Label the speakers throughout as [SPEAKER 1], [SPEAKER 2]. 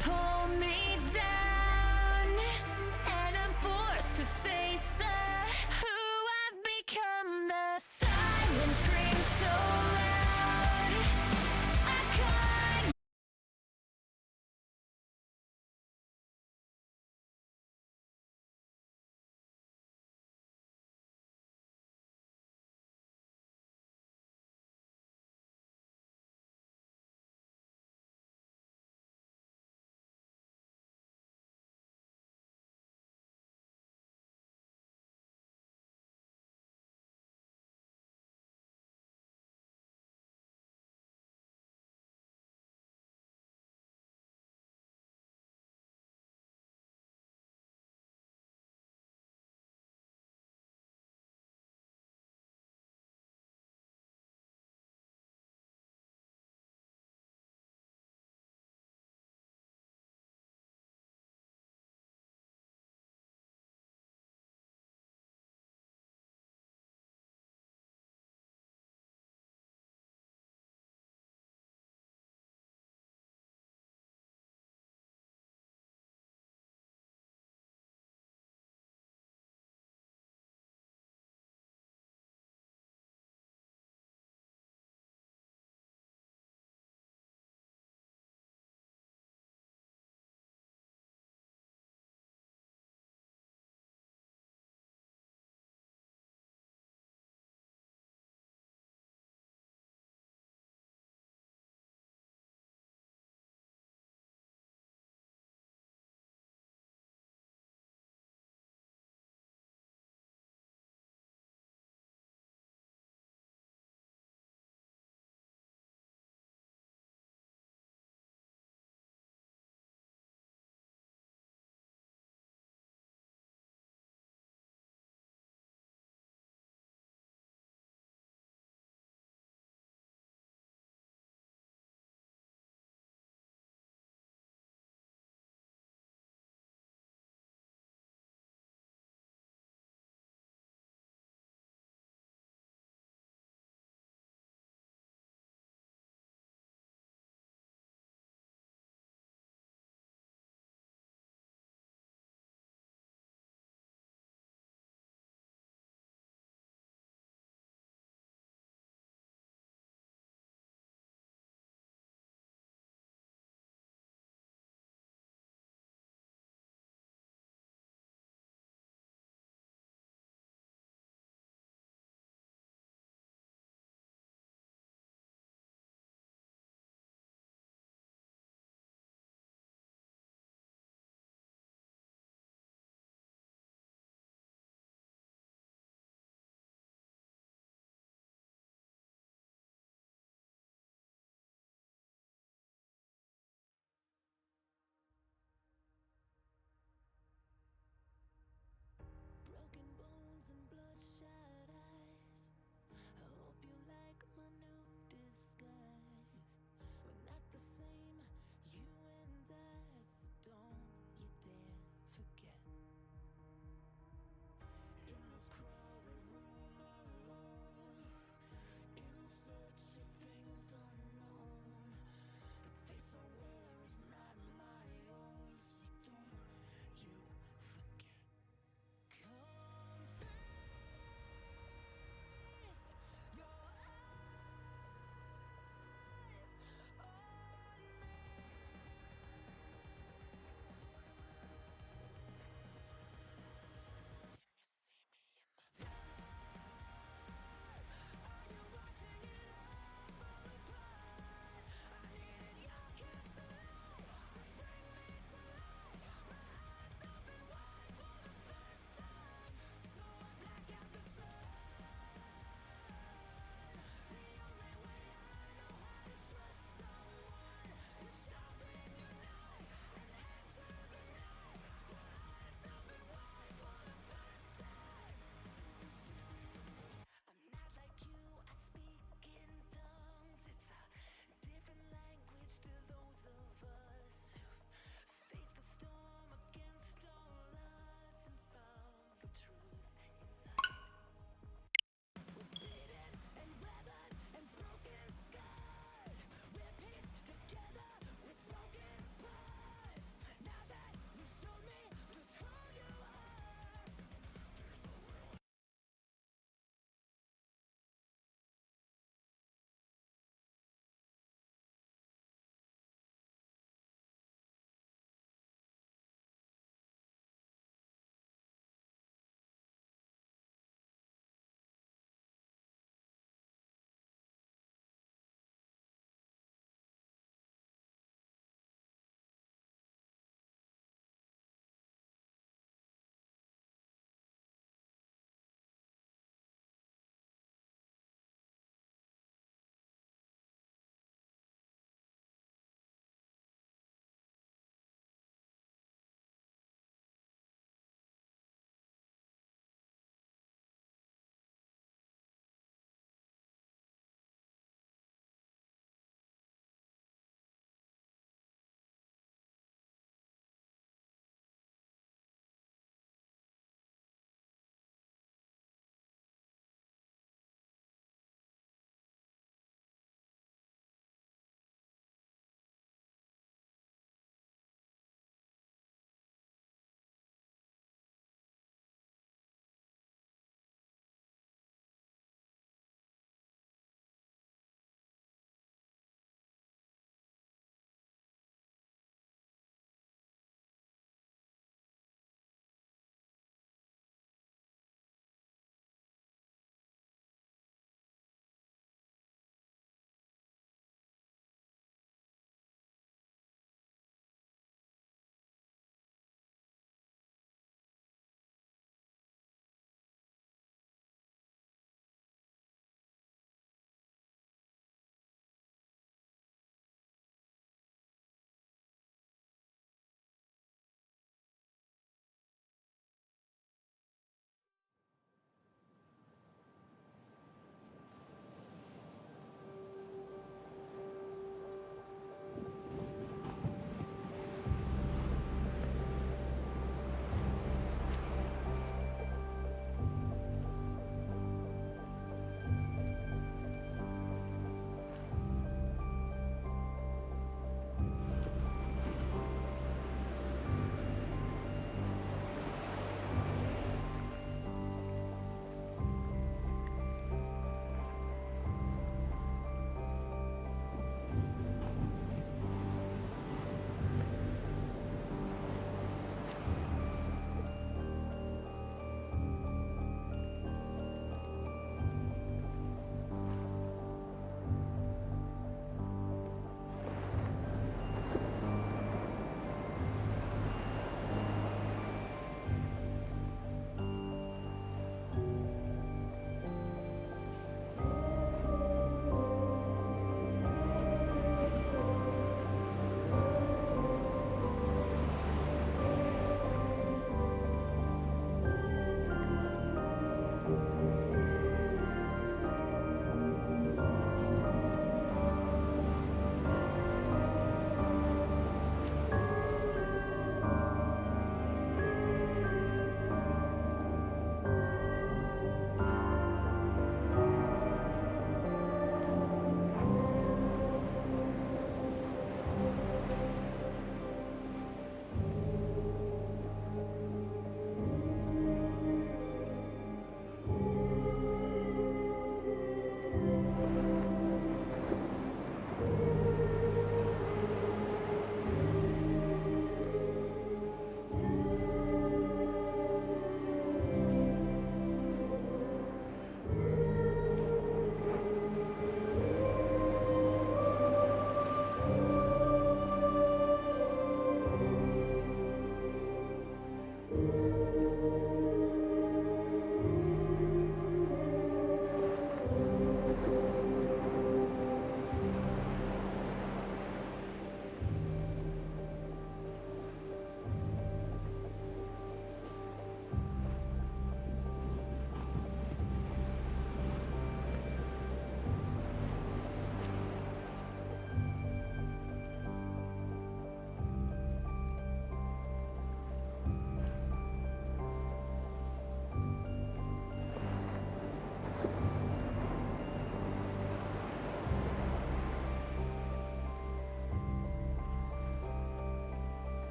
[SPEAKER 1] pull me down, and I'm forced to face who I've become. The silence screams so loud, I can't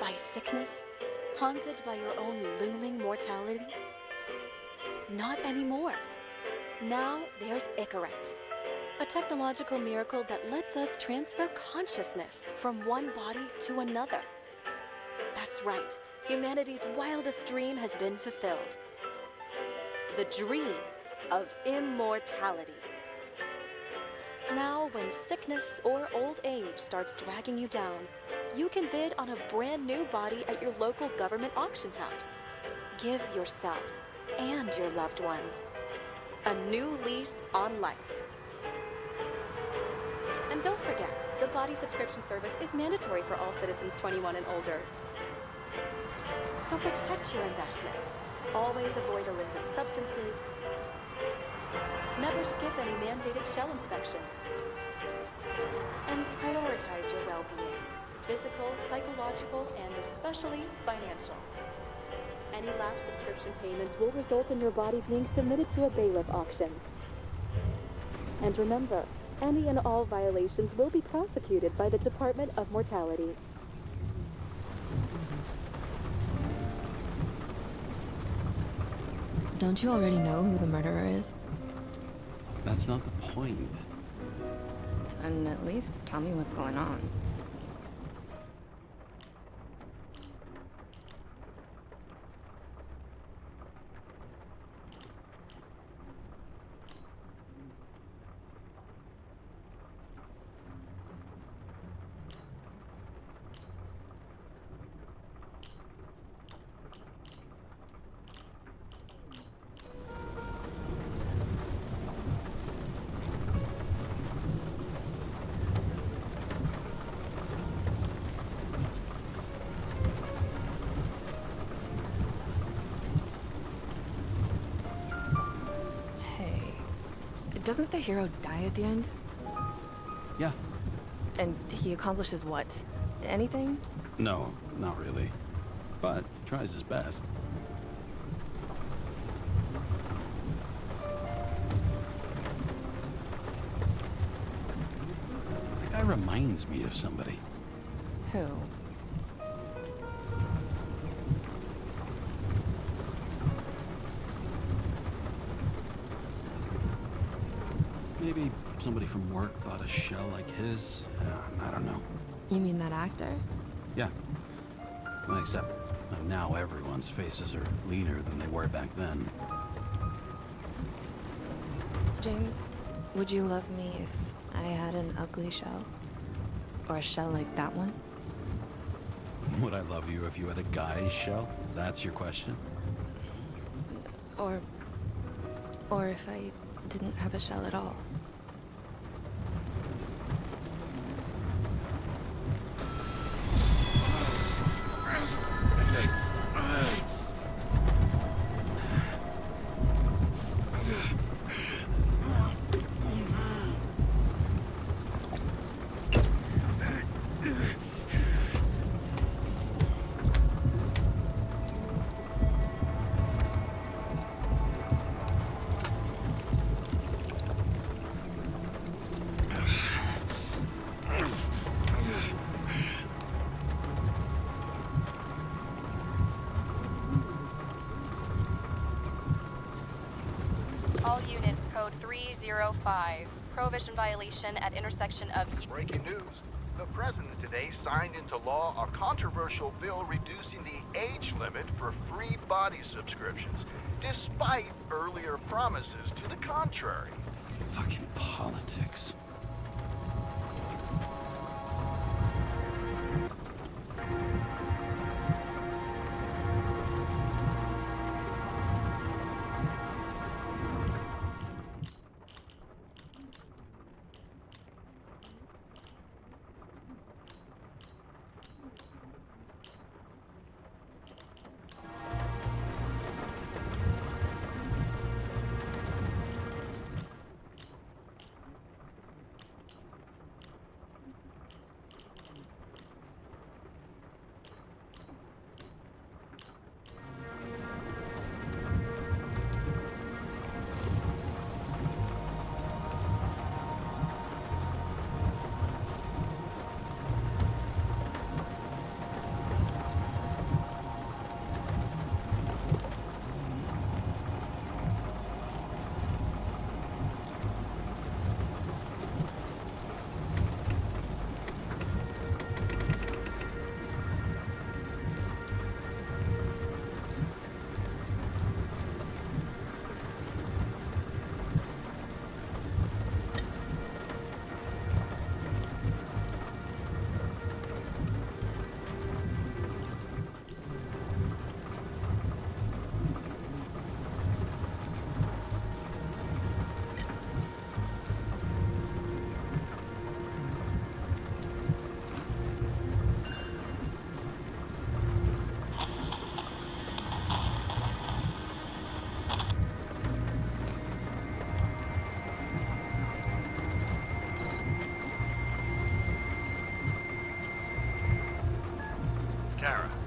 [SPEAKER 2] by sickness? Haunted by your own looming mortality? Not anymore. Now there's Icaret, a technological miracle that lets us transfer consciousness from one body to another. That's right, humanity's wildest dream has been fulfilled. The dream of immortality. Now, when sickness or old age starts dragging you down, you can bid on a brand new body at your local government auction house. Give yourself and your loved ones a new lease on life. And don't forget, the body subscription service is mandatory for all citizens 21 and older. So protect your investment. Always avoid illicit substances. Never skip any mandated shell inspections. And prioritize your well-being, physical, psychological, and especially financial. Any lapsed subscription payments will result in your body being submitted to a bailiff auction. And remember, any and all violations will be prosecuted by the Department of Mortality.
[SPEAKER 3] Don't you already know who the murderer is?
[SPEAKER 4] That's not the point.
[SPEAKER 3] Then at least tell me what's going on. Doesn't the hero die at the end?
[SPEAKER 4] Yeah.
[SPEAKER 3] And he accomplishes what? Anything?
[SPEAKER 4] No, not really. But he tries his best. That guy reminds me of somebody.
[SPEAKER 3] Who?
[SPEAKER 4] Maybe somebody from work bought a shell like his. I don't know.
[SPEAKER 3] You mean that actor?
[SPEAKER 4] Yeah. Well, except now everyone's faces are leaner than they were back then.
[SPEAKER 3] James, would you love me if I had an ugly shell? Or a shell like that one?
[SPEAKER 4] Would I love you if you had a guy's shell? That's your question?
[SPEAKER 3] Or if I didn't have a shell at all?
[SPEAKER 2] All units, code 305. Prohibition violation at intersection of...
[SPEAKER 5] Breaking news. The president today signed into law a controversial bill reducing the age limit for free body subscriptions, despite earlier promises to the contrary.
[SPEAKER 4] Fucking politics.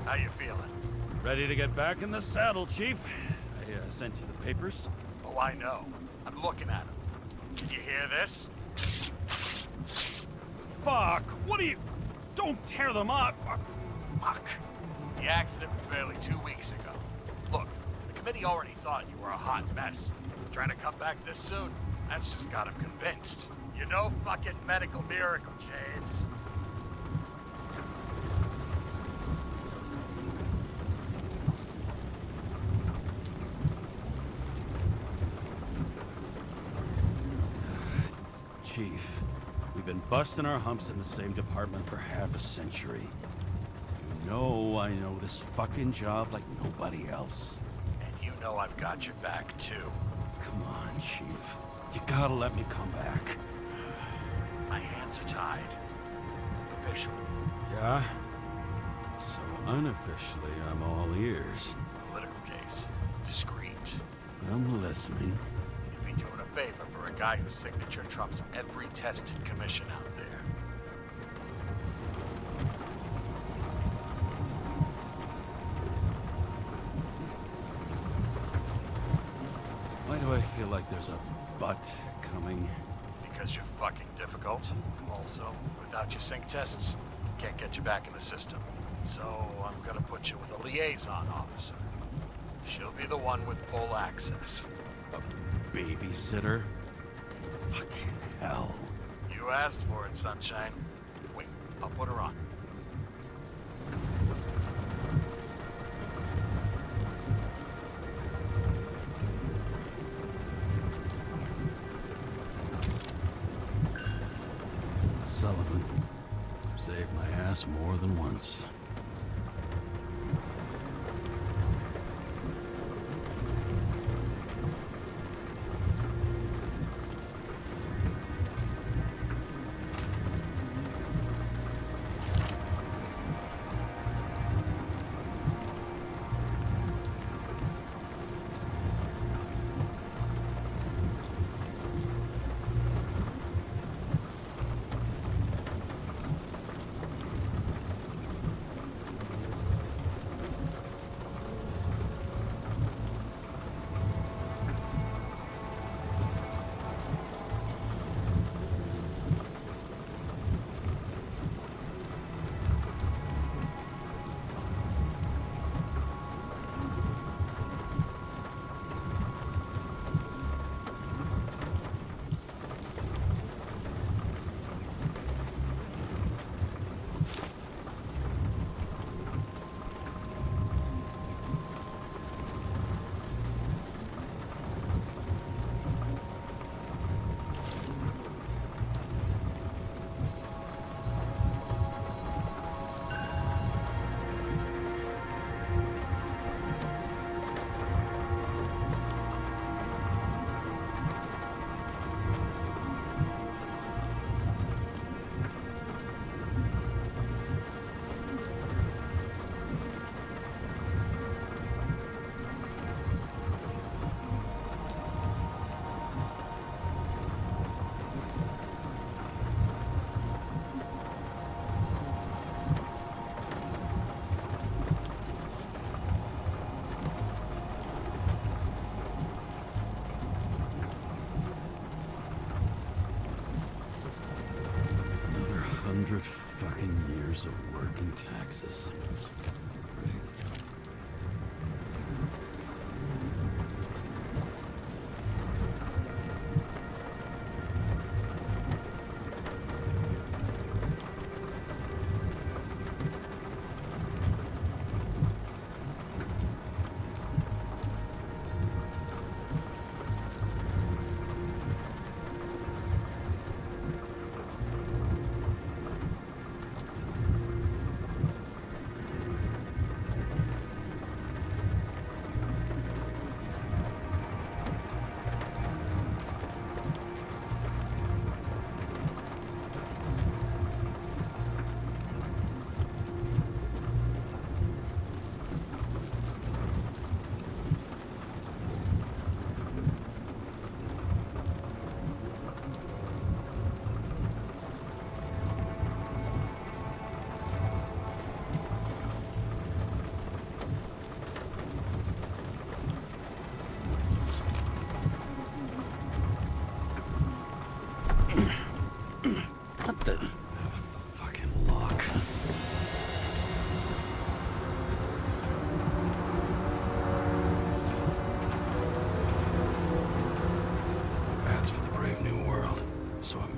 [SPEAKER 6] How you feeling?
[SPEAKER 4] Ready to get back in the saddle, Chief. I sent you the papers.
[SPEAKER 6] Oh, I know. I'm looking at them. Can you hear this?
[SPEAKER 4] Fuck! What are you... Don't tear them up! Fuck!
[SPEAKER 6] The accident was barely 2 weeks ago. Look, the committee already thought you were a hot mess. Trying to come back this soon? That's just got them convinced. You know fucking medical miracle, James.
[SPEAKER 4] Chief, we've been busting our humps in the same department for half a century. You know I know this fucking job like nobody else.
[SPEAKER 6] And you know I've got your back, too.
[SPEAKER 4] Come on, Chief. You gotta let me come back.
[SPEAKER 6] My hands are tied. Official.
[SPEAKER 4] Yeah? So unofficially, I'm all ears.
[SPEAKER 6] Political case. Discreet.
[SPEAKER 4] I'm listening.
[SPEAKER 6] You'd be doing a favor for a guy whose signature trumps every tested commission out there.
[SPEAKER 4] Why do I feel like there's a butt coming?
[SPEAKER 6] Because you're fucking difficult. Also, without your sync tests, can't get you back in the system. So I'm gonna put you with a liaison officer. She'll be the one with full access.
[SPEAKER 4] A babysitter? Fucking hell.
[SPEAKER 6] You asked for it, sunshine. Wait, I'll put her on.
[SPEAKER 4] Sullivan. Saved my ass more than once. Another 100 fucking years of work and taxes. Right.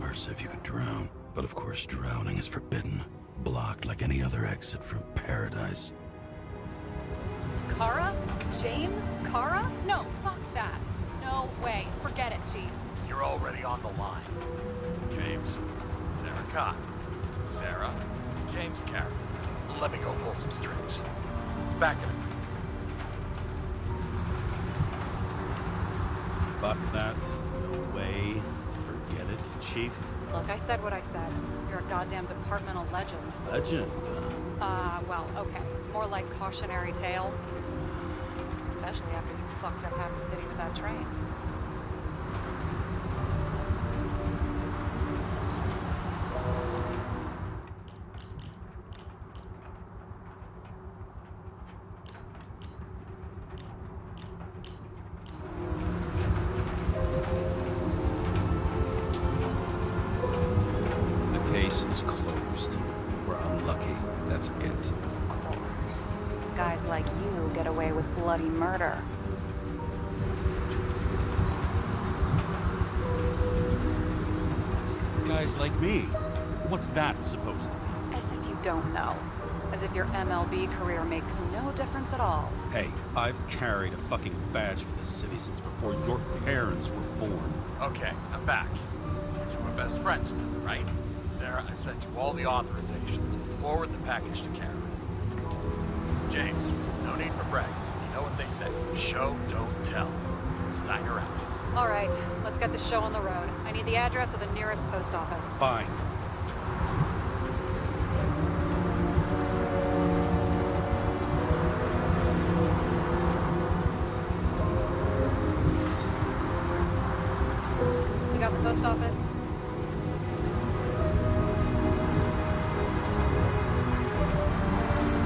[SPEAKER 4] bars if you could drown. But of course, drowning is forbidden. Blocked like any other exit from paradise.
[SPEAKER 7] Kara? James? Kara? No, fuck that. No way. Forget it, Chief.
[SPEAKER 6] You're already on the line. James, Sarah Cott. Sarah, James Carey. Let me go pull some strings. Back in a minute.
[SPEAKER 4] Fuck that. No way. Forget it, Chief.
[SPEAKER 7] Look, I said what I said. You're a goddamn departmental legend.
[SPEAKER 4] Legend.
[SPEAKER 7] Well, okay. More like cautionary tale. Especially after you fucked up half the city with that train.
[SPEAKER 4] The case is closed. We're unlucky. That's it.
[SPEAKER 7] Of course. Guys like you get away with bloody murder.
[SPEAKER 4] Guys like me. What's that supposed to be?
[SPEAKER 7] As if you don't know. As if your MLB career makes no difference at all.
[SPEAKER 4] Hey, I've carried a fucking badge for this city since before your parents were born.
[SPEAKER 6] Okay, I'm back. So we're best friends now, right? Sarah, I've sent you all the authorizations. Forward the package to Karen. James, no need for bragging. You know what they say. Show, don't tell. Steiner out.
[SPEAKER 7] All right, let's get the show on the road. I need the address of the nearest post office.
[SPEAKER 4] Fine.
[SPEAKER 7] You got the post office?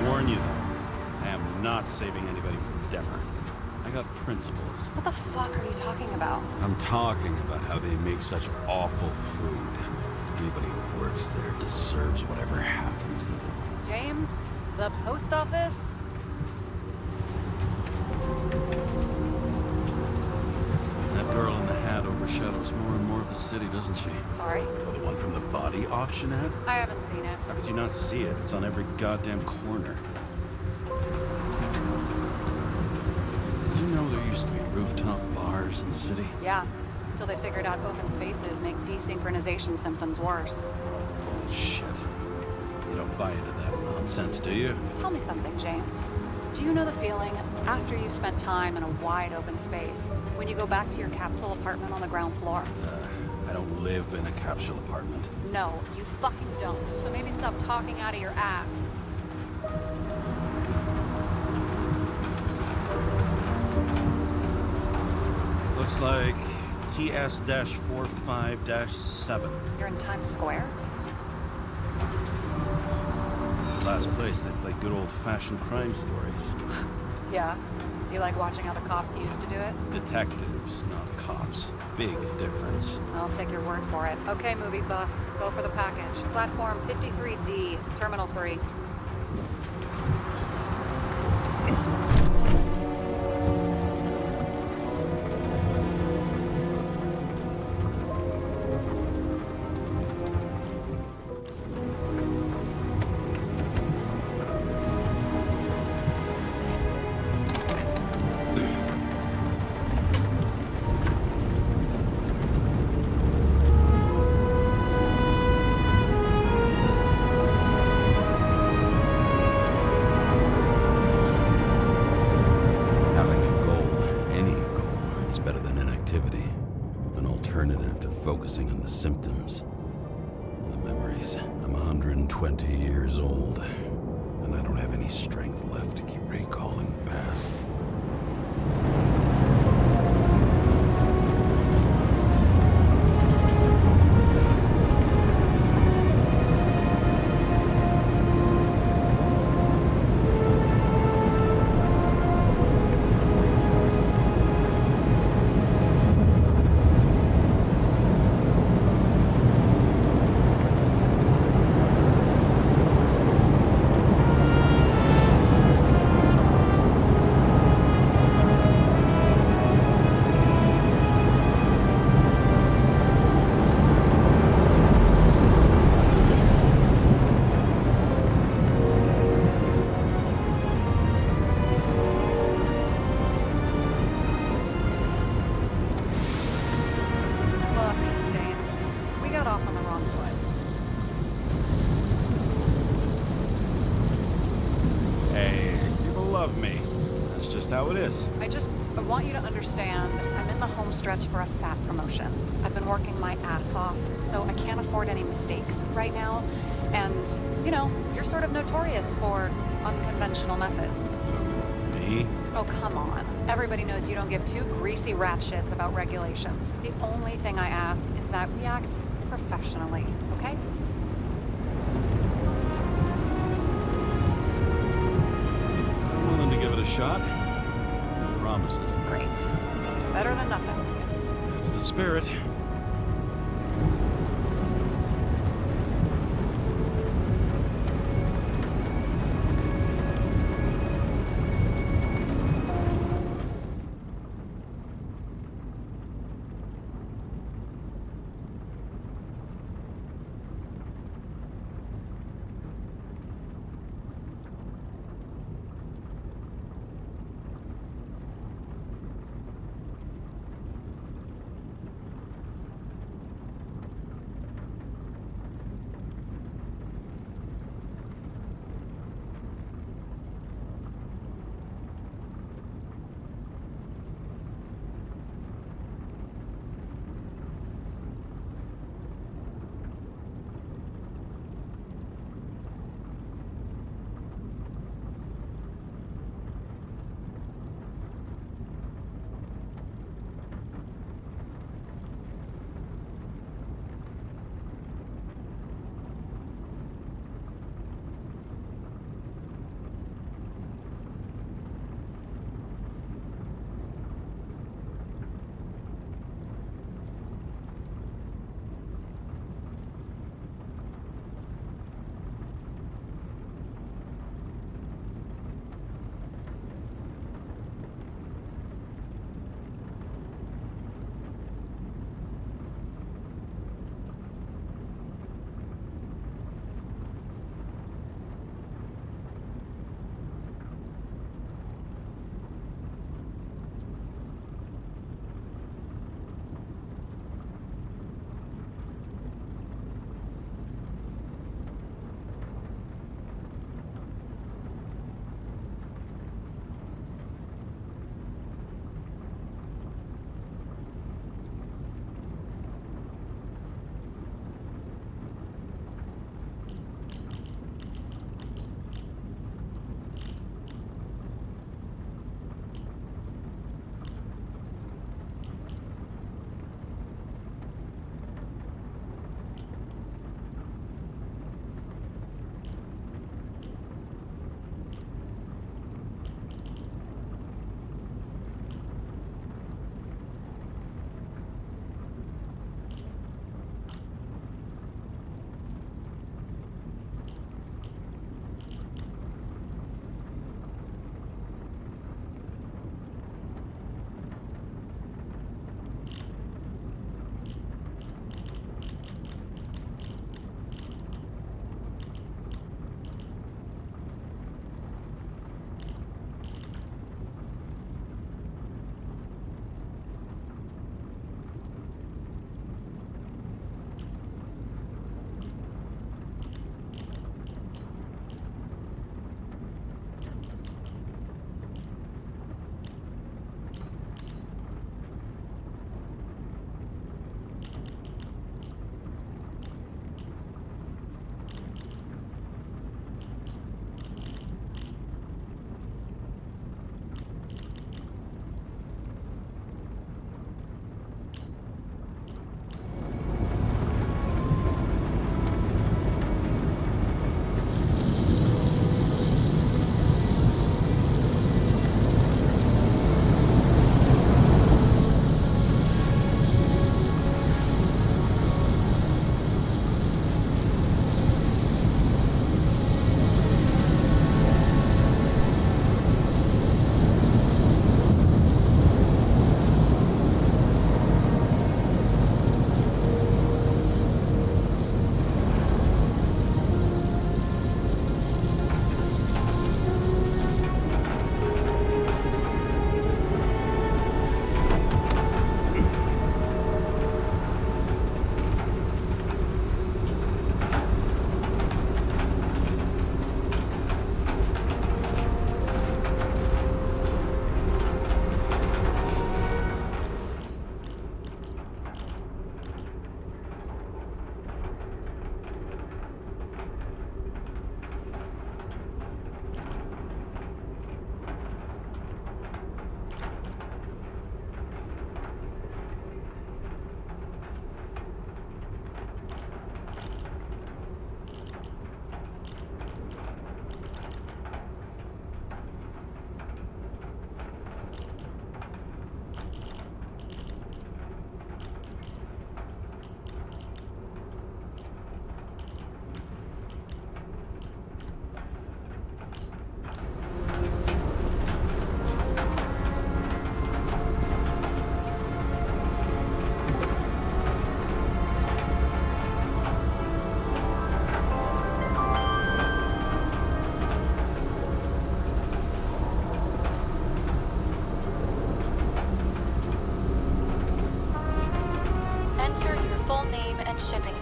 [SPEAKER 4] Warn you, I am not saving anybody from Denver. I got principles.
[SPEAKER 7] What the fuck are you talking about?
[SPEAKER 4] I'm talking about how they make such awful food. Anybody who works there deserves whatever happens to them.
[SPEAKER 7] James? The post office?
[SPEAKER 4] That girl in the hat overshadows more and more of the city, doesn't she?
[SPEAKER 7] Sorry,
[SPEAKER 4] Well, the one from the body auction ad?
[SPEAKER 7] I haven't seen it.
[SPEAKER 4] How could you not see it? It's on every goddamn corner. Did you know there used to be rooftop bars in the city?
[SPEAKER 7] Yeah, until they figured out open spaces make desynchronization symptoms worse.
[SPEAKER 4] Bullshit. You don't buy into that nonsense, do you?
[SPEAKER 7] Tell me something, James. Do you know the feeling after you've spent time in a wide open space, when you go back to your capsule apartment on the ground floor?
[SPEAKER 4] I don't live in a capsule apartment.
[SPEAKER 7] No, you fucking don't. So maybe stop talking out of your ass.
[SPEAKER 4] Looks like TS-45-7.
[SPEAKER 7] You're in Times Square?
[SPEAKER 4] It's the last place they play good old-fashioned crime stories.
[SPEAKER 7] Yeah. You like watching how the cops used to do it?
[SPEAKER 4] Detectives, not cops. Big difference.
[SPEAKER 7] I'll take your word for it. Okay, movie buff. Go for the package. Platform 53D, Terminal 3.
[SPEAKER 4] Having a goal, any goal, is better than inactivity. An alternative to focusing on the symptoms. The memories. I'm 120 years old, and I don't have any strength left to keep recalling the past. love me. That's just how it is.
[SPEAKER 7] I want you to understand, I'm in the home stretch for a fat promotion. I've been working my ass off, so I can't afford any mistakes right now. And, you know, you're sort of notorious for unconventional methods.
[SPEAKER 4] Who, me?
[SPEAKER 7] Oh, come on. Everybody knows you don't give two greasy rat shits about regulations. The only thing I ask is that we act professionally, okay?
[SPEAKER 4] I'm willing to give it a shot. No promises.
[SPEAKER 7] Great. Better than nothing, I guess.
[SPEAKER 4] That's the spirit.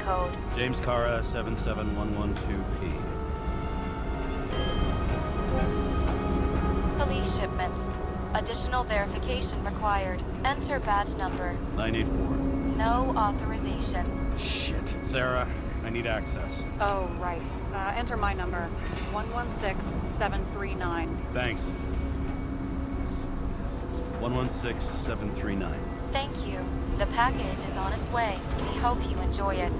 [SPEAKER 8] code.
[SPEAKER 4] James Cara 77112P.
[SPEAKER 8] Police shipment. Additional verification required. Enter badge number.
[SPEAKER 4] 984.
[SPEAKER 8] No authorization.
[SPEAKER 4] Shit. Sarah, I need access.
[SPEAKER 7] Oh, right. Enter my number. 116739.
[SPEAKER 4] Thanks. 116739.
[SPEAKER 8] Thank you. The package is on its way. We hope you enjoy it.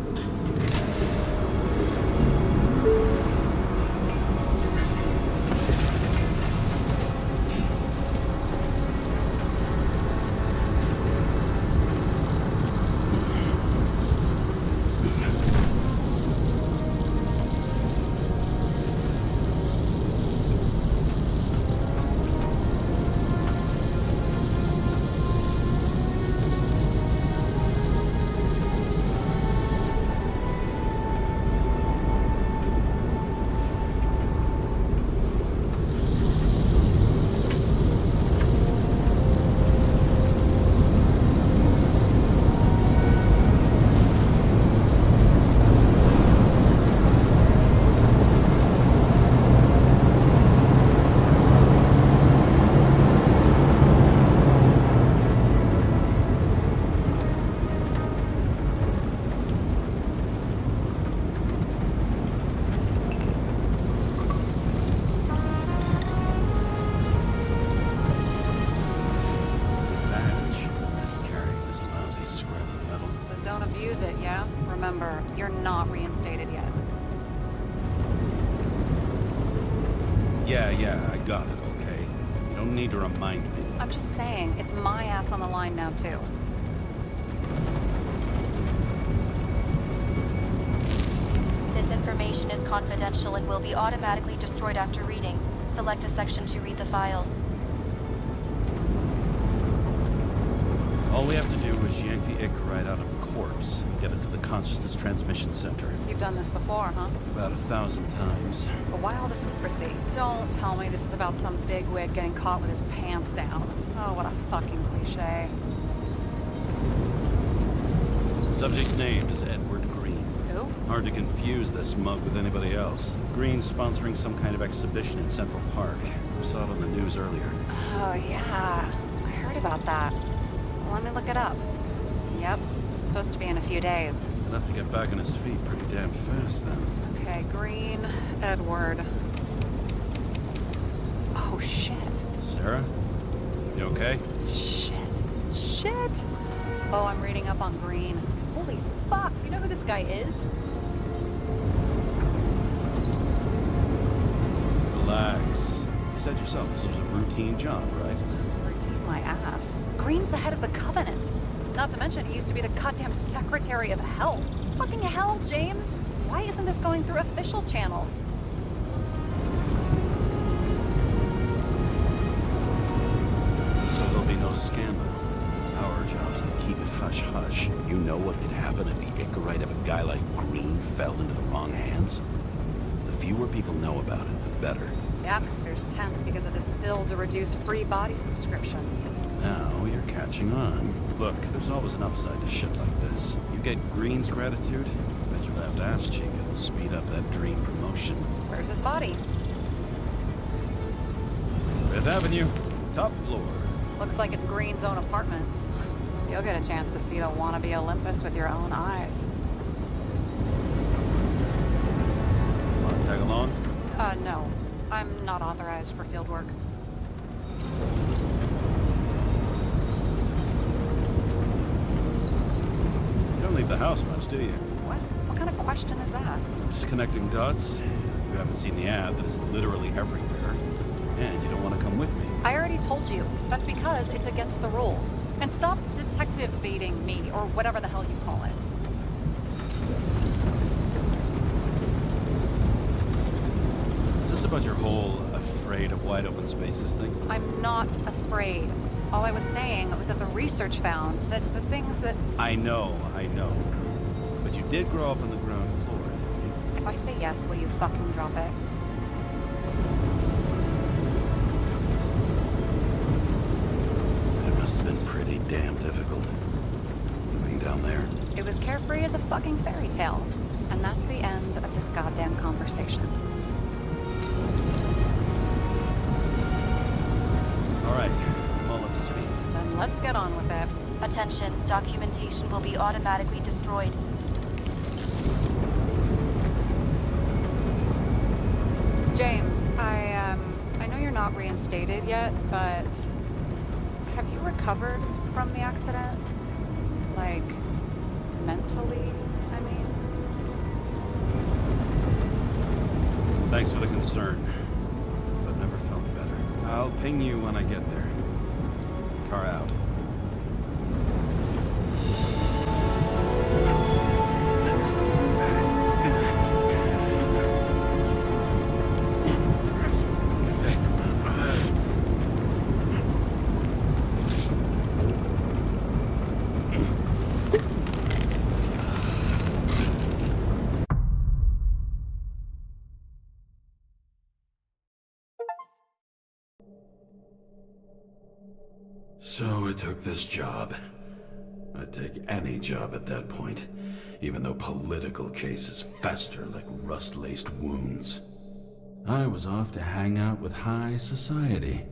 [SPEAKER 7] Don't abuse it, yeah? Remember, you're not reinstated yet.
[SPEAKER 4] Yeah, I got it, okay? You don't need to remind me.
[SPEAKER 7] I'm just saying, it's my ass on the line now, too.
[SPEAKER 8] This information is confidential and will be automatically destroyed after reading. Select a section to read the files.
[SPEAKER 4] All we have to do is yank the Icarite out of the corpse and get it to the consciousness transmission center.
[SPEAKER 7] You've done this before, huh?
[SPEAKER 4] About 1,000 times.
[SPEAKER 7] But why all the secrecy? Don't tell me this is about some bigwig getting caught with his pants down. Oh, what a fucking cliche.
[SPEAKER 4] Subject's name is Edward Green.
[SPEAKER 7] Who?
[SPEAKER 4] Hard to confuse this mug with anybody else. Green's sponsoring some kind of exhibition in Central Park. I saw it on the news earlier.
[SPEAKER 7] Oh, yeah. I heard about that. Let me look it up. Yep. Supposed to be in a few days.
[SPEAKER 4] Enough to get back on his feet pretty damn fast, then.
[SPEAKER 7] Okay, Green, Edward. Oh, shit.
[SPEAKER 4] Sarah? You okay?
[SPEAKER 7] Shit. Oh, I'm reading up on Green. Holy fuck! You know who this guy is?
[SPEAKER 4] Relax. You said yourself this was a routine job, right?
[SPEAKER 7] Routine my ass. Green's the head of the Covenant. Not to mention, he used to be the goddamn Secretary of Health. Fucking hell, James! Why isn't this going through official channels?
[SPEAKER 4] So there'll be no scandal. Our job's to keep it hush-hush. You know what could happen if the Icarite of a guy like Green fell into the wrong hands? The fewer people know about it, the better.
[SPEAKER 7] The atmosphere's tense because of this bill to reduce free body subscriptions.
[SPEAKER 4] Now you're catching on. Look, there's always an upside to shit like this. You get Green's gratitude, bet your left ass cheek it'll speed up that dream promotion.
[SPEAKER 7] Where's his body?
[SPEAKER 4] Fifth Avenue, top floor.
[SPEAKER 7] Looks like it's Green's own apartment. You'll get a chance to see the wannabe Olympus with your own eyes.
[SPEAKER 4] Wanna tag along?
[SPEAKER 7] No. I'm not authorized for field work.
[SPEAKER 4] You don't leave the house much, do you?
[SPEAKER 7] What? What kind of question is that?
[SPEAKER 4] Just connecting dots. You haven't seen the ad that is literally everywhere. And you don't want to come with me.
[SPEAKER 7] I already told you. That's because it's against the rules. And stop detective baiting me, or whatever the hell you call it.
[SPEAKER 4] Is this about your whole afraid of wide open spaces thing?
[SPEAKER 7] I'm not afraid. All I was saying was that the research found that the things that...
[SPEAKER 4] I know. But you did grow up on the ground floor, didn't you?
[SPEAKER 7] If I say yes, will you fucking drop it?
[SPEAKER 4] It must have been pretty damn difficult. Moving down there.
[SPEAKER 7] It was carefree as a fucking fairy tale. And that's the end of this goddamn conversation.
[SPEAKER 4] All right, I'm all up to speed.
[SPEAKER 7] Then let's get on with it.
[SPEAKER 8] Attention, documentation will be automatically destroyed.
[SPEAKER 7] James, I know you're not reinstated yet, but have you recovered from the accident? Like, mentally, I mean?
[SPEAKER 4] Thanks for the concern, but never felt better. I'll ping you when I get there. Car out. So I took this job. I'd take any job at that point, even though political cases fester like rust-laced wounds. I was off to hang out with high society,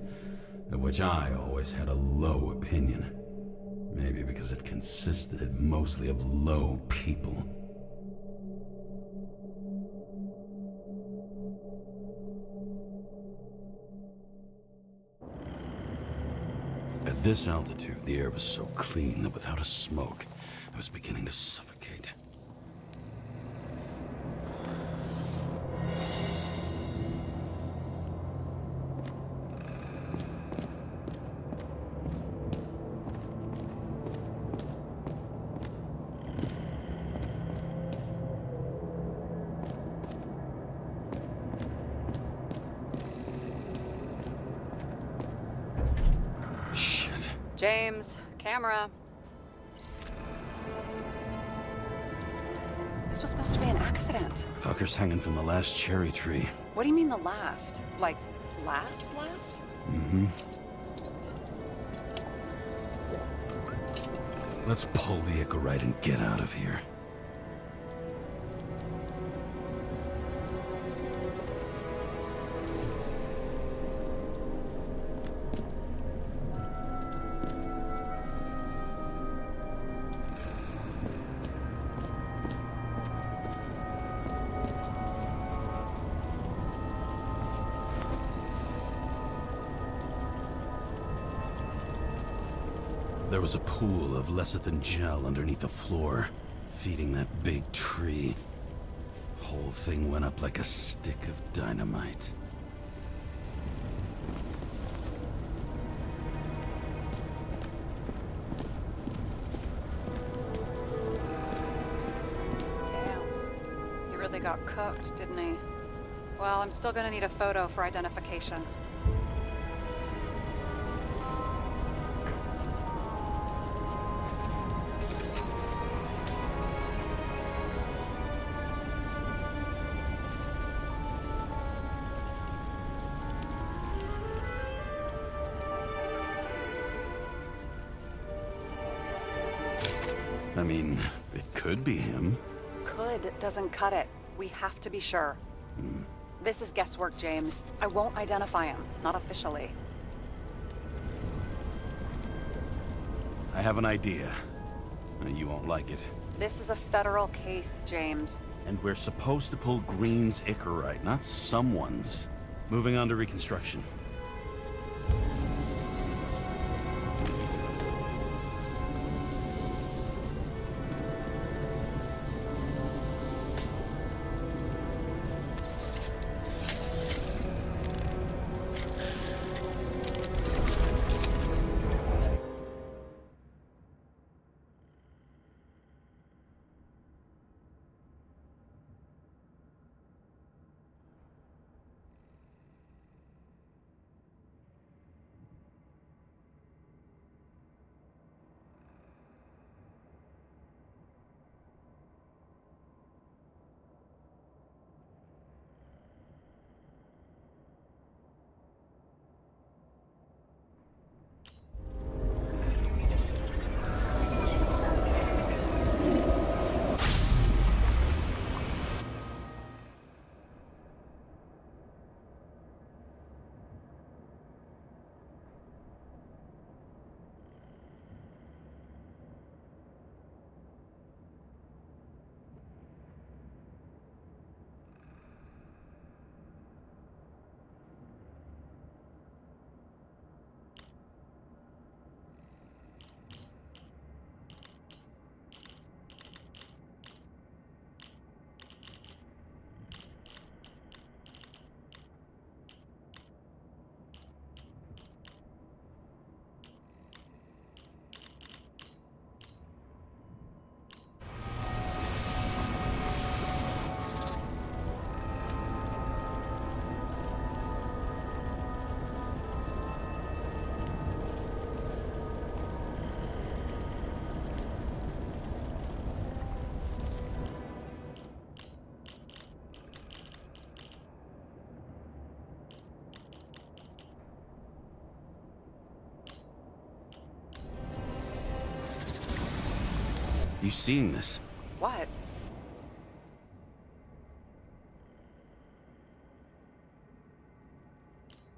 [SPEAKER 4] of which I always had a low opinion. Maybe because it consisted mostly of low people. At this altitude, the air was so clean that without a smoke, I was beginning to suffocate.
[SPEAKER 7] James, camera. This was supposed to be an accident.
[SPEAKER 4] Fuckers hanging from the last cherry tree.
[SPEAKER 7] What do you mean the last? Like, last?
[SPEAKER 4] Mm-hmm. Let's pull the Ica right and get out of here. There was a pool of lecithin gel underneath the floor, feeding that big tree. Whole thing went up like a stick of dynamite.
[SPEAKER 7] Damn. He really got cooked, didn't he? Well, I'm still gonna need a photo for identification.
[SPEAKER 4] I mean, it could be him.
[SPEAKER 7] Could doesn't cut it. We have to be sure. This is guesswork, James. I won't identify him. Not officially.
[SPEAKER 4] I have an idea. You won't like it.
[SPEAKER 7] This is a federal case, James.
[SPEAKER 4] And we're supposed to pull Green's Icarite, not someone's. Moving on to reconstruction. You seeing this?
[SPEAKER 7] What?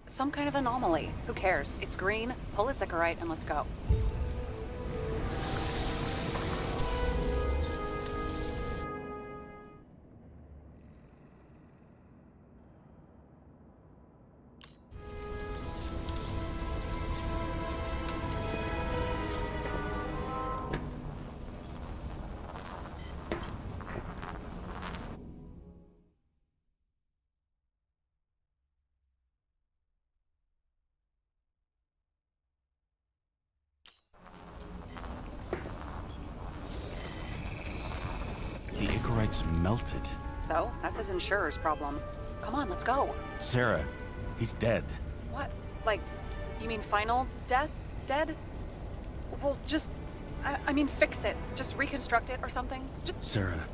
[SPEAKER 7] Some kind of anomaly. Who cares? It's green, pull its Icarite, and let's go.
[SPEAKER 4] The Icarite's melted.
[SPEAKER 7] So, that's his insurer's problem. Come on, let's go.
[SPEAKER 4] Sarah, he's dead.
[SPEAKER 7] What? Like, you mean final death? Dead? Well, just... I mean, fix it. Just reconstruct it or something. Just...
[SPEAKER 4] Sarah,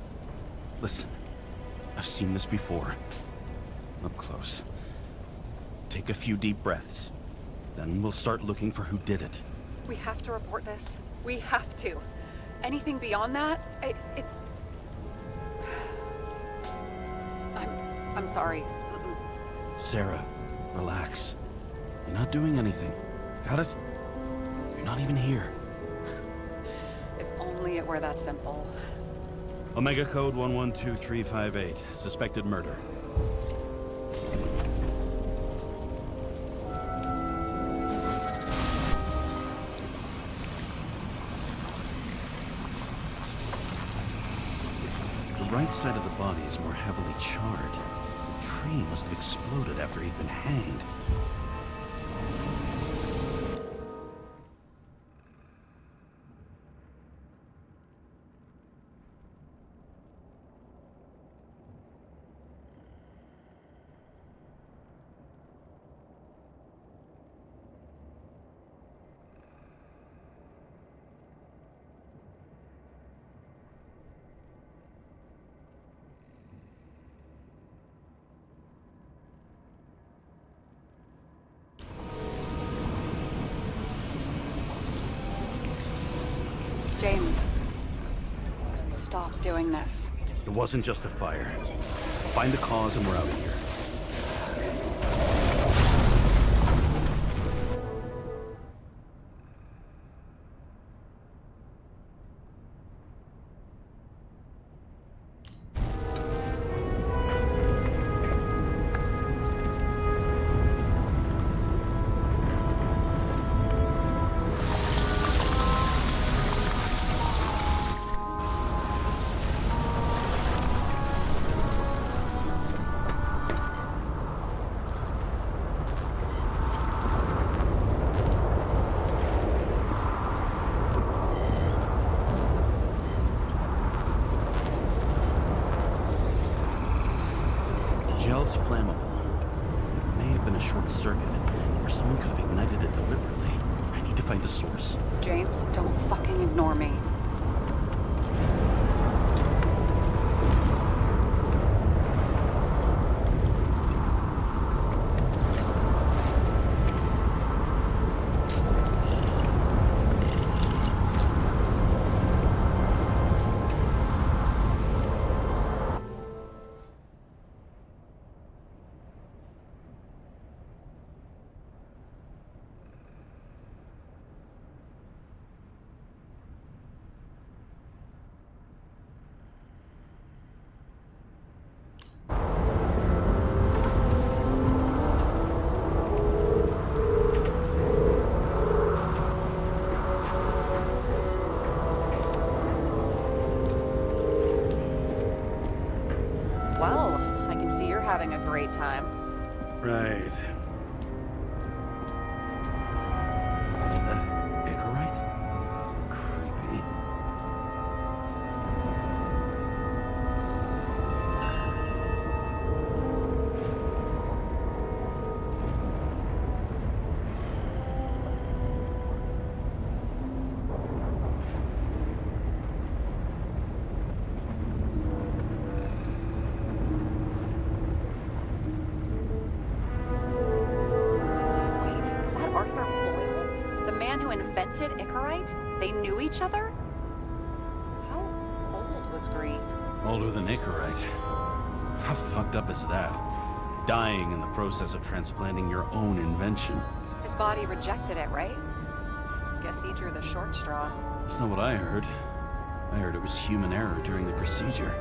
[SPEAKER 4] listen. I've seen this before. Up close. Take a few deep breaths. Then we'll start looking for who did it.
[SPEAKER 7] We have to report this. We have to. Anything beyond that, it's... I'm sorry.
[SPEAKER 4] Sarah, relax. You're not doing anything. Got it? You're not even here.
[SPEAKER 7] If only it were that simple.
[SPEAKER 4] Omega code 112358. Suspected murder. The right side of the body is more heavily charred. The tree must have exploded after he'd been hanged.
[SPEAKER 7] James, stop doing this.
[SPEAKER 4] It wasn't just a fire. Find the cause and we're out of here. Gel's flammable. It may have been a short circuit, or someone could have ignited it deliberately. I need to find the source.
[SPEAKER 7] James, don't fucking ignore me. Well, I can see you're having a great time.
[SPEAKER 4] Right. Is that Icarite? Creepy.
[SPEAKER 7] Wait, is that Arthur Boyle? The man who invented Icarite? They knew each other? How was green.
[SPEAKER 4] Older than Icarite. How fucked up is that? Dying in the process of transplanting your own invention.
[SPEAKER 7] His body rejected it, right? Guess he drew the short straw.
[SPEAKER 4] That's not what I heard. I heard it was human error during the procedure.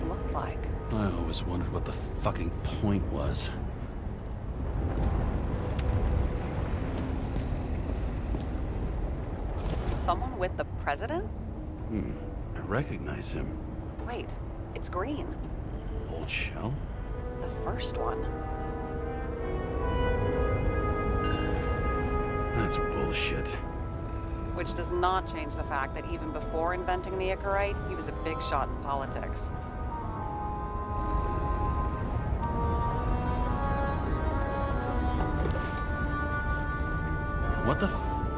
[SPEAKER 7] Looked like.
[SPEAKER 4] I always wondered what the fucking point was.
[SPEAKER 7] Someone with the president?
[SPEAKER 4] I recognize him.
[SPEAKER 7] Wait, it's green.
[SPEAKER 4] Old shell?
[SPEAKER 7] The first one.
[SPEAKER 4] That's bullshit.
[SPEAKER 7] Which does not change the fact that even before inventing the Icarite, he was a big shot in politics.
[SPEAKER 4] What the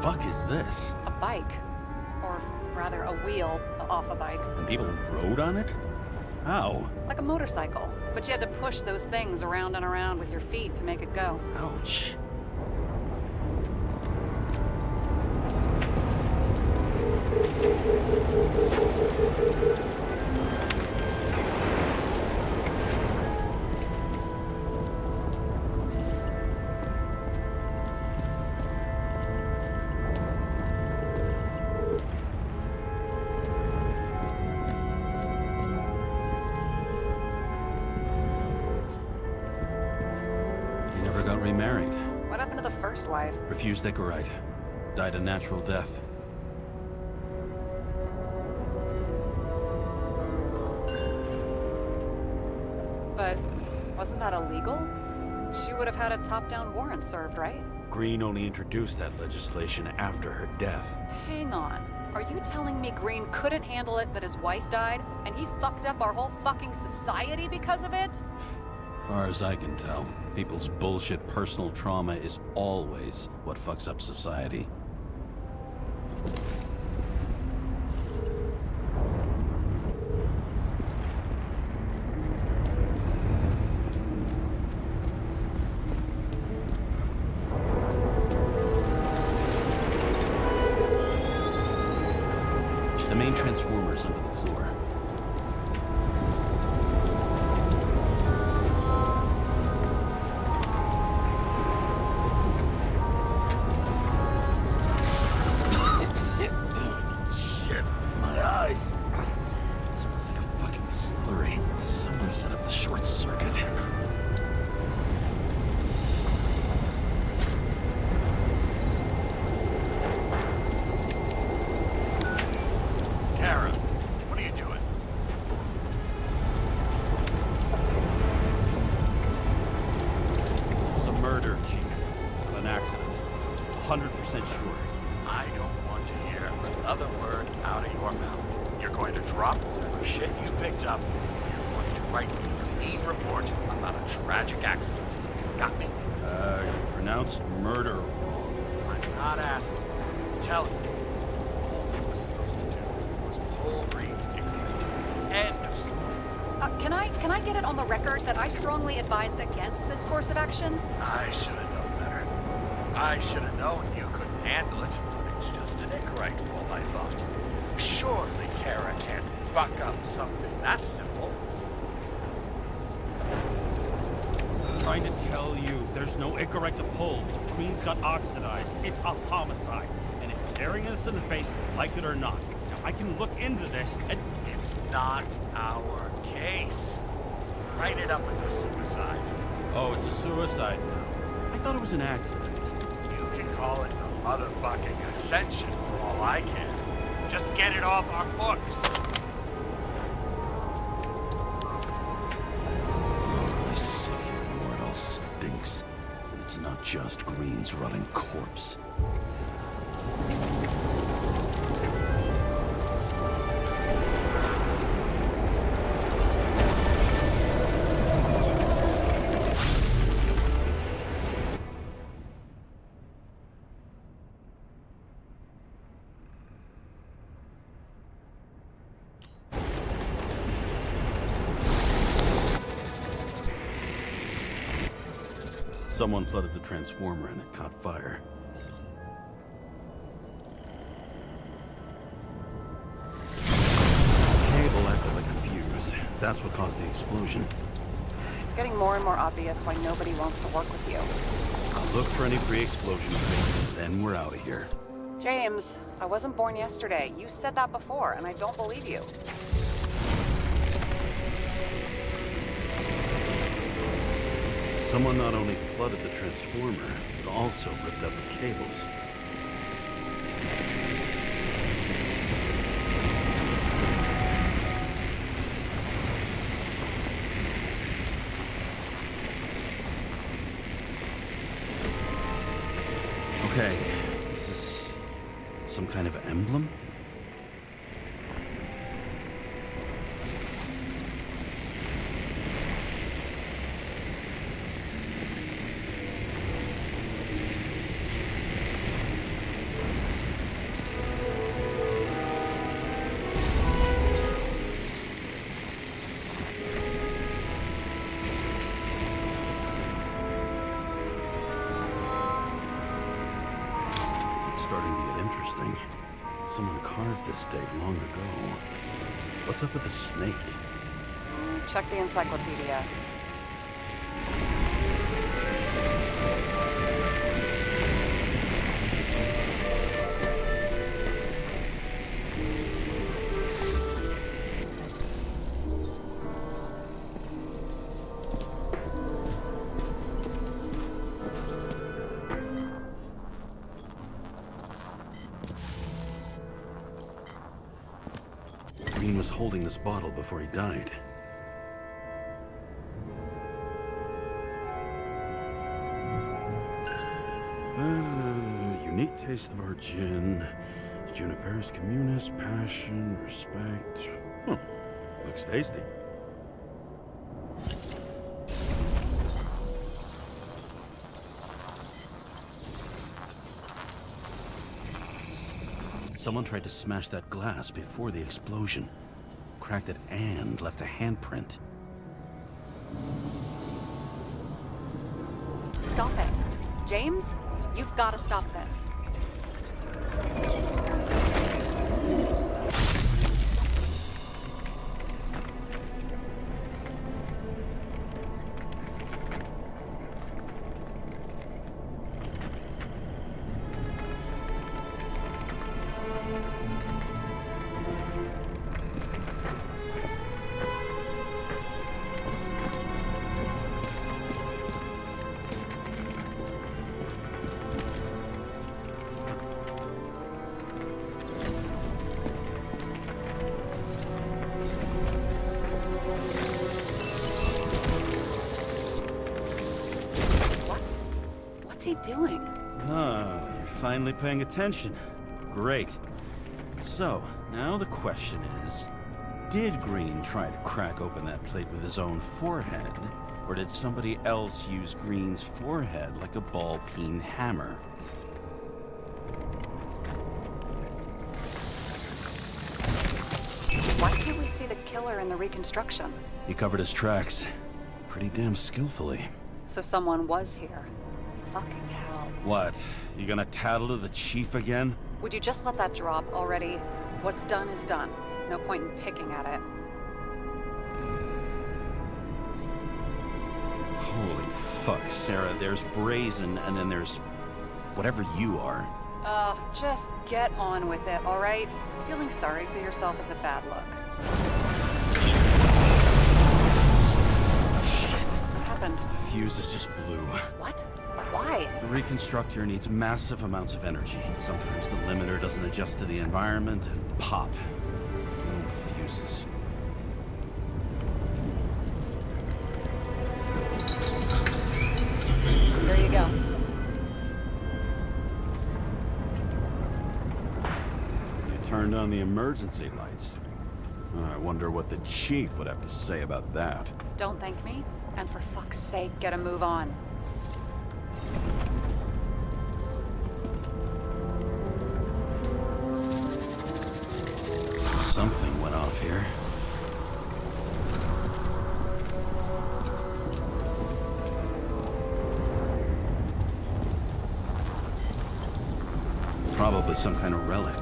[SPEAKER 4] fuck is this?
[SPEAKER 7] A bike. Or rather, a wheel off a bike.
[SPEAKER 4] And people rode on it? How?
[SPEAKER 7] Like a motorcycle. But you had to push those things around and around with your feet to make it go.
[SPEAKER 4] Ouch. Got remarried.
[SPEAKER 7] What happened to the first wife?
[SPEAKER 4] Refused Icarite. Died a natural death.
[SPEAKER 7] But wasn't that illegal? She would have had a top-down warrant served, right?
[SPEAKER 4] Green only introduced that legislation after her death.
[SPEAKER 7] Hang on. Are you telling me Green couldn't handle it that his wife died, and he fucked up our whole fucking society because of it?
[SPEAKER 4] Far as I can tell, people's bullshit personal trauma is always what fucks up society. The main transformer's under the floor. Set up the short circuit.
[SPEAKER 6] Kara, what are you doing?
[SPEAKER 4] This is a murder, Chief. Of an accident. 100% sure.
[SPEAKER 6] I don't want to hear another word out of your mouth. You're going to drop whatever shit you picked up. Write me a clean report about a tragic accident. Got me?
[SPEAKER 4] You pronounced murder wrong.
[SPEAKER 6] I'm not asking. I'm telling you. All we were supposed to do was pull Green's Icarite. End of story.
[SPEAKER 7] Can I get it on the record that I strongly advised against this course of action?
[SPEAKER 6] I should have known better. I should have known you couldn't handle it. It's just an Icarite ball, I thought. Surely Kara can't buck up something that simple.
[SPEAKER 9] Trying to tell you, there's no Icarite to pull. Green's got oxidized. It's a homicide. And is staring us in the face, like it or not. Now, I can look into this and...
[SPEAKER 6] It's not our case. Write it up as a suicide.
[SPEAKER 4] Oh, it's a suicide now. I thought it was an accident.
[SPEAKER 6] You can call it the motherfucking Ascension for all I can. Just get it off our books.
[SPEAKER 4] I sit here and where it all stinks. And it's not just Green's rotting corpse. Someone flooded the transformer and it caught fire. The cable acted like a fuse. That's what caused the explosion.
[SPEAKER 7] It's getting more and more obvious why nobody wants to work with you.
[SPEAKER 4] I'll look for any pre-explosion traces, then we're out of here.
[SPEAKER 7] James, I wasn't born yesterday. You said that before, and I don't believe you.
[SPEAKER 4] Someone not only flooded the transformer, but also ripped out the cables. Okay, is this some kind of emblem? Starting to get interesting. Someone carved this date long ago. What's up with the snake?
[SPEAKER 7] Check the encyclopedia.
[SPEAKER 4] Green was holding this bottle before he died. Unique taste of our gin. Juniperus communis, passion, respect. Huh. Looks tasty. Someone tried to smash that glass before the explosion. Cracked it and left a handprint.
[SPEAKER 7] Stop it. James, you've got to stop this. What's he doing?
[SPEAKER 4] Ah, you're finally paying attention. Great. So, now the question is, did Green try to crack open that plate with his own forehead, or did somebody else use Green's forehead like a ball-peen hammer?
[SPEAKER 7] Why can't we see the killer in the reconstruction?
[SPEAKER 4] He covered his tracks pretty damn skillfully.
[SPEAKER 7] So someone was here. Fucking hell.
[SPEAKER 4] What? You gonna tattle to the chief again?
[SPEAKER 7] Would you just let that drop already? What's done is done. No point in picking at it.
[SPEAKER 4] Holy fuck, Sarah. There's Brazen, and then there's whatever you are.
[SPEAKER 7] Just get on with it, all right? Feeling sorry for yourself is a bad look.
[SPEAKER 4] Shit.
[SPEAKER 7] What happened?
[SPEAKER 4] Fuses just blew.
[SPEAKER 7] What? Why?
[SPEAKER 4] The reconstructor needs massive amounts of energy. Sometimes the limiter doesn't adjust to the environment and pop. Blown fuses.
[SPEAKER 7] Here you go.
[SPEAKER 4] You turned on the emergency lights. I wonder what the chief would have to say about that.
[SPEAKER 7] Don't thank me, and for fuck's sake, get a move on.
[SPEAKER 4] Something went off here. Probably some kind of relic.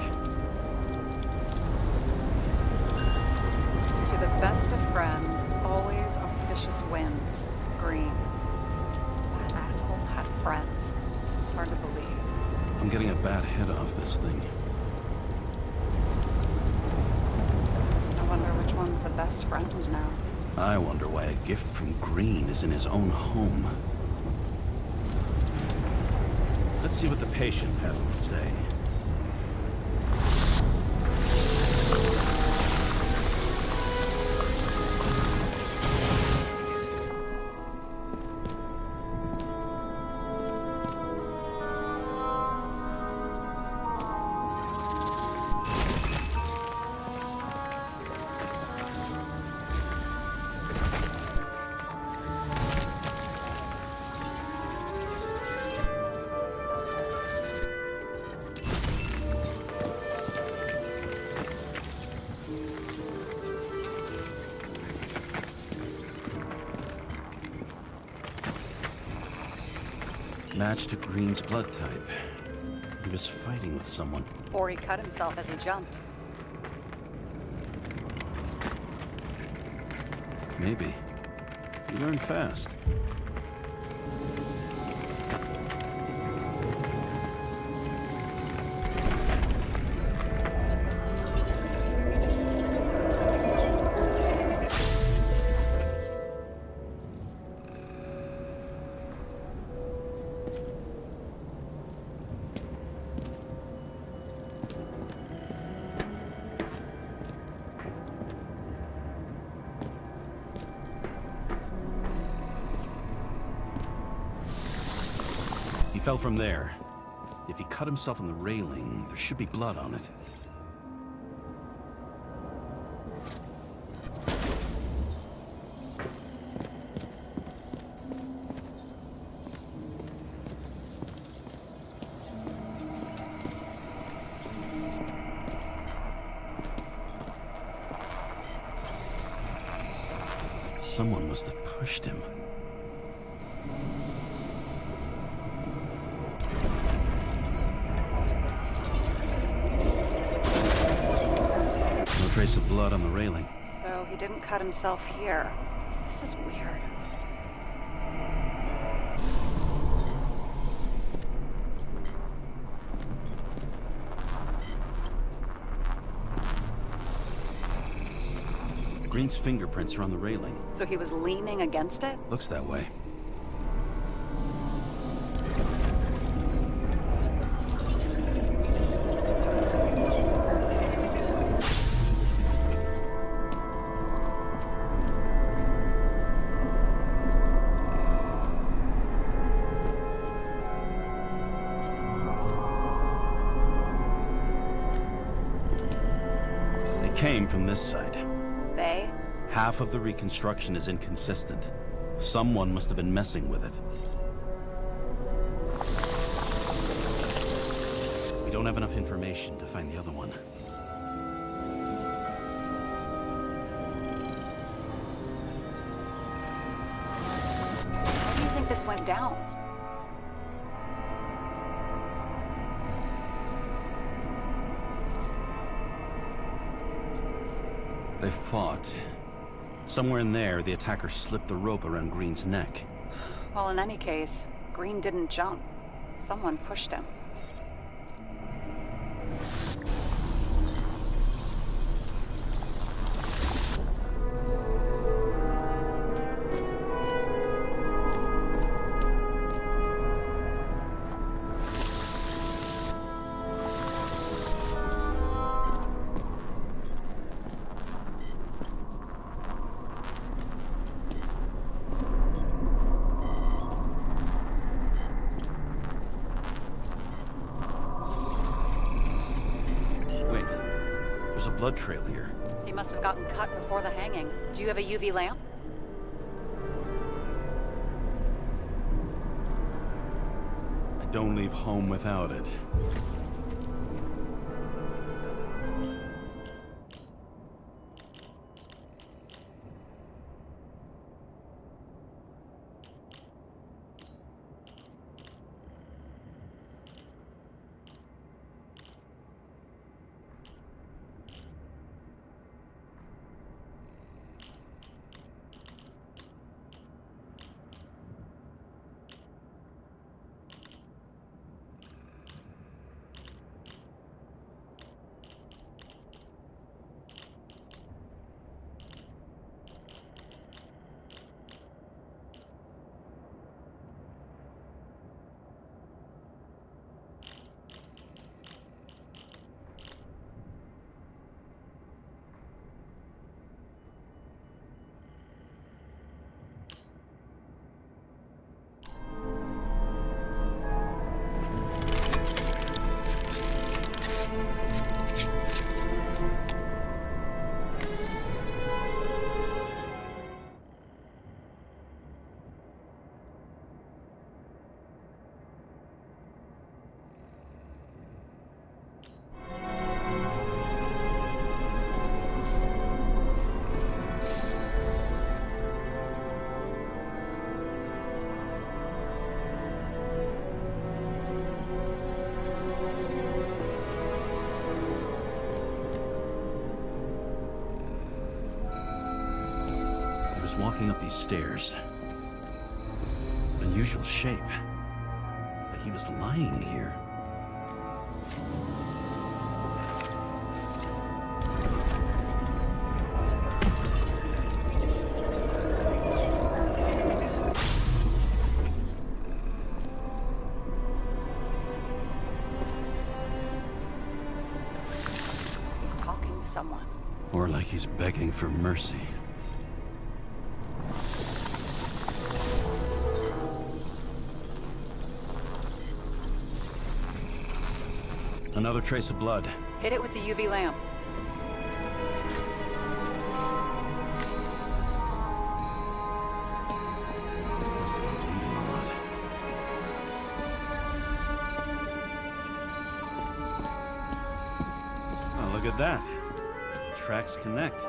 [SPEAKER 7] To the best of friends, always auspicious winds. Green. That asshole had friends. Hard to believe.
[SPEAKER 4] I'm getting a bad hit off this thing.
[SPEAKER 7] I wonder which one's the best friend now.
[SPEAKER 4] I wonder why a gift from Green is in his own home. Let's see what the patient has to say. Match to Green's blood type. He was fighting with someone.
[SPEAKER 7] Or he cut himself as he jumped.
[SPEAKER 4] Maybe. You learn fast. He fell from there. If he cut himself on the railing, there should be blood on it. Someone must have pushed him. No trace of blood on the railing.
[SPEAKER 7] So he didn't cut himself here. This is weird.
[SPEAKER 4] Green's fingerprints are on the railing.
[SPEAKER 7] So he was leaning against it?
[SPEAKER 4] Looks that way. They came from this side.
[SPEAKER 7] They?
[SPEAKER 4] Half of the reconstruction is inconsistent. Someone must have been messing with it. We don't have enough information to find the other one.
[SPEAKER 7] How do you think this went down?
[SPEAKER 4] They fought. Somewhere in there, the attacker slipped the rope around Green's neck.
[SPEAKER 7] Well, in any case, Green didn't jump. Someone pushed him.
[SPEAKER 4] There's a blood trail here.
[SPEAKER 7] He must have gotten cut before the hanging. Do you have a UV lamp?
[SPEAKER 4] I don't leave home without it. Walking up these stairs. Unusual shape. Like he was lying here.
[SPEAKER 7] He's talking to someone.
[SPEAKER 4] Or like he's begging for mercy. Another trace of blood.
[SPEAKER 7] Hit it with the UV lamp.
[SPEAKER 4] Oh, look at that. Tracks connect.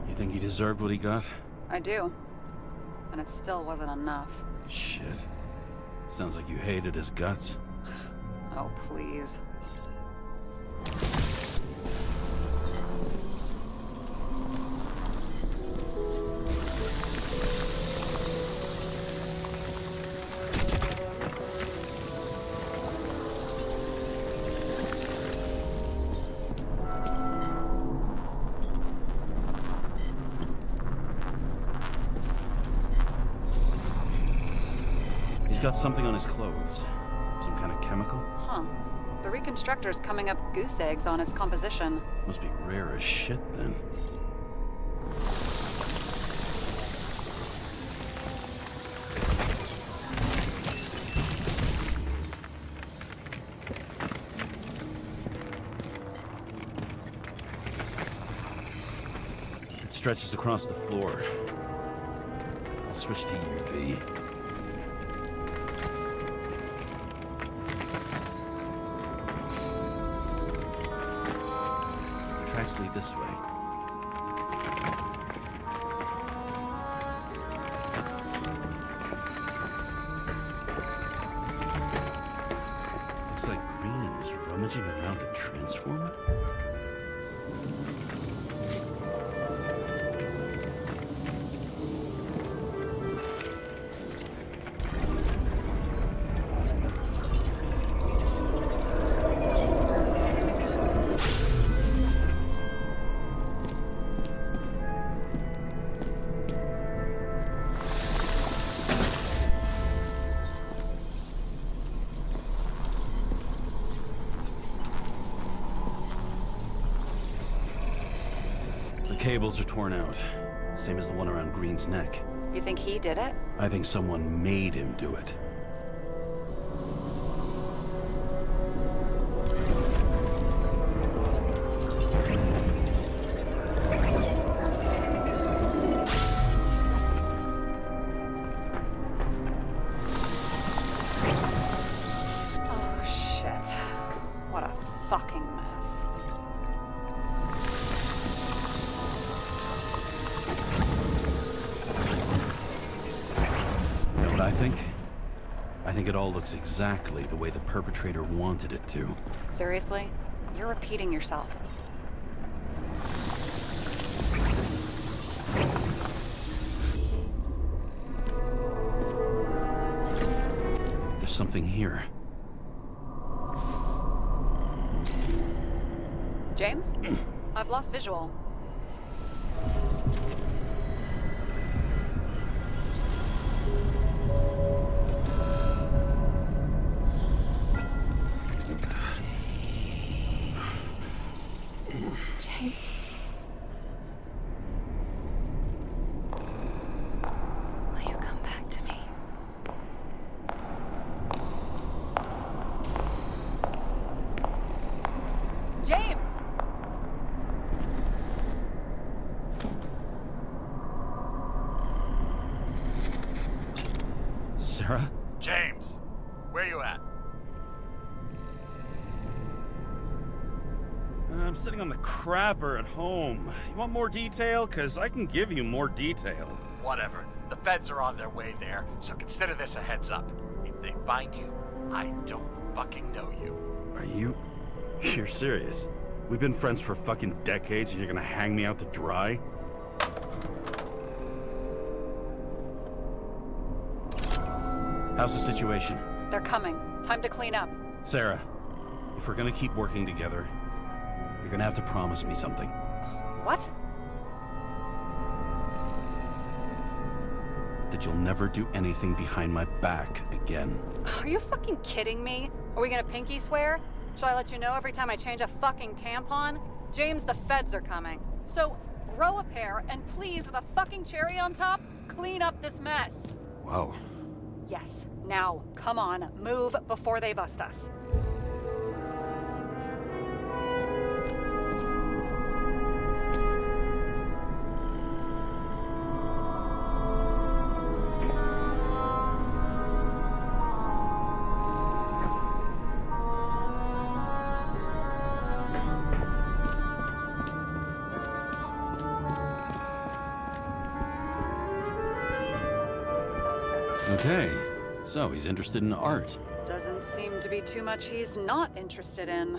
[SPEAKER 4] You think he deserved what he got?
[SPEAKER 7] I do. And it still wasn't enough.
[SPEAKER 4] Shit. Sounds like you hated his guts.
[SPEAKER 7] Oh, please.
[SPEAKER 4] Got something on his clothes. Some kind of chemical?
[SPEAKER 7] Huh. The reconstructor's coming up goose eggs on its composition.
[SPEAKER 4] Must be rare as shit, then. It stretches across the floor. I'll switch to UV. Tracks lead this way. Looks like Green was rummaging around the transformer. cables are torn out. Same as the one around Green's neck.
[SPEAKER 7] You think he did it?
[SPEAKER 4] I think someone made him do it.
[SPEAKER 7] Oh, shit. What a fucking mess.
[SPEAKER 4] You know what I think? I think it all looks exactly the way the perpetrator wanted it to.
[SPEAKER 7] Seriously? You're repeating yourself.
[SPEAKER 4] There's something here.
[SPEAKER 7] James? I've lost visual.
[SPEAKER 3] James. Will you come back to me?
[SPEAKER 7] James!
[SPEAKER 4] Sarah?
[SPEAKER 6] James, where you at?
[SPEAKER 9] I'm sitting on the crapper at home. You want more detail? Cause I can give you more detail.
[SPEAKER 6] Whatever. The feds are on their way there, so consider this a heads up. If they find you, I don't fucking know you.
[SPEAKER 9] Are you? You're serious? We've been friends for fucking decades and you're gonna hang me out to dry?
[SPEAKER 4] How's the situation?
[SPEAKER 7] They're coming. Time to clean up.
[SPEAKER 4] Sarah, if we're gonna keep working together, you're gonna have to promise me something.
[SPEAKER 7] What?
[SPEAKER 4] That you'll never do anything behind my back again.
[SPEAKER 7] Are you fucking kidding me? Are we gonna pinky swear? Should I let you know every time I change a fucking tampon? James, the feds are coming. So, grow a pair, and please, with a fucking cherry on top, clean up this mess.
[SPEAKER 4] Wow.
[SPEAKER 7] Yes, now, come on, move before they bust us.
[SPEAKER 4] Okay, so he's interested in art.
[SPEAKER 7] Doesn't seem to be too much he's not interested in.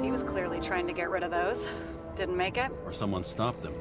[SPEAKER 7] He was clearly trying to get rid of those. Didn't make it.
[SPEAKER 4] Or someone stopped him.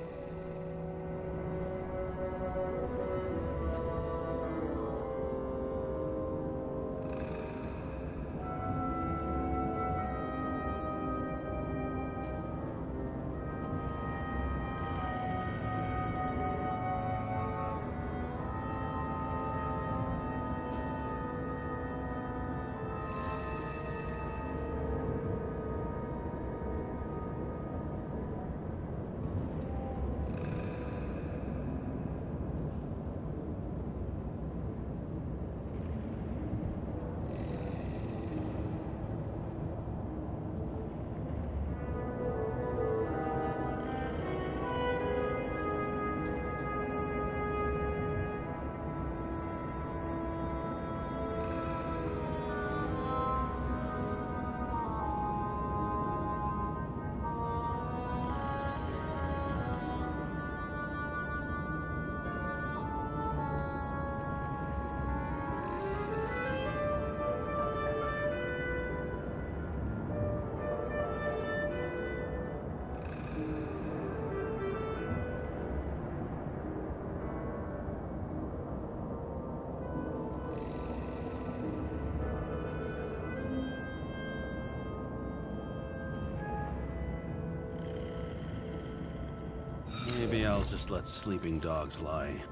[SPEAKER 4] Maybe I'll just let sleeping dogs lie.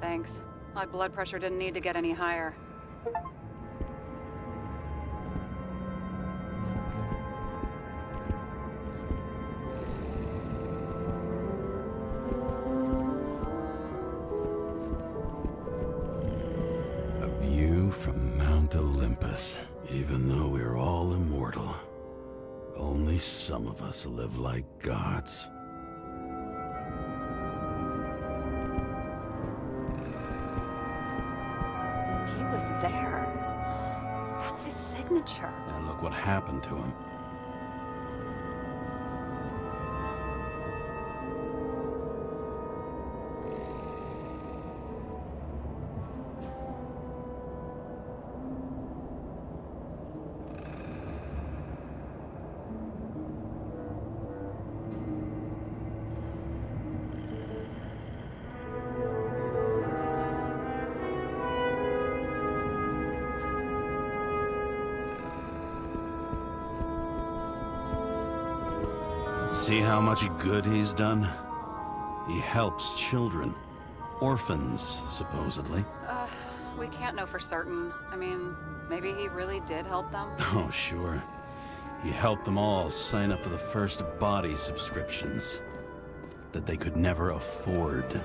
[SPEAKER 7] Thanks. My blood pressure didn't need to get any higher.
[SPEAKER 4] A view from Mount Olympus. Even though we're all immortal, only some of us live like gods.
[SPEAKER 7] He was there. That's his signature.
[SPEAKER 4] And look what happened to him. See how much good he's done? He helps children. Orphans, supposedly.
[SPEAKER 7] We can't know for certain. I mean, maybe he really did help them.
[SPEAKER 4] Oh, sure. He helped them all sign up for the first body subscriptions that they could never afford.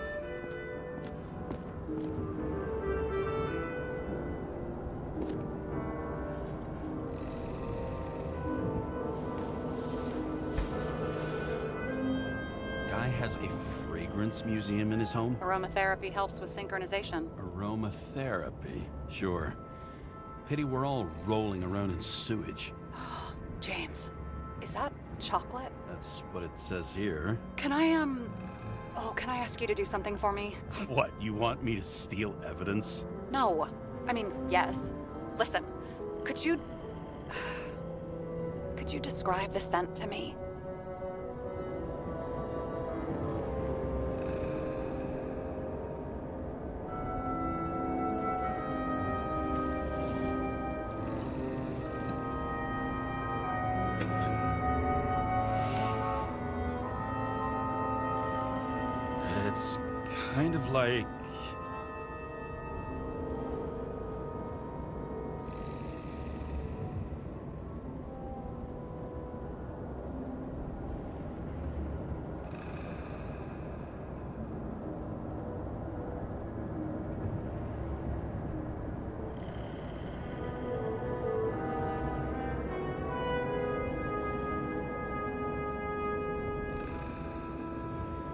[SPEAKER 4] Guy has a fragrance museum in his home?
[SPEAKER 7] Aromatherapy helps with synchronization.
[SPEAKER 4] Aromatherapy, sure. Pity we're all rolling around in sewage.
[SPEAKER 7] James, is that chocolate?
[SPEAKER 4] That's what it says here.
[SPEAKER 7] Can I, can I ask you to do something for me?
[SPEAKER 4] What, you want me to steal evidence?
[SPEAKER 7] No. I mean, yes. Listen, could you describe the scent to me?
[SPEAKER 4] It's kind of like...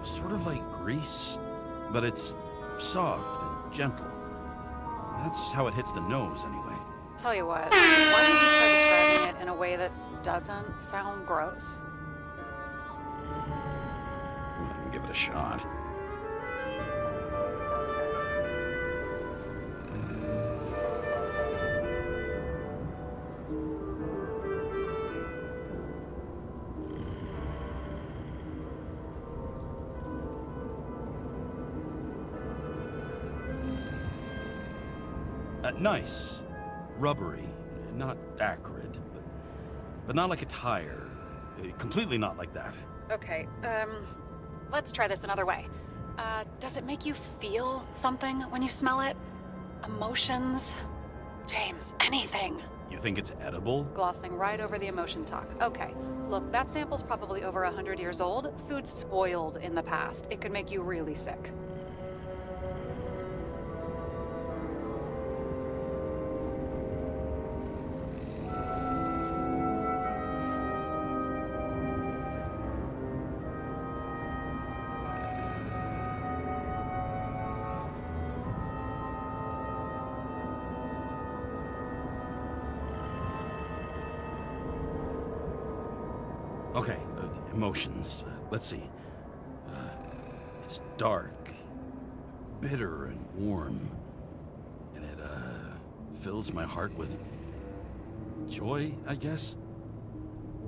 [SPEAKER 4] sort of like grease, but it's soft and gentle. That's how it hits the nose, anyway.
[SPEAKER 7] Tell you what, why don't you try describing it in a way that doesn't sound gross?
[SPEAKER 4] I can give it a shot. Nice. Rubbery. Not acrid, but not like a tire. Completely not like that.
[SPEAKER 7] Okay, let's try this another way. Does it make you feel something when you smell it? Emotions? James, anything.
[SPEAKER 4] You think it's edible?
[SPEAKER 7] Glossing right over the emotion talk. Okay, look, that sample's probably over 100 years old. Food spoiled in the past. It could make you really sick.
[SPEAKER 4] Okay, emotions. Let's see. It's dark, bitter and warm, and it fills my heart with joy, I guess.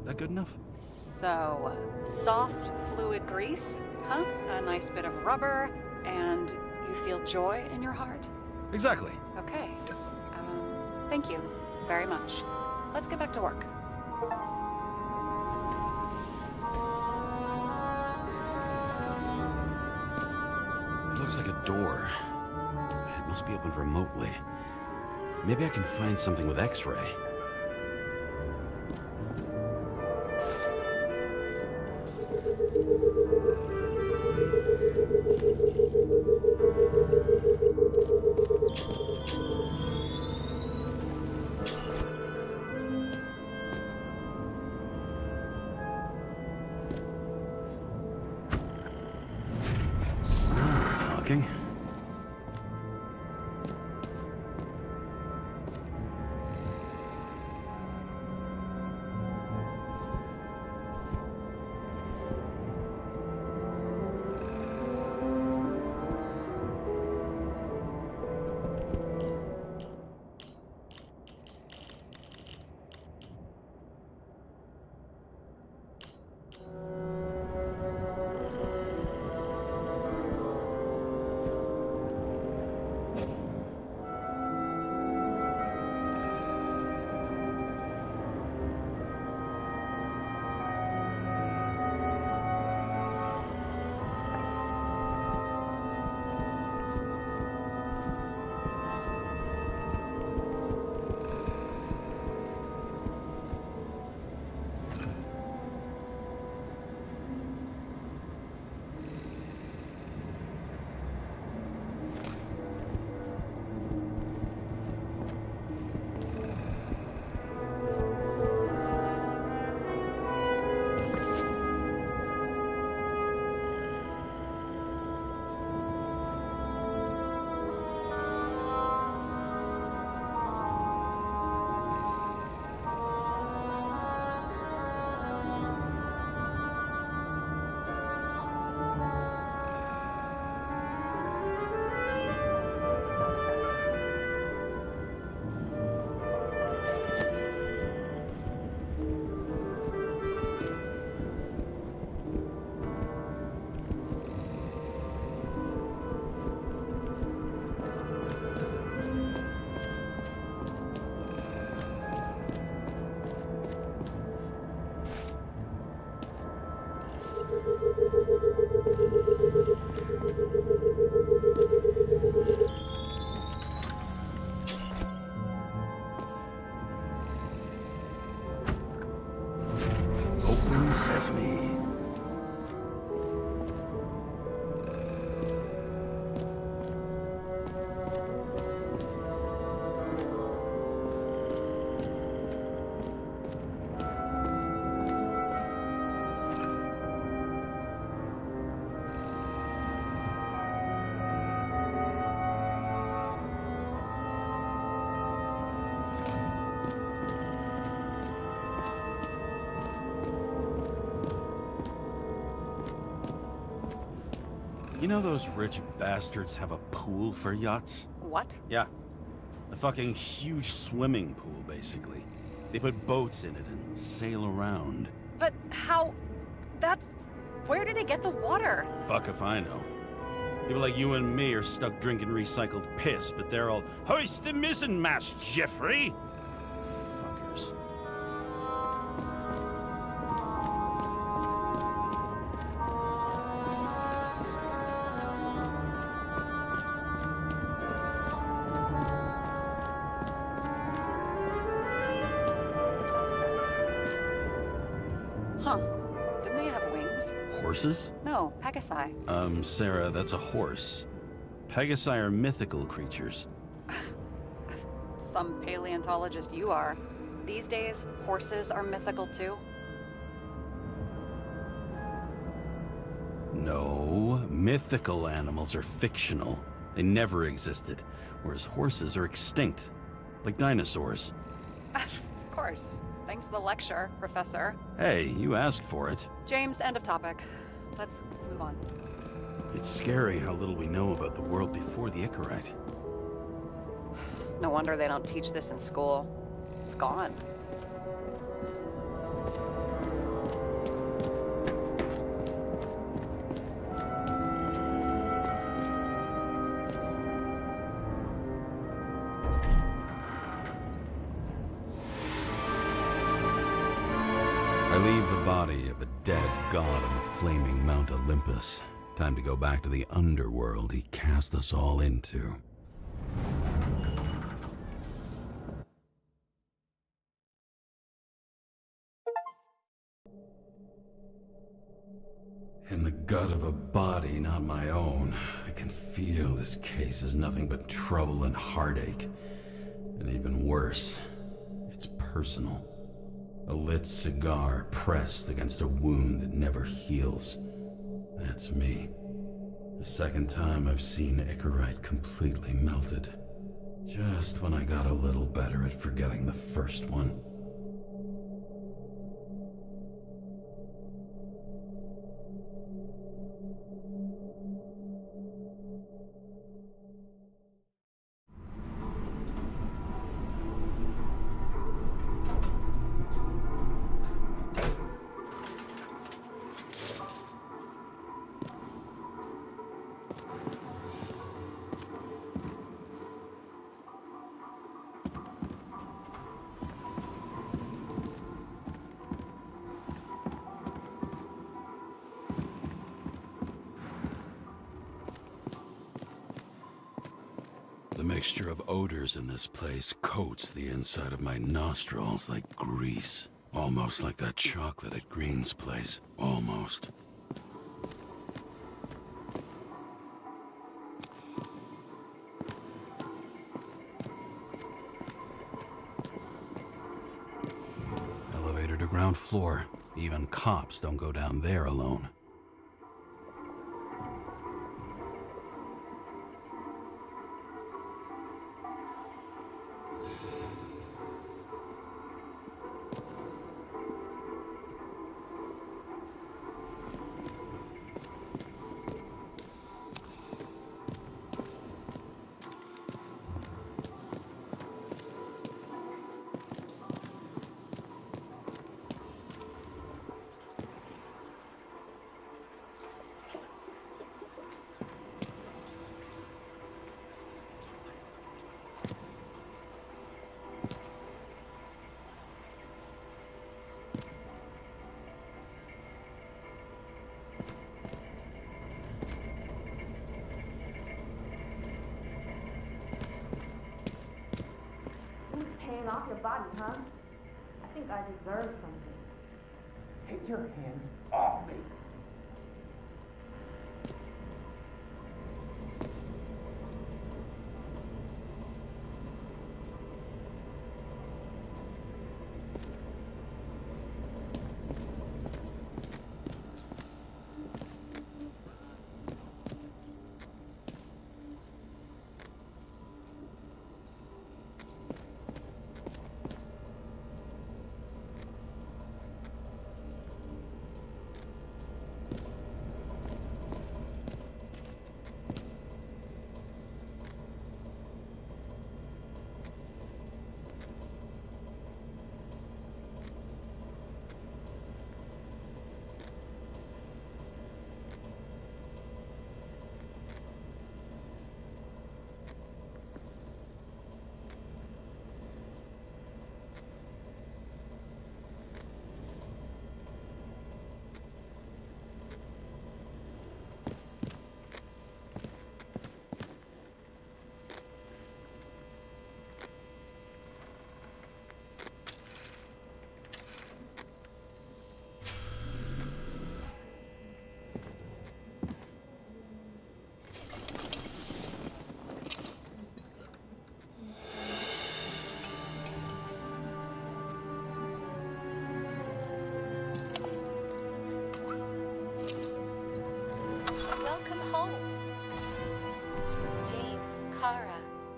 [SPEAKER 4] That good enough?
[SPEAKER 7] So, soft fluid grease, huh? A nice bit of rubber, and you feel joy in your heart?
[SPEAKER 4] Exactly.
[SPEAKER 7] Okay. Thank you very much. Let's get back to work.
[SPEAKER 4] looks like a door. It must be opened remotely. Maybe I can find something with X-ray. Talking. Open sesame. You know those rich bastards have a pool for yachts?
[SPEAKER 7] What?
[SPEAKER 4] Yeah. A fucking huge swimming pool, basically. They put boats in it and sail around.
[SPEAKER 7] But how... That's... Where do they get the water?
[SPEAKER 4] Fuck if I know. People like you and me are stuck drinking recycled piss, but they're all, hoist the mizzenmast, Jeffrey! Fuckers.
[SPEAKER 7] Huh. Didn't they have wings?
[SPEAKER 4] Horses?
[SPEAKER 7] No, Pegasi.
[SPEAKER 4] Sarah, that's a horse. Pegasi are mythical creatures.
[SPEAKER 7] Some paleontologist you are. These days, horses are mythical too.
[SPEAKER 4] No, mythical animals are fictional. They never existed, whereas horses are extinct, like dinosaurs.
[SPEAKER 7] Of course. Thanks for the lecture, Professor.
[SPEAKER 4] Hey, you asked for it.
[SPEAKER 7] James, end of topic. Let's move on.
[SPEAKER 4] It's scary how little we know about the world before the Icarite.
[SPEAKER 7] No wonder they don't teach this in school. It's gone.
[SPEAKER 4] I leave the body of a dead god on the flaming Mount Olympus, Time to go back to the underworld he cast us all into. In the gut of a body not my own, I can feel this case is nothing but trouble and heartache. And even worse, it's personal. A lit cigar pressed against a wound that never heals. That's me. The second time I've seen Icarite completely melted. Just when I got a little better at forgetting the first one. The mixture of odors in this place coats the inside of my nostrils like grease. Almost like that chocolate at Green's place. Almost. Elevator to ground floor. Even cops don't go down there alone.
[SPEAKER 10] Paying off your body, huh? I think I deserve something.
[SPEAKER 11] Take your hands off me.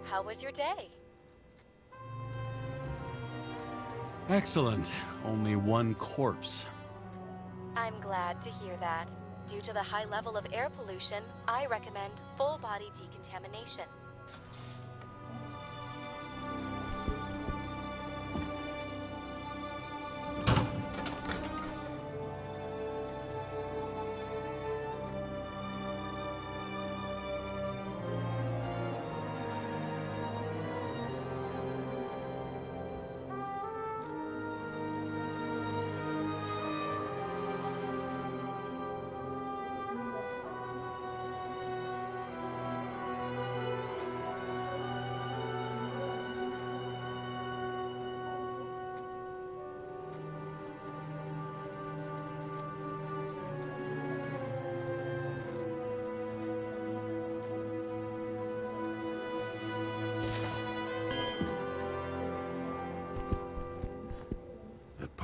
[SPEAKER 8] How was your day?
[SPEAKER 4] Excellent. Only one corpse.
[SPEAKER 8] I'm glad to hear that. Due to the high level of air pollution, I recommend full body decontamination.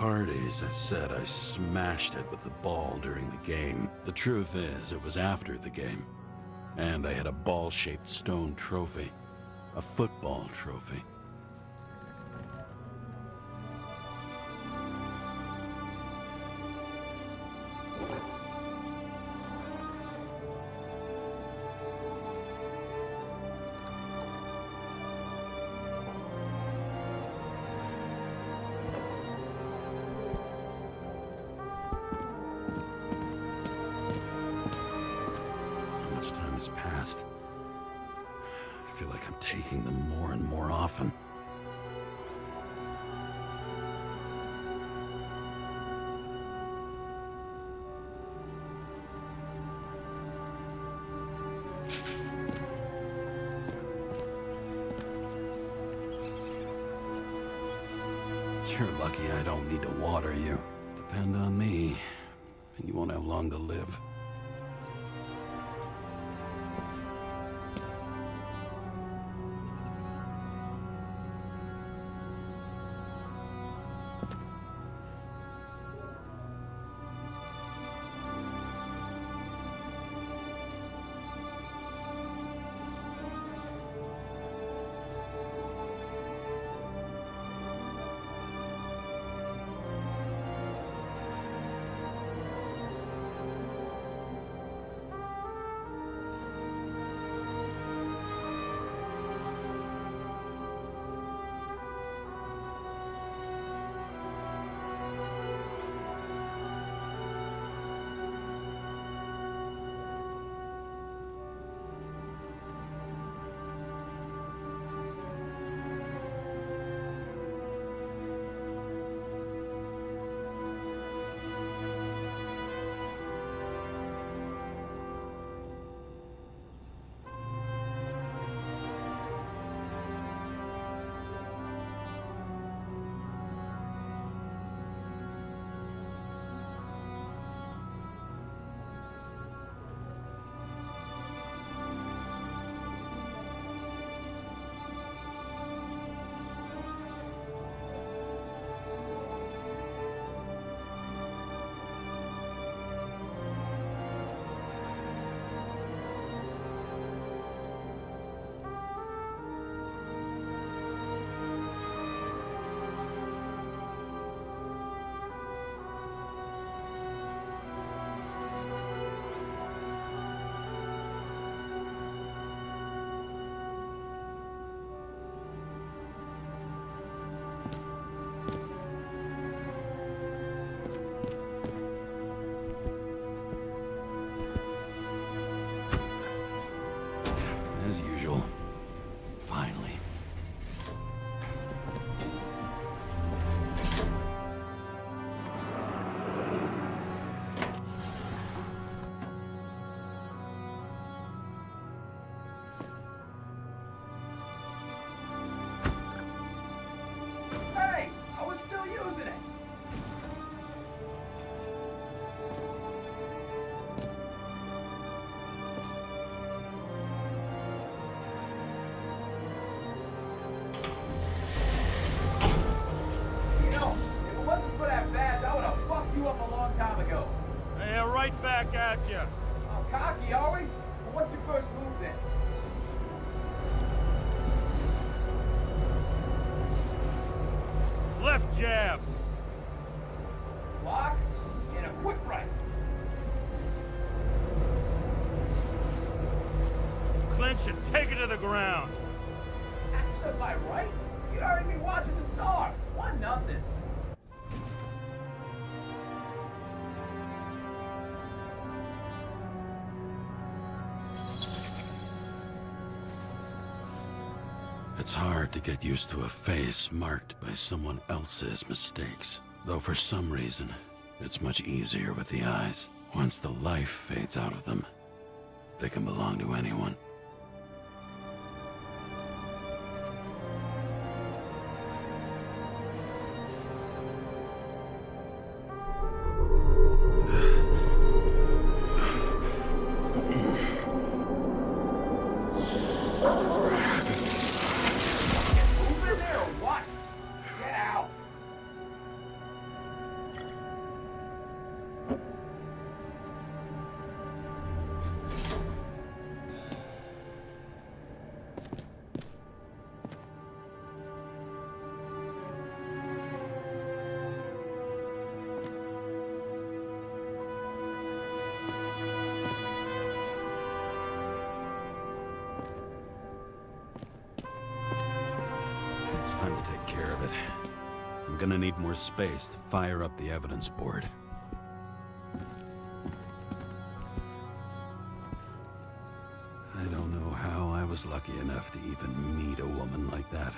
[SPEAKER 4] parties, I said I smashed it with the ball during the game. The truth is, it was after the game. And I had a ball-shaped stone trophy. A football trophy. Time has passed. I feel like I'm taking them more and more often. You're lucky I don't need to water you. Depend on me, and you won't have long to live. As usual. Finally.
[SPEAKER 11] Hey, I was still using it. You know, if it wasn't for that badge, I would have fucked you up a long time ago.
[SPEAKER 9] Yeah, right back at you.
[SPEAKER 11] Oh, cocky, are we? Well, what's your first move then?
[SPEAKER 9] Left jab.
[SPEAKER 11] Block and a quick right.
[SPEAKER 9] Clinch and take it to the ground.
[SPEAKER 11] Am I right? You'd already be watching the stars. 1-0.
[SPEAKER 4] It's hard to get used to a face marked by someone else's mistakes. Though for some reason, it's much easier with the eyes. Once the life fades out of them, they can belong to anyone.
[SPEAKER 11] Move in there or what? Get out.
[SPEAKER 4] time to take care of it. I'm gonna need more space to fire up the evidence board. I don't know how I was lucky enough to even meet a woman like that.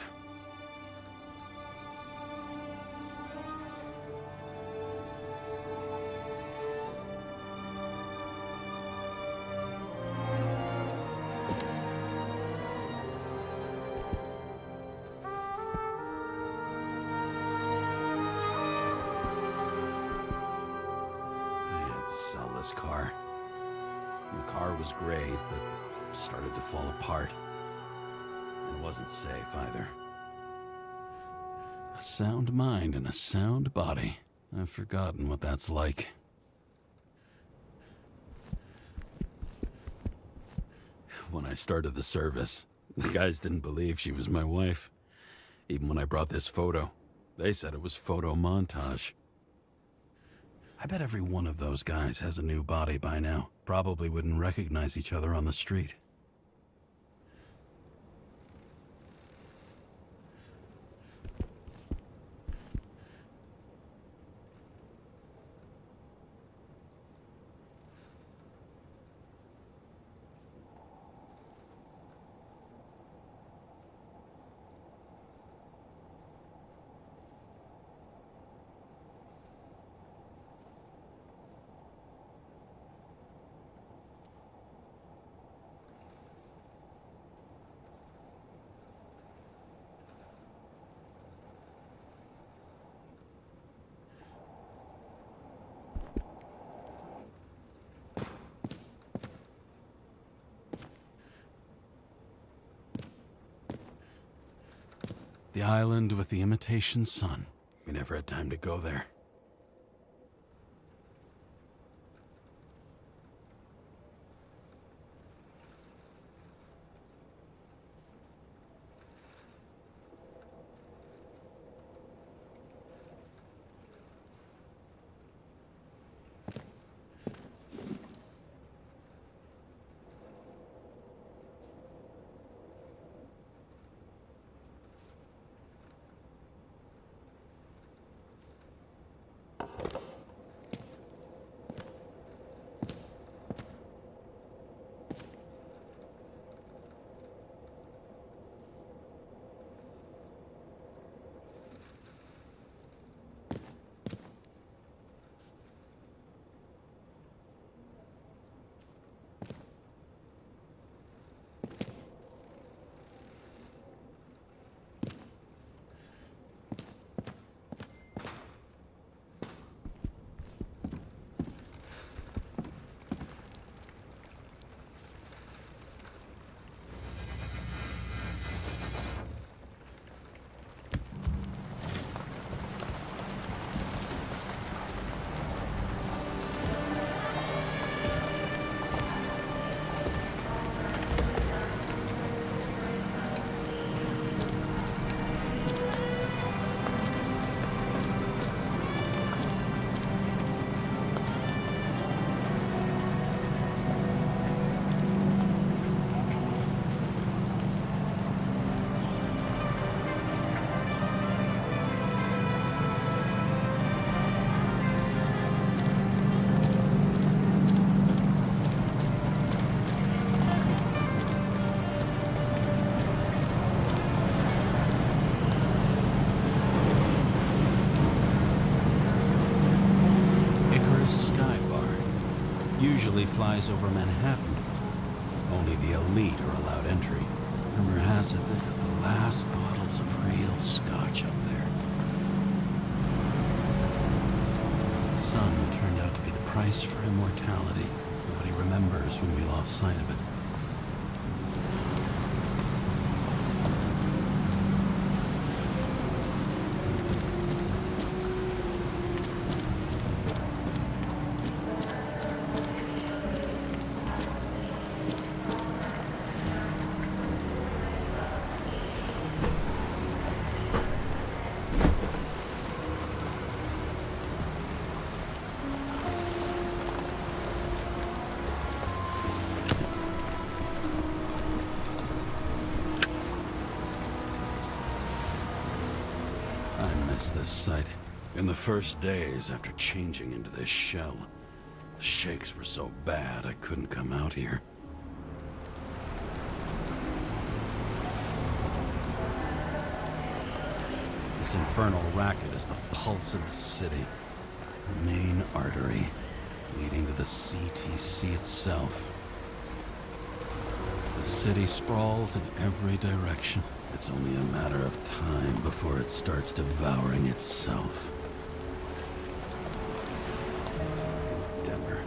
[SPEAKER 4] Sell this car. The car was great, but started to fall apart. It wasn't safe either. A sound mind and a sound body. I've forgotten what that's like. When I started the service, the guys didn't believe she was my wife. Even when I brought this photo, they said it was photo montage. I bet every one of those guys has a new body by now. Probably wouldn't recognize each other on the street. The island with the imitation sun. We never had time to go there. Usually flies over Manhattan. Only the elite are allowed entry. Rumor has it they've got the last bottles of real scotch up there. The sun turned out to be the price for immortality. Nobody remembers when we lost sight of it. miss this sight. In the first days after changing into this shell, the shakes were so bad I couldn't come out here. This infernal racket is the pulse of the city, the main artery leading to the CTC itself. The city sprawls in every direction. It's only a matter of time before it starts devouring itself. Denver.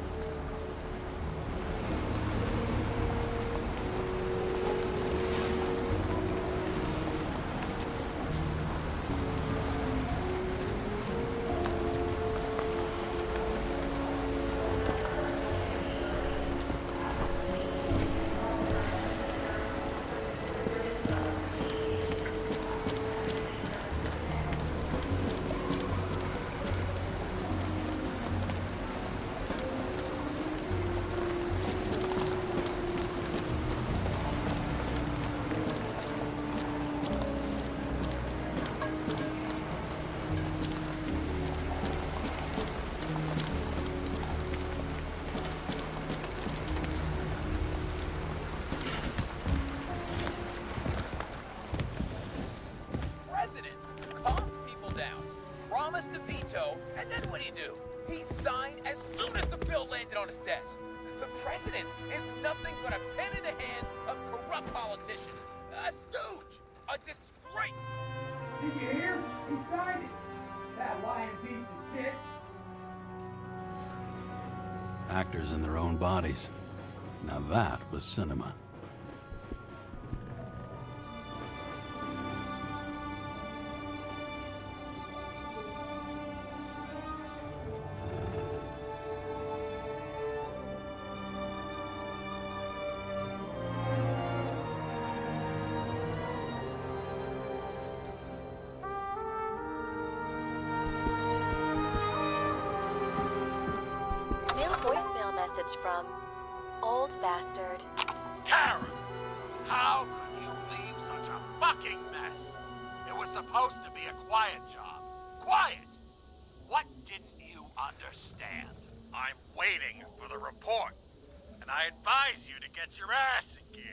[SPEAKER 11] Promised to veto, and then what do? He signed as soon as the bill landed on his desk. The president is nothing but a pen in the hands of corrupt politicians. A stooge! A disgrace!
[SPEAKER 12] Did you hear? He signed it. That lying piece of shit.
[SPEAKER 4] Actors in their own bodies. Now that was cinema.
[SPEAKER 2] Message from old bastard.
[SPEAKER 6] Karen! How could you leave such a fucking mess? It was supposed to be a quiet job. Quiet! What didn't you understand? I'm waiting for the report, and I advise you to get your ass in gear.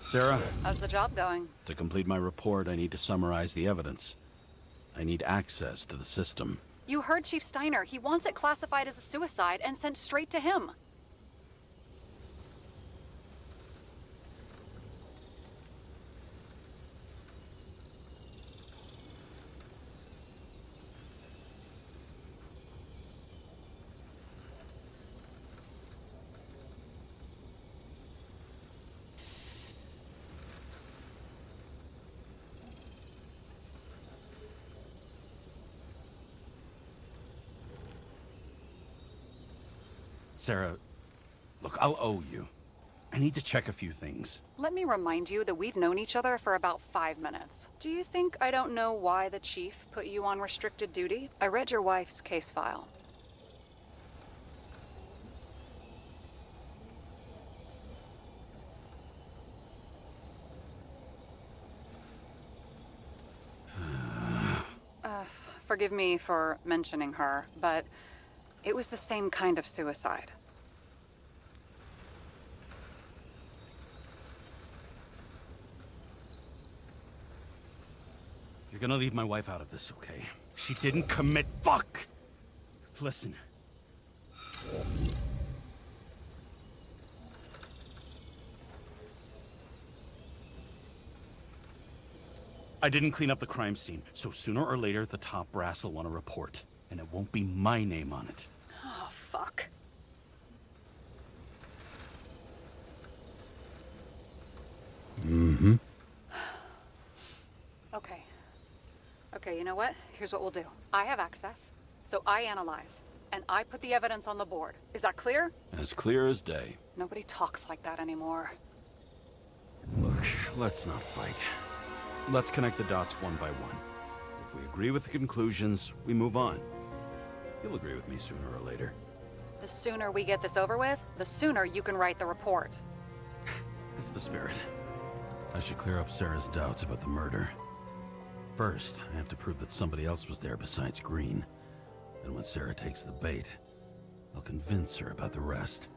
[SPEAKER 4] Sarah?
[SPEAKER 7] How's the job going?
[SPEAKER 4] To complete my report, I need to summarize the evidence. I need access to the system.
[SPEAKER 7] You heard Chief Steiner. He wants it classified as a suicide and sent straight to him.
[SPEAKER 4] Sarah, look, I'll owe you. I need to check a few things.
[SPEAKER 7] Let me remind you that we've known each other for about 5 minutes. Do you think I don't know why the chief put you on restricted duty? I read your wife's case file. Forgive me for mentioning her, but it was the same kind of suicide.
[SPEAKER 4] You're gonna leave my wife out of this, okay? She didn't commit. Fuck! Listen.
[SPEAKER 9] I didn't clean up the crime scene, so sooner or later the top brass will want to report. And it won't be my name on it.
[SPEAKER 7] Oh, fuck.
[SPEAKER 4] Mm-hmm.
[SPEAKER 7] Okay. Okay, you know what? Here's what we'll do. I have access, so I analyze, and I put the evidence on the board. Is that clear?
[SPEAKER 4] As clear as day.
[SPEAKER 7] Nobody talks like that anymore.
[SPEAKER 4] Look, let's not fight.
[SPEAKER 9] Let's connect the dots one by one. If we agree with the conclusions, we move on. You'll agree with me sooner or later.
[SPEAKER 7] The sooner we get this over with, the sooner you can write the report.
[SPEAKER 9] That's the spirit.
[SPEAKER 4] I should clear up Sarah's doubts about the murder. First, I have to prove that somebody else was there besides Green. Then when Sarah takes the bait, I'll convince her about the rest.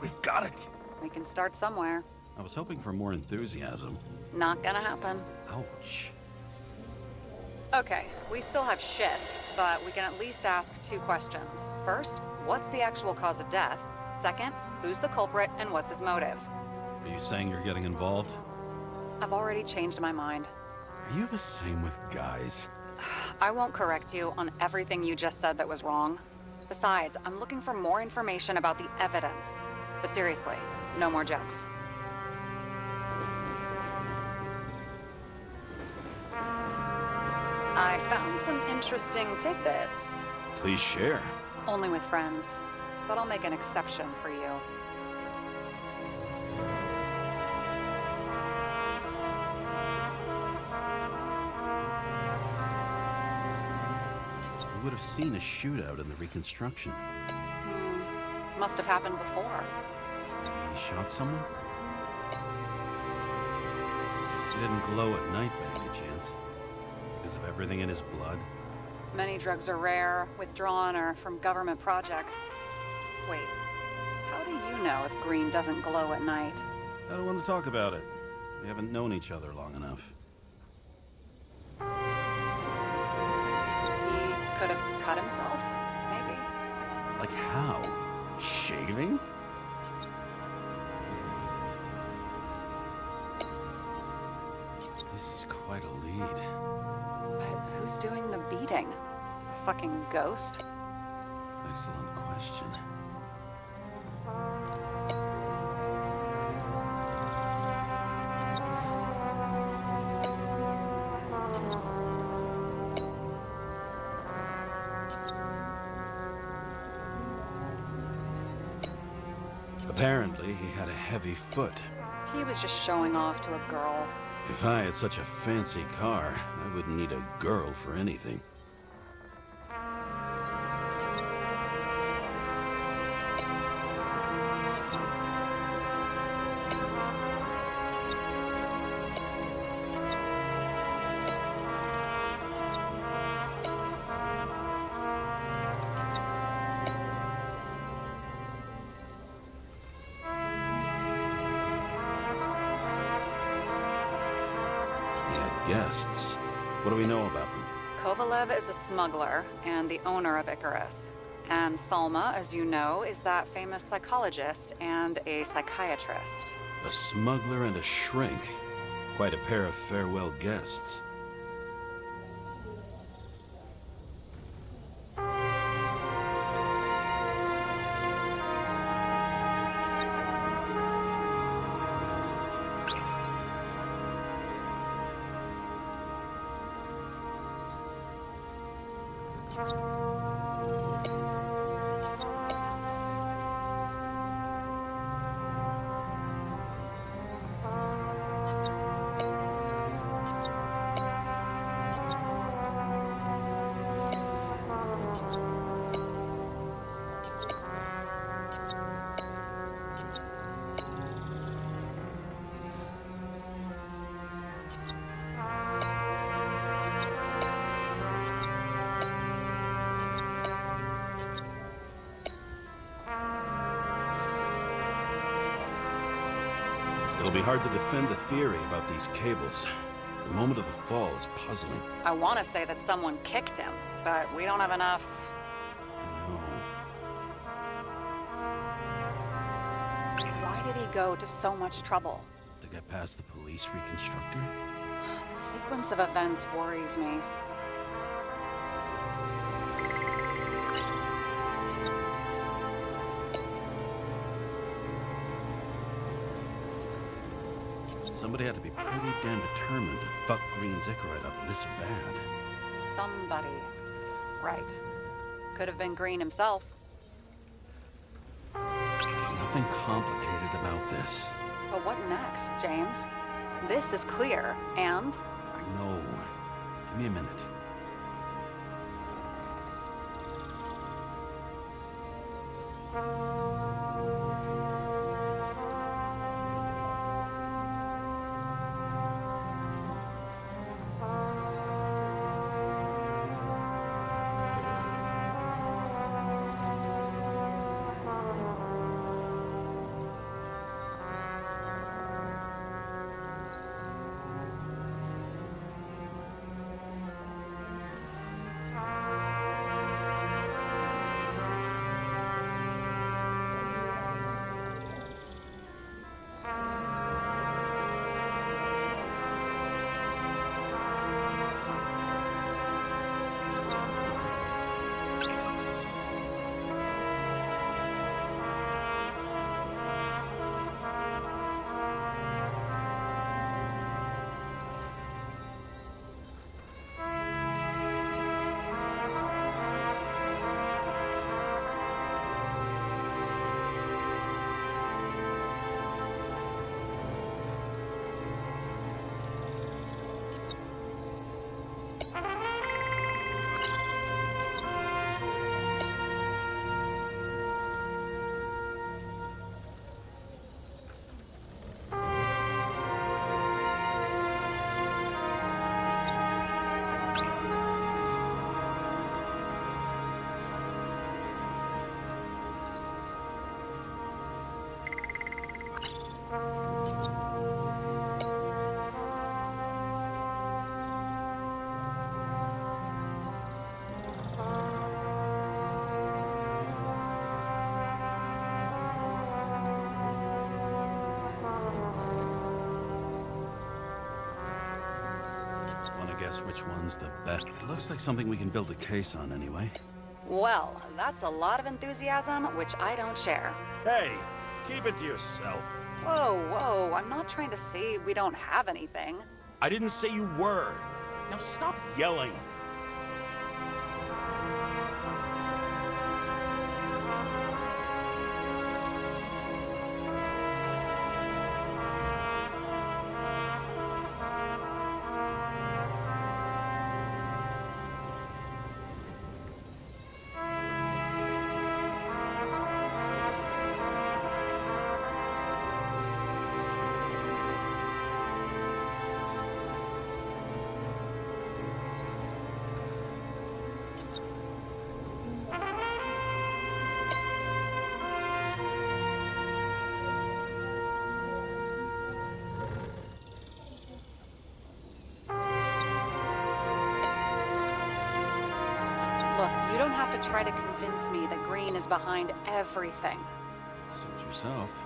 [SPEAKER 9] We've got it!
[SPEAKER 7] We can start somewhere.
[SPEAKER 9] I was hoping for more enthusiasm.
[SPEAKER 7] Not gonna happen.
[SPEAKER 9] Ouch.
[SPEAKER 7] Okay, we still have shit, but we can at least ask 2 questions. First, what's the actual cause of death? Second, who's the culprit and what's his motive?
[SPEAKER 9] Are you saying you're getting involved?
[SPEAKER 7] I've already changed my mind.
[SPEAKER 9] Are you the same with guys?
[SPEAKER 7] I won't correct you on everything you just said that was wrong. Besides, I'm looking for more information about the evidence. But seriously, no more jokes. I found some interesting tidbits.
[SPEAKER 9] Please share.
[SPEAKER 7] Only with friends. But I'll make an exception for you.
[SPEAKER 9] You would have seen a shootout in the reconstruction.
[SPEAKER 7] Must have happened before.
[SPEAKER 9] Maybe he shot someone? He didn't glow at night by any chance. Because of everything in his blood.
[SPEAKER 7] Many drugs are rare, withdrawn, or from government projects. Wait, how do you know if green doesn't glow at night?
[SPEAKER 9] I don't want to talk about it. We haven't known each other long enough.
[SPEAKER 7] He could have cut himself, maybe.
[SPEAKER 9] Like how? Shaving? This is quite a lead.
[SPEAKER 7] But who's doing the beating? A fucking ghost?
[SPEAKER 9] Excellent question. Apparently, he had a heavy foot.
[SPEAKER 7] He was just showing off to a girl.
[SPEAKER 9] If I had such a fancy car, I wouldn't need a girl for anything. Guests. What do we know about them?
[SPEAKER 7] Kovalev is a smuggler and the owner of Icarus. And Salma, as you know, is that famous psychologist and a psychiatrist.
[SPEAKER 9] A smuggler and a shrink. Quite a pair of farewell guests. It'll be hard to defend the theory about these cables. The moment of the fall is puzzling.
[SPEAKER 7] I want to say that someone kicked him, but we don't have enough.
[SPEAKER 9] No.
[SPEAKER 7] Why did he go to so much trouble?
[SPEAKER 9] To get past the police reconstructor?
[SPEAKER 7] The sequence of events worries me.
[SPEAKER 9] Somebody had to be pretty damn determined to fuck Green Zickerite up this bad.
[SPEAKER 7] Somebody. Right. Could have been Green himself.
[SPEAKER 9] There's nothing complicated about this.
[SPEAKER 7] But what next, James? This is clear, and?
[SPEAKER 9] I know. Give me a minute. Guess which one's the best. It looks like something we can build a case on anyway.
[SPEAKER 7] Well, that's a lot of enthusiasm, which I don't share.
[SPEAKER 9] Hey, keep it to yourself.
[SPEAKER 7] Whoa, whoa, I'm not trying to say we don't have anything.
[SPEAKER 9] I didn't say you were. Now stop yelling.
[SPEAKER 7] Look, you don't have to try to convince me that Green is behind everything.
[SPEAKER 9] Suit yourself.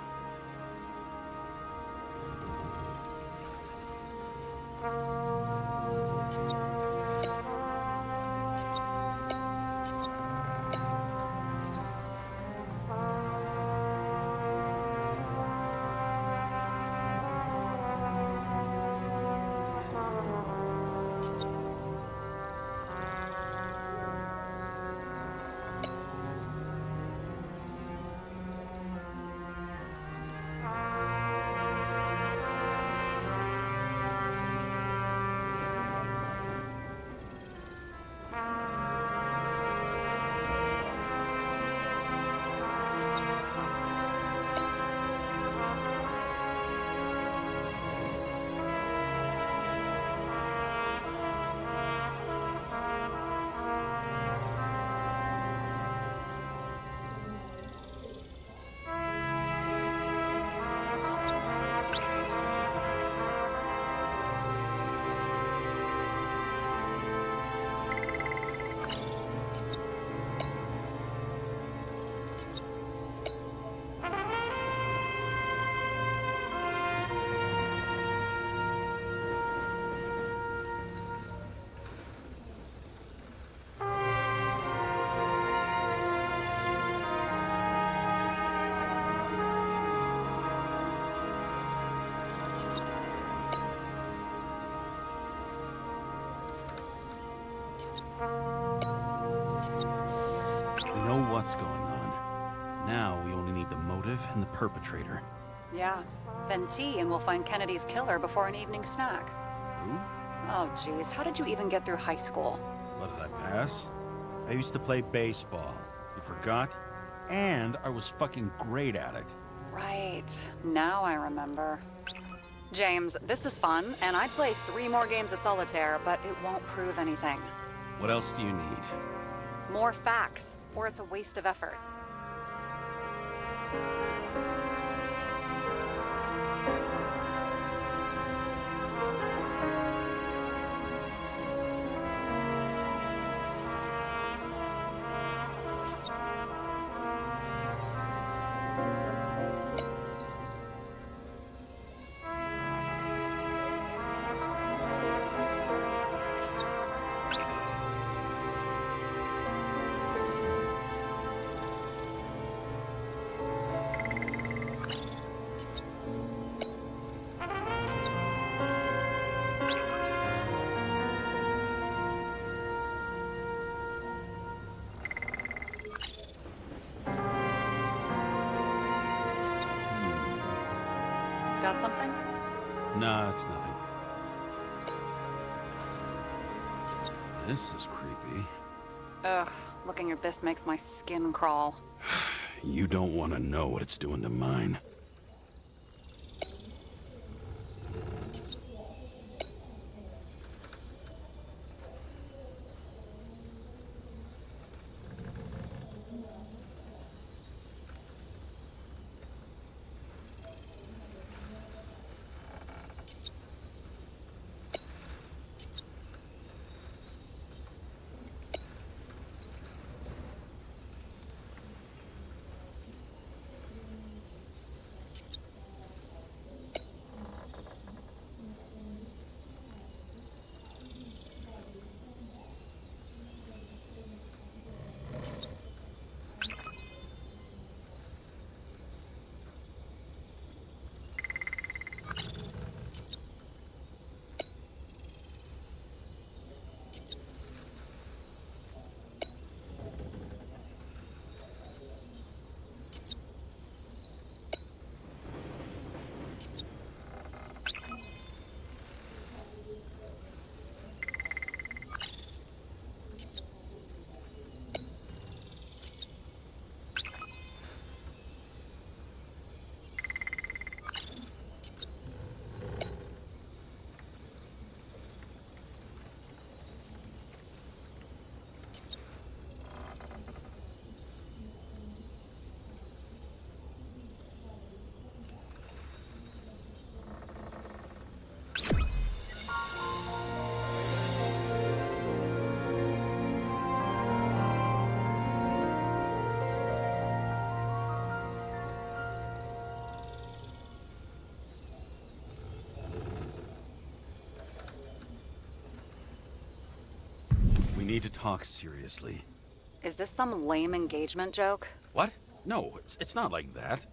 [SPEAKER 9] We know what's going on. Now we only need the motive and the perpetrator.
[SPEAKER 7] Yeah. Then tea and we'll find Kennedy's killer before an evening snack.
[SPEAKER 9] Who?
[SPEAKER 7] Oh, geez. How did you even get through high school?
[SPEAKER 9] What, did I pass? I used to play baseball. You forgot? And I was fucking great at it.
[SPEAKER 7] Right. Now I remember. James, this is fun, and I'd play 3 more games of solitaire, but it won't prove anything.
[SPEAKER 9] What else do you need?
[SPEAKER 7] More facts, or it's a waste of effort. Got something?
[SPEAKER 9] Nah, it's nothing. This is creepy.
[SPEAKER 7] Ugh, looking at this makes my skin crawl.
[SPEAKER 9] You don't want to know what it's doing to mine. We need to talk seriously.
[SPEAKER 7] Is this some lame engagement joke?
[SPEAKER 9] What? No, it's not like that.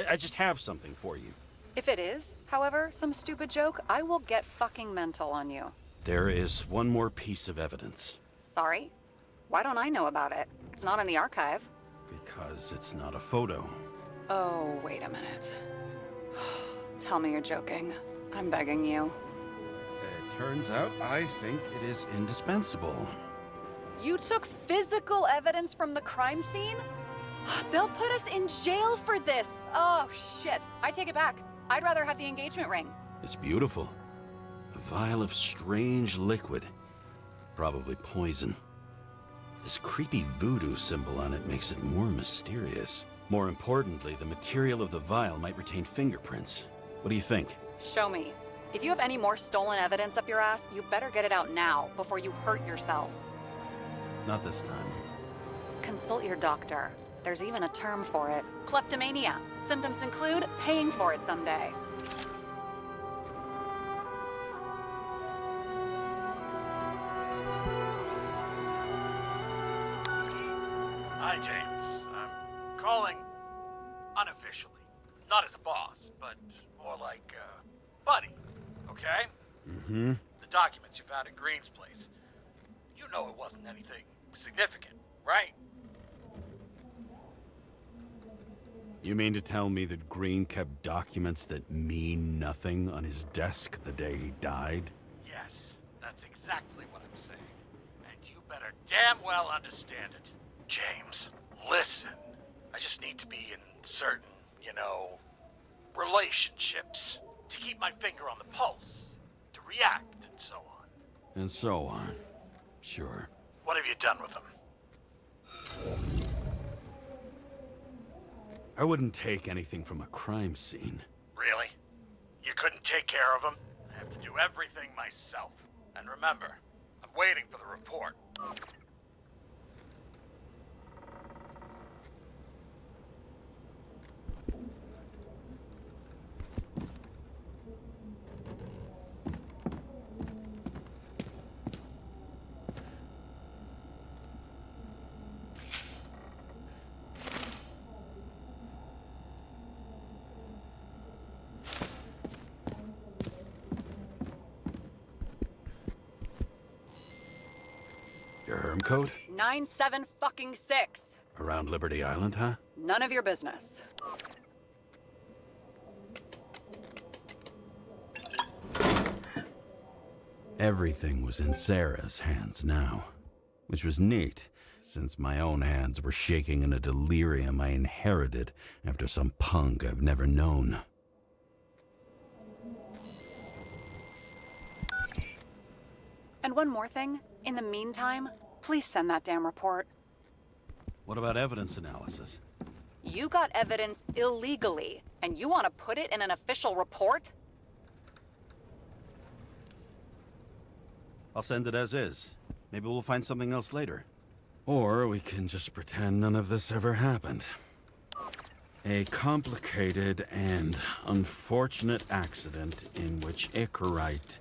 [SPEAKER 9] I just have something for you.
[SPEAKER 7] If it is, however, some stupid joke, I will get fucking mental on you.
[SPEAKER 9] There is one more piece of evidence.
[SPEAKER 7] Sorry? Why don't I know about it? It's not in the archive.
[SPEAKER 9] Because it's not a photo.
[SPEAKER 7] Oh, wait a minute. Tell me you're joking. I'm begging you.
[SPEAKER 9] It turns out I think it is indispensable.
[SPEAKER 7] You took physical evidence from the crime scene? They'll put us in jail for this. Oh, shit. I take it back. I'd rather have the engagement ring.
[SPEAKER 9] It's beautiful. A vial of strange liquid. Probably poison. This creepy voodoo symbol on it makes it more mysterious. More importantly, the material of the vial might retain fingerprints. What do you think?
[SPEAKER 7] Show me. If you have any more stolen evidence up your ass, you better get it out now before you hurt yourself.
[SPEAKER 9] Not this time.
[SPEAKER 7] Consult your doctor. There's even a term for it. Kleptomania. Symptoms include paying for it someday.
[SPEAKER 6] Hi, James. I'm calling unofficially. Not as a boss, but more like a buddy, okay?
[SPEAKER 9] Mm-hmm.
[SPEAKER 6] The documents you found at Green's place. You know it wasn't anything significant, right?
[SPEAKER 9] You mean to tell me that Green kept documents that mean nothing on his desk the day he died?
[SPEAKER 6] Yes, that's exactly what I'm saying. And you better damn well understand it. James, listen. I just need to be in certain, relationships to keep my finger on the pulse, to react, and so on.
[SPEAKER 9] And so on. Sure.
[SPEAKER 6] What have you done with them?
[SPEAKER 9] I wouldn't take anything from a crime scene.
[SPEAKER 6] Really? You couldn't take care of them? I have to do everything myself. And remember, I'm waiting for the report.
[SPEAKER 9] Your Herm code?
[SPEAKER 7] 97-fucking-6.
[SPEAKER 9] Around Liberty Island, huh?
[SPEAKER 7] None of your business.
[SPEAKER 4] Everything was in Sarah's hands now, which was neat, since my own hands were shaking in a delirium I inherited after some punk I've never known.
[SPEAKER 7] And one more thing. In the meantime, please send that damn report.
[SPEAKER 9] What about evidence analysis?
[SPEAKER 7] You got evidence illegally, and you want to put it in an official report?
[SPEAKER 9] I'll send it as is. Maybe we'll find something else later. Or we can just pretend none of this ever happened. A complicated and unfortunate accident in which Icarite...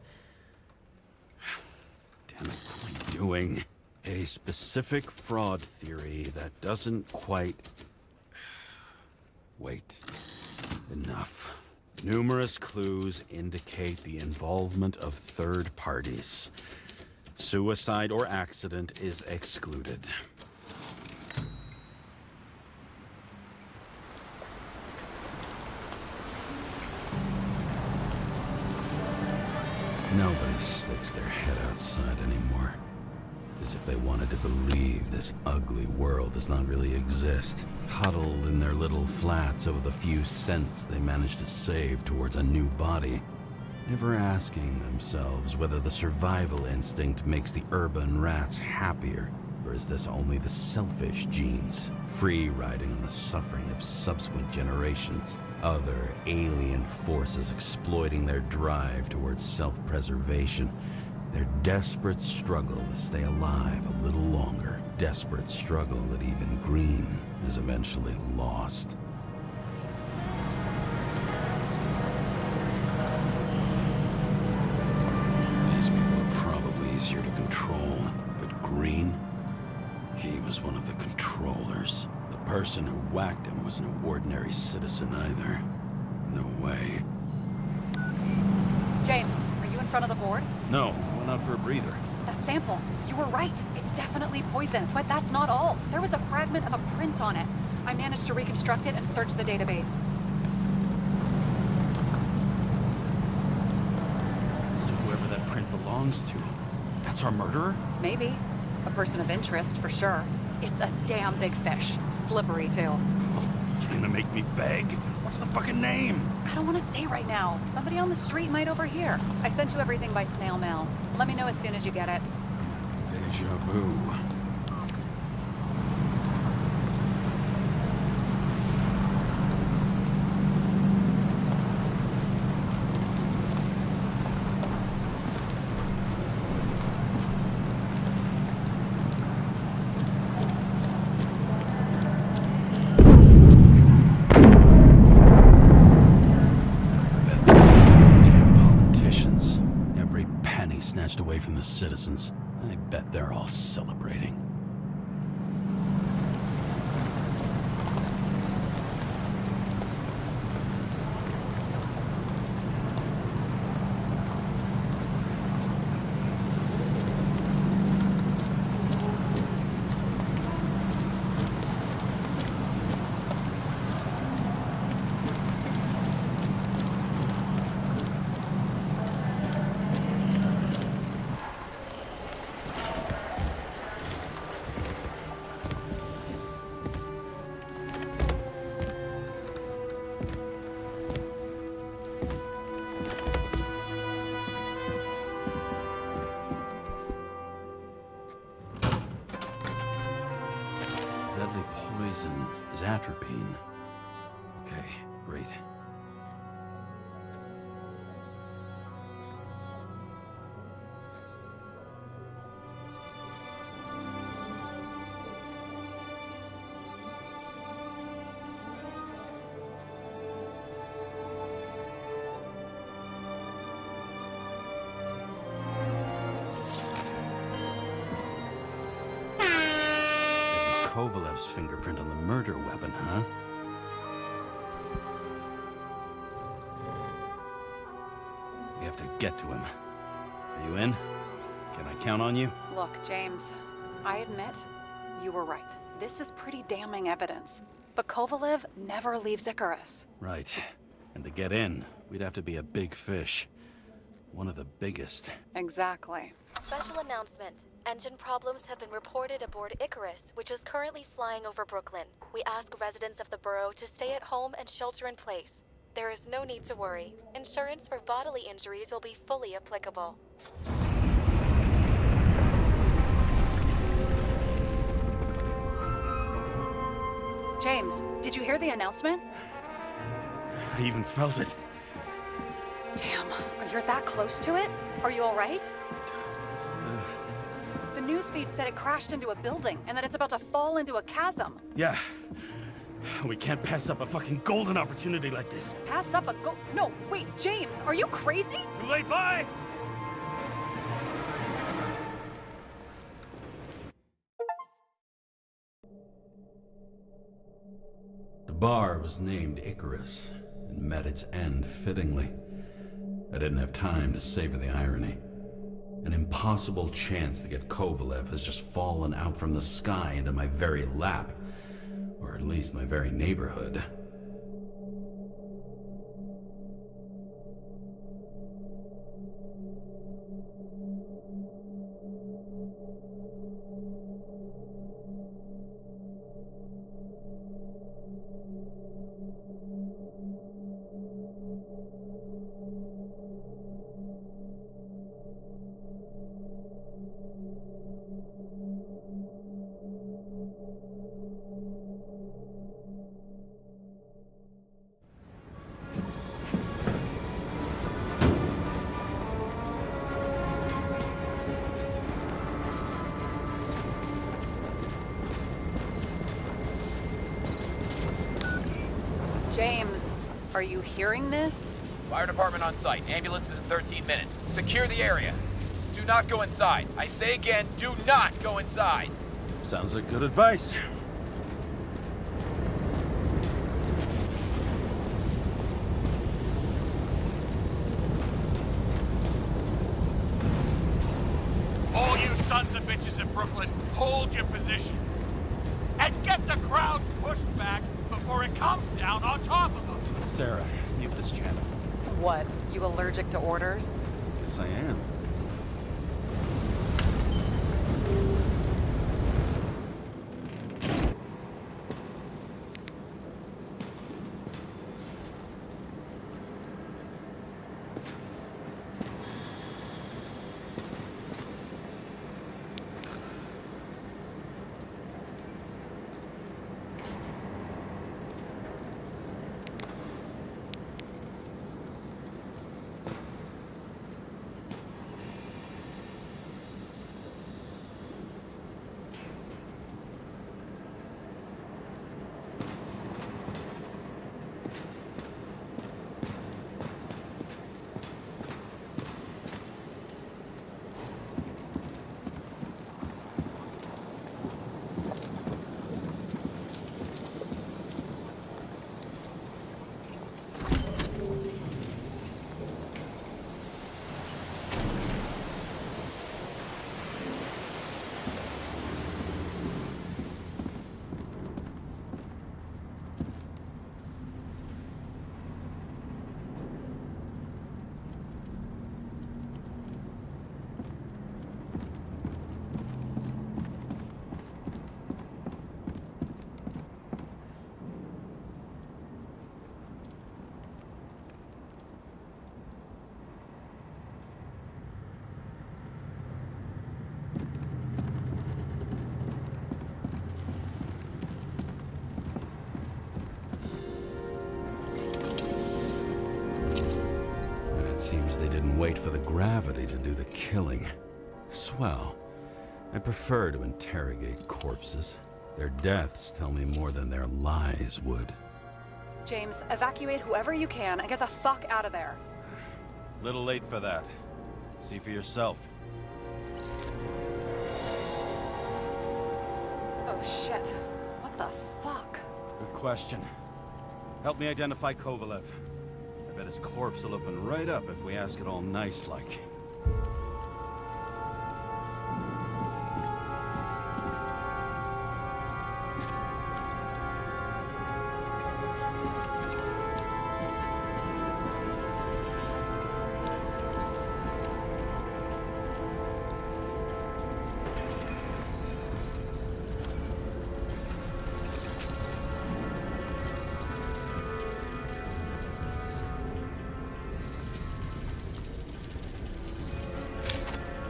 [SPEAKER 9] Damn it, what am I doing? A specific fraud theory that doesn't quite... Wait. Enough. Numerous clues indicate the involvement of third parties. Suicide or accident is excluded.
[SPEAKER 4] Nobody sticks their head outside anymore. As if they wanted to believe this ugly world does not really exist. Huddled in their little flats over the few cents they managed to save towards a new body. Never asking themselves whether the survival instinct makes the urban rats happier, or is this only the selfish genes, free riding on the suffering of subsequent generations? Other alien forces exploiting their drive towards self-preservation. Their desperate struggle to stay alive a little longer. Desperate struggle that even Green is eventually lost. These people are probably easier to control, but Green, he was one of the controllers. The person who whacked him was no ordinary citizen either. No way.
[SPEAKER 7] James, are you in front of the board?
[SPEAKER 9] No, I went out for a breather.
[SPEAKER 7] That sample. You were right. It's definitely poison. But that's not all. There was a fragment of a print on it. I managed to reconstruct it and search the database.
[SPEAKER 9] So whoever that print belongs to, that's our murderer?
[SPEAKER 7] Maybe. A person of interest, for sure. It's a damn big fish. Slippery, too.
[SPEAKER 9] Oh, you're gonna make me beg? What's the fucking name?
[SPEAKER 7] I don't want to say right now. Somebody on the street might overhear. I sent you everything by snail mail. Let me know as soon as you get it.
[SPEAKER 4] Deja vu. Snatched away from the citizens. I bet they're all celebrating.
[SPEAKER 9] morphine. Okay, great. Kovalev's fingerprint on the murder weapon, huh? We have to get to him. Are you in? Can I count on you?
[SPEAKER 7] Look, James, I admit, you were right. This is pretty damning evidence. But Kovalev never leaves Icarus.
[SPEAKER 9] Right. And to get in, we'd have to be a big fish. One of the biggest.
[SPEAKER 7] Exactly.
[SPEAKER 8] Special announcement. Engine problems have been reported aboard Icarus, which is currently flying over Brooklyn. We ask residents of the borough to stay at home and shelter in place. There is no need to worry. Insurance for bodily injuries will be fully applicable.
[SPEAKER 7] James, did you hear the announcement?
[SPEAKER 9] I even felt it.
[SPEAKER 7] Damn, you're that close to it? Are you all right? The newsfeed said it crashed into a building and that it's about to fall into a chasm.
[SPEAKER 9] Yeah. We can't pass up a fucking golden opportunity like this.
[SPEAKER 7] Pass up a No, wait, James, are you crazy?
[SPEAKER 9] Too late, bye! The bar was named Icarus and met its end fittingly. I didn't have time to savor the irony. An impossible chance to get Kovalev has just fallen out from the sky into my very lap. Or at least my very neighborhood.
[SPEAKER 7] James, are you hearing this?
[SPEAKER 11] Fire department on site. Ambulances in 13 minutes. Secure the area. Do not go inside. I say again, do not go inside.
[SPEAKER 9] Sounds like good advice.
[SPEAKER 6] All you sons of bitches in Brooklyn, hold your positions. And get the crowd pushed back before it comes down on top of them.
[SPEAKER 9] Sarah, mute this channel.
[SPEAKER 7] What, you allergic to orders?
[SPEAKER 9] Yes, I am.
[SPEAKER 4] they didn't wait for the gravity to do the killing. Swell. I prefer to interrogate corpses. Their deaths tell me more than their lies would.
[SPEAKER 7] James, evacuate whoever you can and get the fuck out of there.
[SPEAKER 4] Little late for that. See for yourself.
[SPEAKER 7] Oh shit. What the fuck?
[SPEAKER 4] Good question. Help me identify Kovalev. I bet his corpse will open right up if we ask it all nice-like.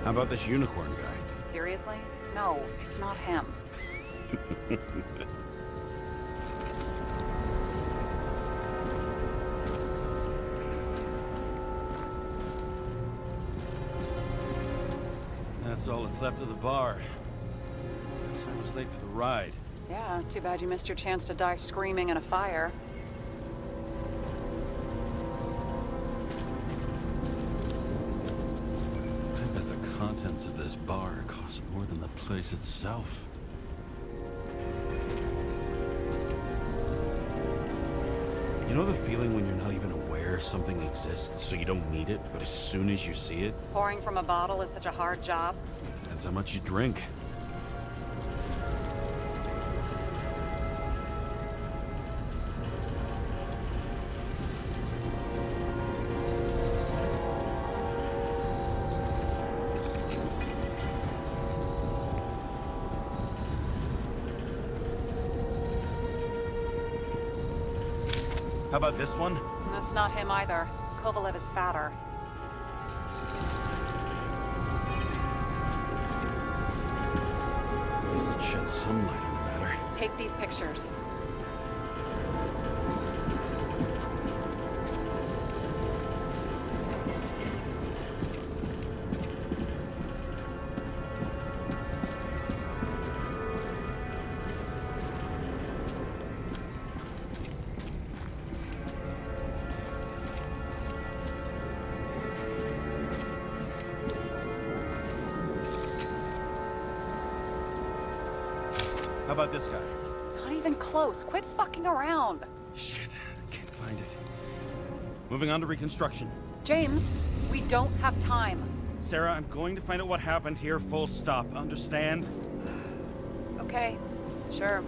[SPEAKER 4] How about this unicorn guy?
[SPEAKER 7] Seriously? No, it's not him.
[SPEAKER 4] That's all that's left of the bar. Guess I was late for the ride.
[SPEAKER 7] Yeah, too bad you missed your chance to die screaming in a fire.
[SPEAKER 4] I bet the contents of this bar cost more than the place itself. You know the feeling when you're not even aware something exists, so you don't need it, but as soon as you see it?
[SPEAKER 7] Pouring from a bottle is such a hard job.
[SPEAKER 4] Depends how much you drink. How about this one?
[SPEAKER 7] That's not him either. Kovalev is fatter.
[SPEAKER 4] At least it sheds some light on the matter.
[SPEAKER 7] Take these pictures.
[SPEAKER 4] How about this guy?
[SPEAKER 7] Not even close. Quit fucking around.
[SPEAKER 4] Shit, I can't find it. Moving on to reconstruction.
[SPEAKER 7] James, we don't have time.
[SPEAKER 4] Sarah, I'm going to find out what happened here, full stop. Understand?
[SPEAKER 7] Okay, sure.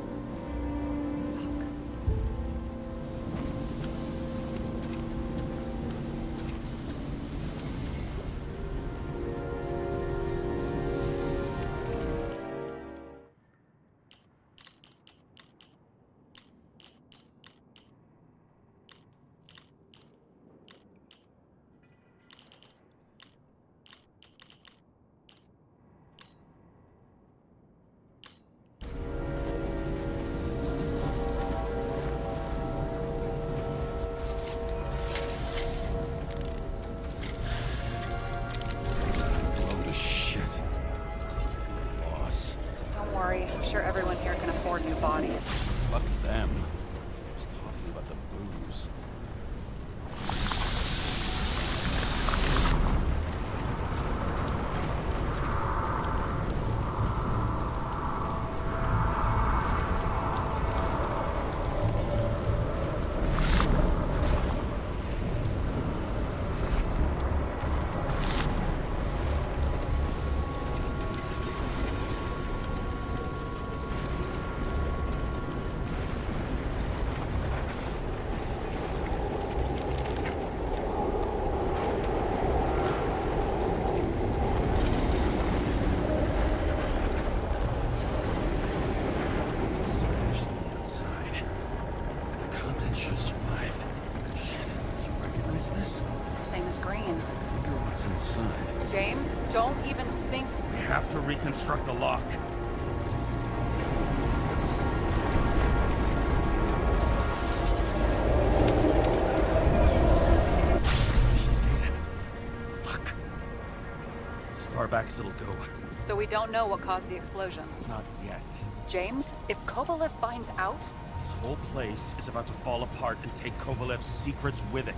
[SPEAKER 4] Holy shit. Boss.
[SPEAKER 7] Don't worry, I'm sure everyone here can afford new bodies.
[SPEAKER 4] Fuck them. I was talking about the booze. Smashed on the outside. The contents should survive. Shit, do you recognize this?
[SPEAKER 7] Same as green.
[SPEAKER 4] I wonder what's inside.
[SPEAKER 7] James, don't even think.
[SPEAKER 4] We have to reconstruct the lock.
[SPEAKER 9] back as it'll go.
[SPEAKER 7] So we don't know what caused the explosion.
[SPEAKER 9] Not yet.
[SPEAKER 7] James, if Kovalev finds out...
[SPEAKER 9] This whole place is about to fall apart and take Kovalev's secrets with it.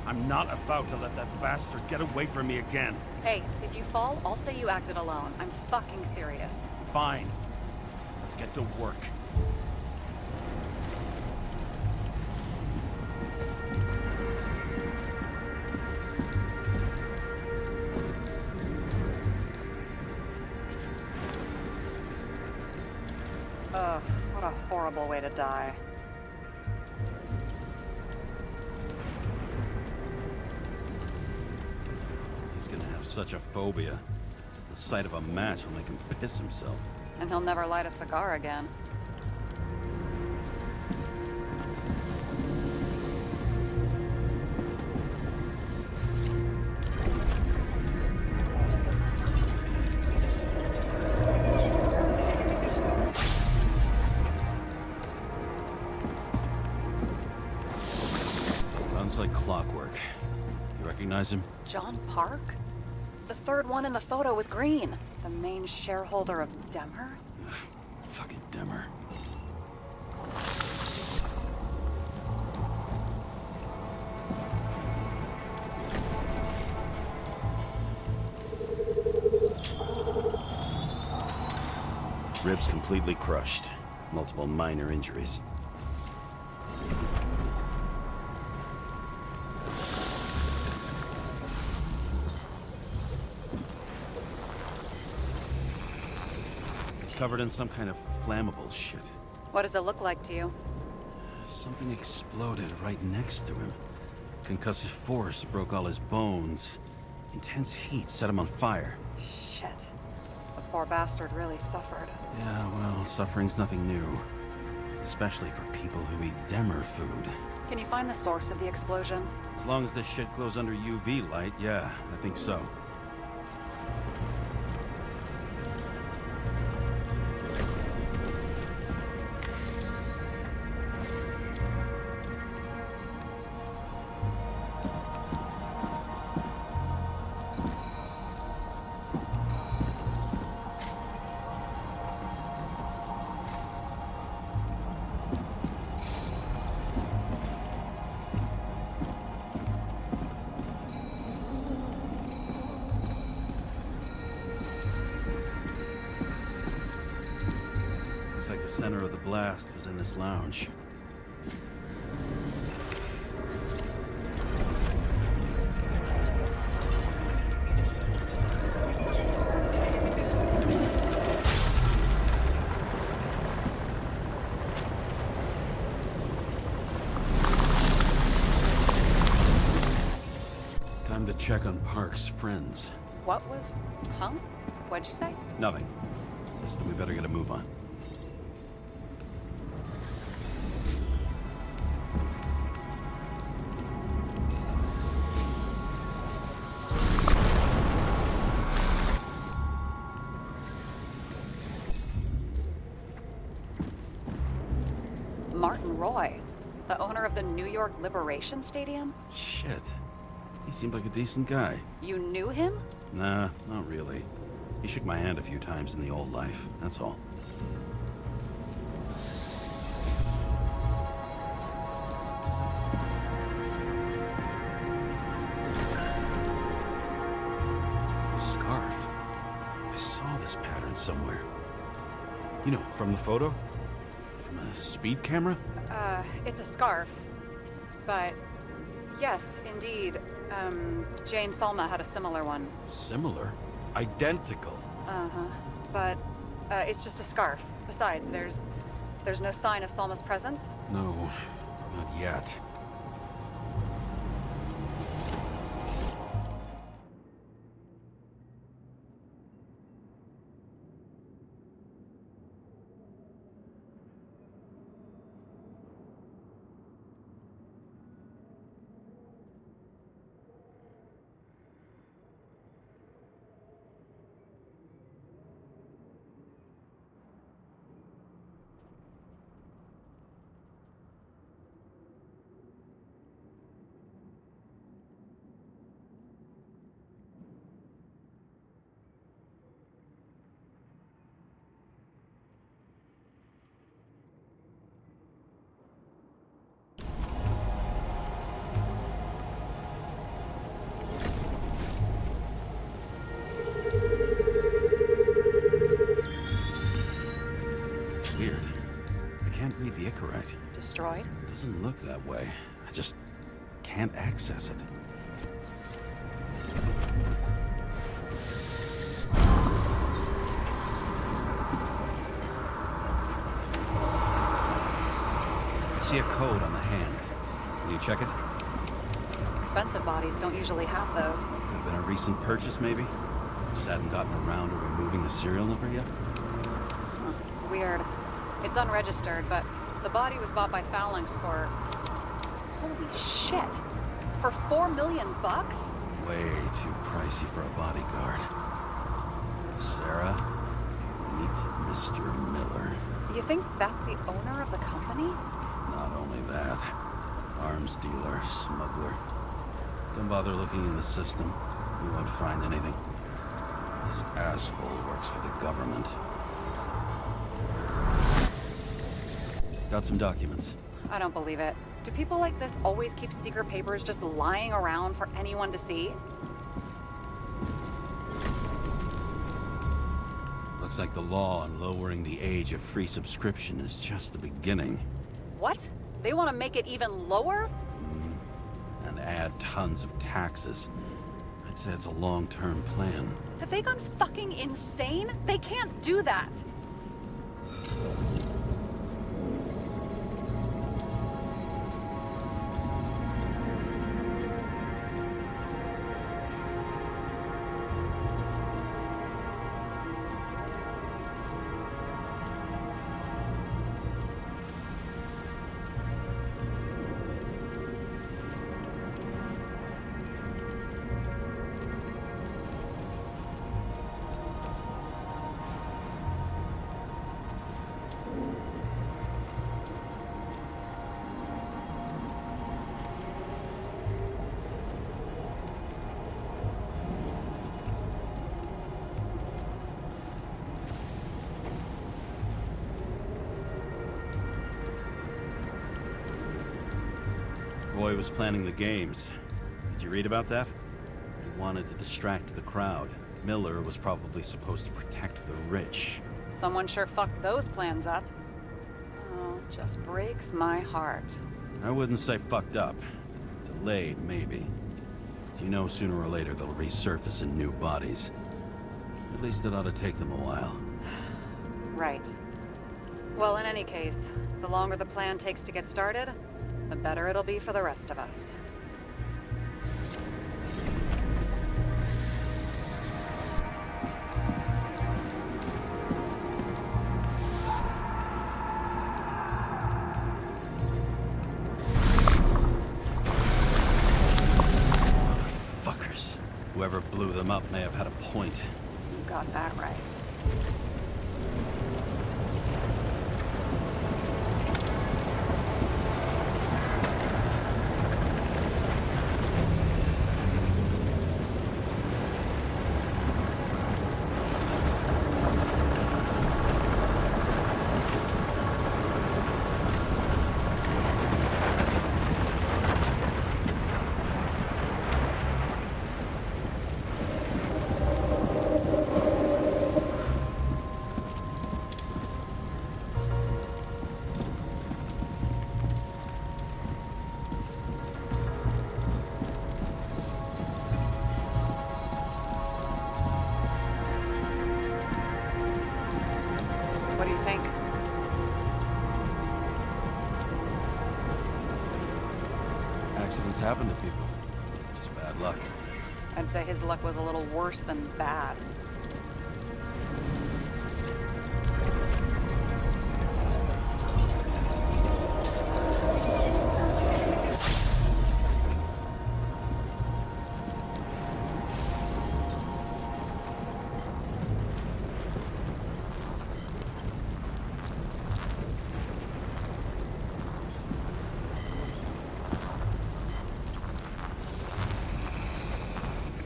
[SPEAKER 9] I'm not about to let that bastard get away from me again.
[SPEAKER 7] Hey, if you fall, I'll say you acted alone. I'm fucking serious.
[SPEAKER 9] Fine. Let's get to work.
[SPEAKER 7] Ugh, what a horrible way to die.
[SPEAKER 9] He's gonna have such a phobia. Just the sight of a match will make him piss himself.
[SPEAKER 7] And he'll never light a cigar again.
[SPEAKER 9] Runs like clockwork. You recognize him?
[SPEAKER 7] John Park? The third one in the photo with Green. The main shareholder of Demmer?
[SPEAKER 9] Fucking Demmer. Ribs completely crushed. Multiple minor injuries. Covered in some kind of flammable shit.
[SPEAKER 7] What does it look like to you?
[SPEAKER 9] Something exploded right next to him. Concussive force broke all his bones. Intense heat set him on fire.
[SPEAKER 7] Shit. The poor bastard really suffered.
[SPEAKER 9] Yeah, well, suffering's nothing new. Especially for people who eat Demmer food.
[SPEAKER 7] Can you find the source of the explosion?
[SPEAKER 9] As long as this shit glows under UV light, yeah, I think so. The center of the blast was in this lounge. Time to check on Park's friends.
[SPEAKER 7] What was... Huh? What'd you say?
[SPEAKER 9] Nothing. Just that we better get a move on.
[SPEAKER 7] Martin Roy, the owner of the New York Liberation Stadium?
[SPEAKER 9] Shit. He seemed like a decent guy.
[SPEAKER 7] You knew him?
[SPEAKER 9] Nah, not really. He shook my hand a few times in the old life, that's all. Scarf. I saw this pattern somewhere. You know, from the photo? From a speed camera?
[SPEAKER 7] It's a scarf. But, yes, indeed. Jane Salma had a similar one.
[SPEAKER 9] Similar? Identical.
[SPEAKER 7] Uh-huh. But, it's just a scarf. Besides, there's no sign of Salma's presence?
[SPEAKER 9] No, not yet. Doesn't look that way. I just can't access it. I see a code on the hand. Will you check it?
[SPEAKER 7] Expensive bodies don't usually have those.
[SPEAKER 9] Could have been a recent purchase, maybe? Just hadn't gotten around to removing the serial number yet?
[SPEAKER 7] Huh, weird. It's unregistered, but the body was bought by Phalanx for... Holy shit! For $4 million bucks?
[SPEAKER 9] Way too pricey for a bodyguard. Sarah, meet Mr. Miller.
[SPEAKER 7] You think that's the owner of the company?
[SPEAKER 9] Not only that, arms dealer, smuggler. Don't bother looking in the system. You won't find anything. This asshole works for the government. Got some documents.
[SPEAKER 7] I don't believe it. Do people like this always keep secret papers just lying around for anyone to see?
[SPEAKER 9] Looks like the law on lowering the age of free subscription is just the beginning.
[SPEAKER 7] What? They want to make it even lower?
[SPEAKER 9] And add tons of taxes. I'd say it's a long-term plan.
[SPEAKER 7] Have they gone fucking insane? They can't do that.
[SPEAKER 9] Roy was planning the games. Did you read about that? He wanted to distract the crowd. Miller was probably supposed to protect the rich.
[SPEAKER 7] Someone sure fucked those plans up. Oh, just breaks my heart.
[SPEAKER 9] I wouldn't say fucked up. Delayed, maybe. You know sooner or later they'll resurface in new bodies. At least it ought to take them a while.
[SPEAKER 7] Right. Well, in any case, the longer the plan takes to get started, the better it'll be for the rest of us.
[SPEAKER 9] Motherfuckers. Whoever blew them up may have had a point.
[SPEAKER 7] You got that right. What do you think?
[SPEAKER 9] Accidents happen to people. Just bad luck.
[SPEAKER 7] I'd say his luck was a little worse than bad.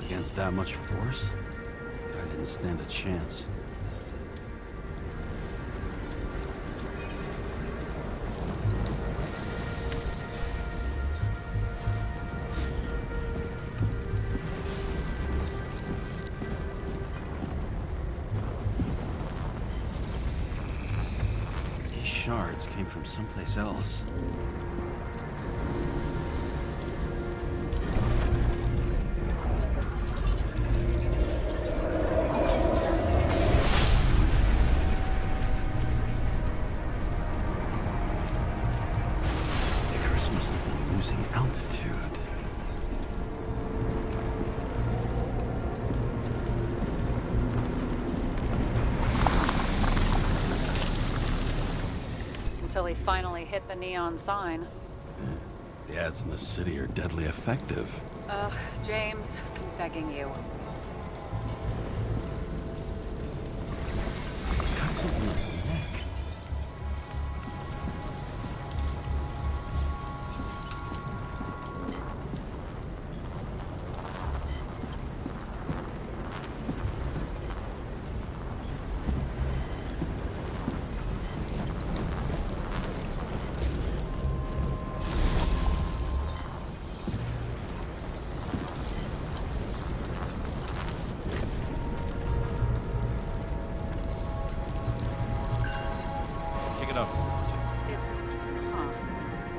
[SPEAKER 9] Against that much force? I didn't stand a chance. These shards came from someplace else.
[SPEAKER 4] altitude.
[SPEAKER 7] Until he finally hit the neon sign.
[SPEAKER 4] The ads in the city are deadly effective.
[SPEAKER 7] Ugh, James, I'm begging you.
[SPEAKER 4] He's got something on his neck.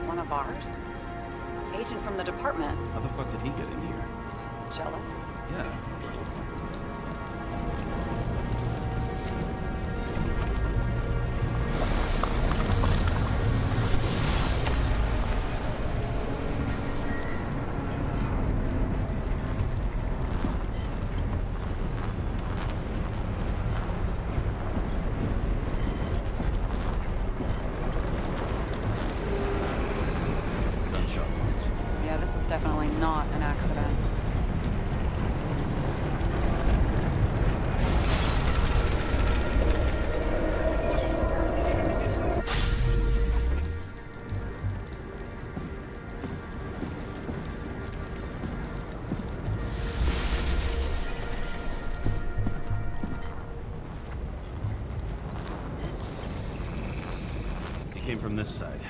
[SPEAKER 7] One of ours? Agent from the department.
[SPEAKER 4] How the fuck did he get in here?
[SPEAKER 7] Jealous?
[SPEAKER 4] Yeah, a little.
[SPEAKER 7] Yeah, this was definitely not an accident.
[SPEAKER 4] He came from this side,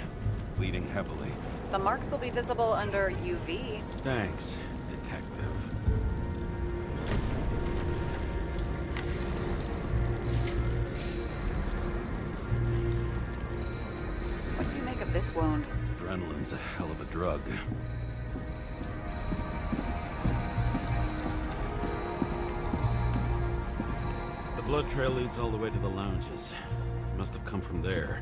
[SPEAKER 4] bleeding heavily.
[SPEAKER 7] The marks will be visible under UV.
[SPEAKER 4] Thanks, detective.
[SPEAKER 7] What do you make of this wound?
[SPEAKER 4] Adrenaline's a hell of a drug. The blood trail leads all the way to the lounges. He must have come from there.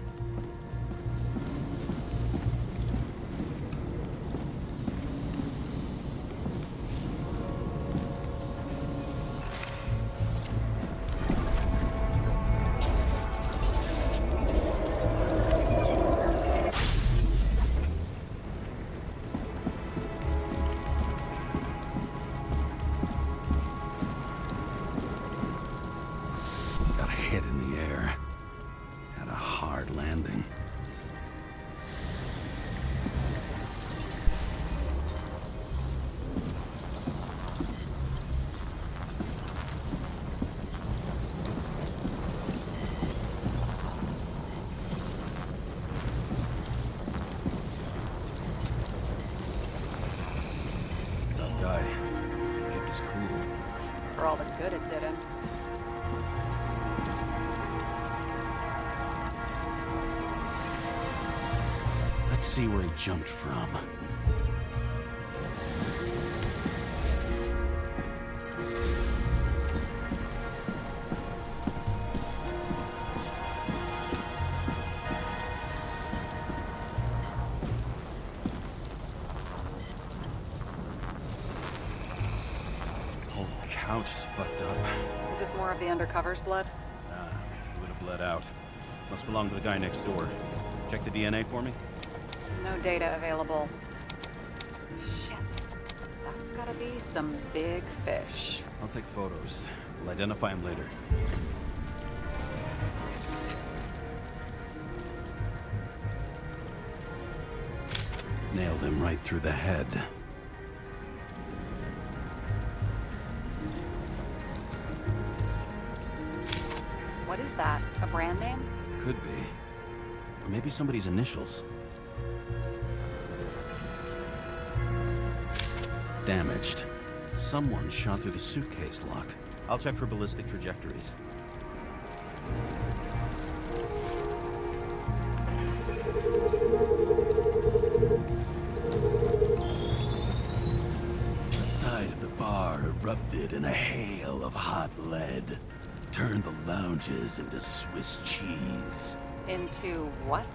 [SPEAKER 4] Hit in the air. Had a hard landing. That guy kept his cool.
[SPEAKER 7] For all the good it did him.
[SPEAKER 4] Let's see where he jumped from. Whole couch is fucked up.
[SPEAKER 7] Is this more of the undercover's blood?
[SPEAKER 4] Nah, he would have bled out. Must belong to the guy next door. Check the DNA for me.
[SPEAKER 7] No data available. Shit. That's gotta be some big fish.
[SPEAKER 4] I'll take photos. We'll identify him later. Nailed him right through the head.
[SPEAKER 7] What is that? A brand name?
[SPEAKER 4] Could be. Or maybe somebody's initials. Damaged. Someone shot through the suitcase lock. I'll check for ballistic trajectories. The side of the bar erupted in a hail of hot lead. Turned the lounges into Swiss cheese.
[SPEAKER 7] Into what?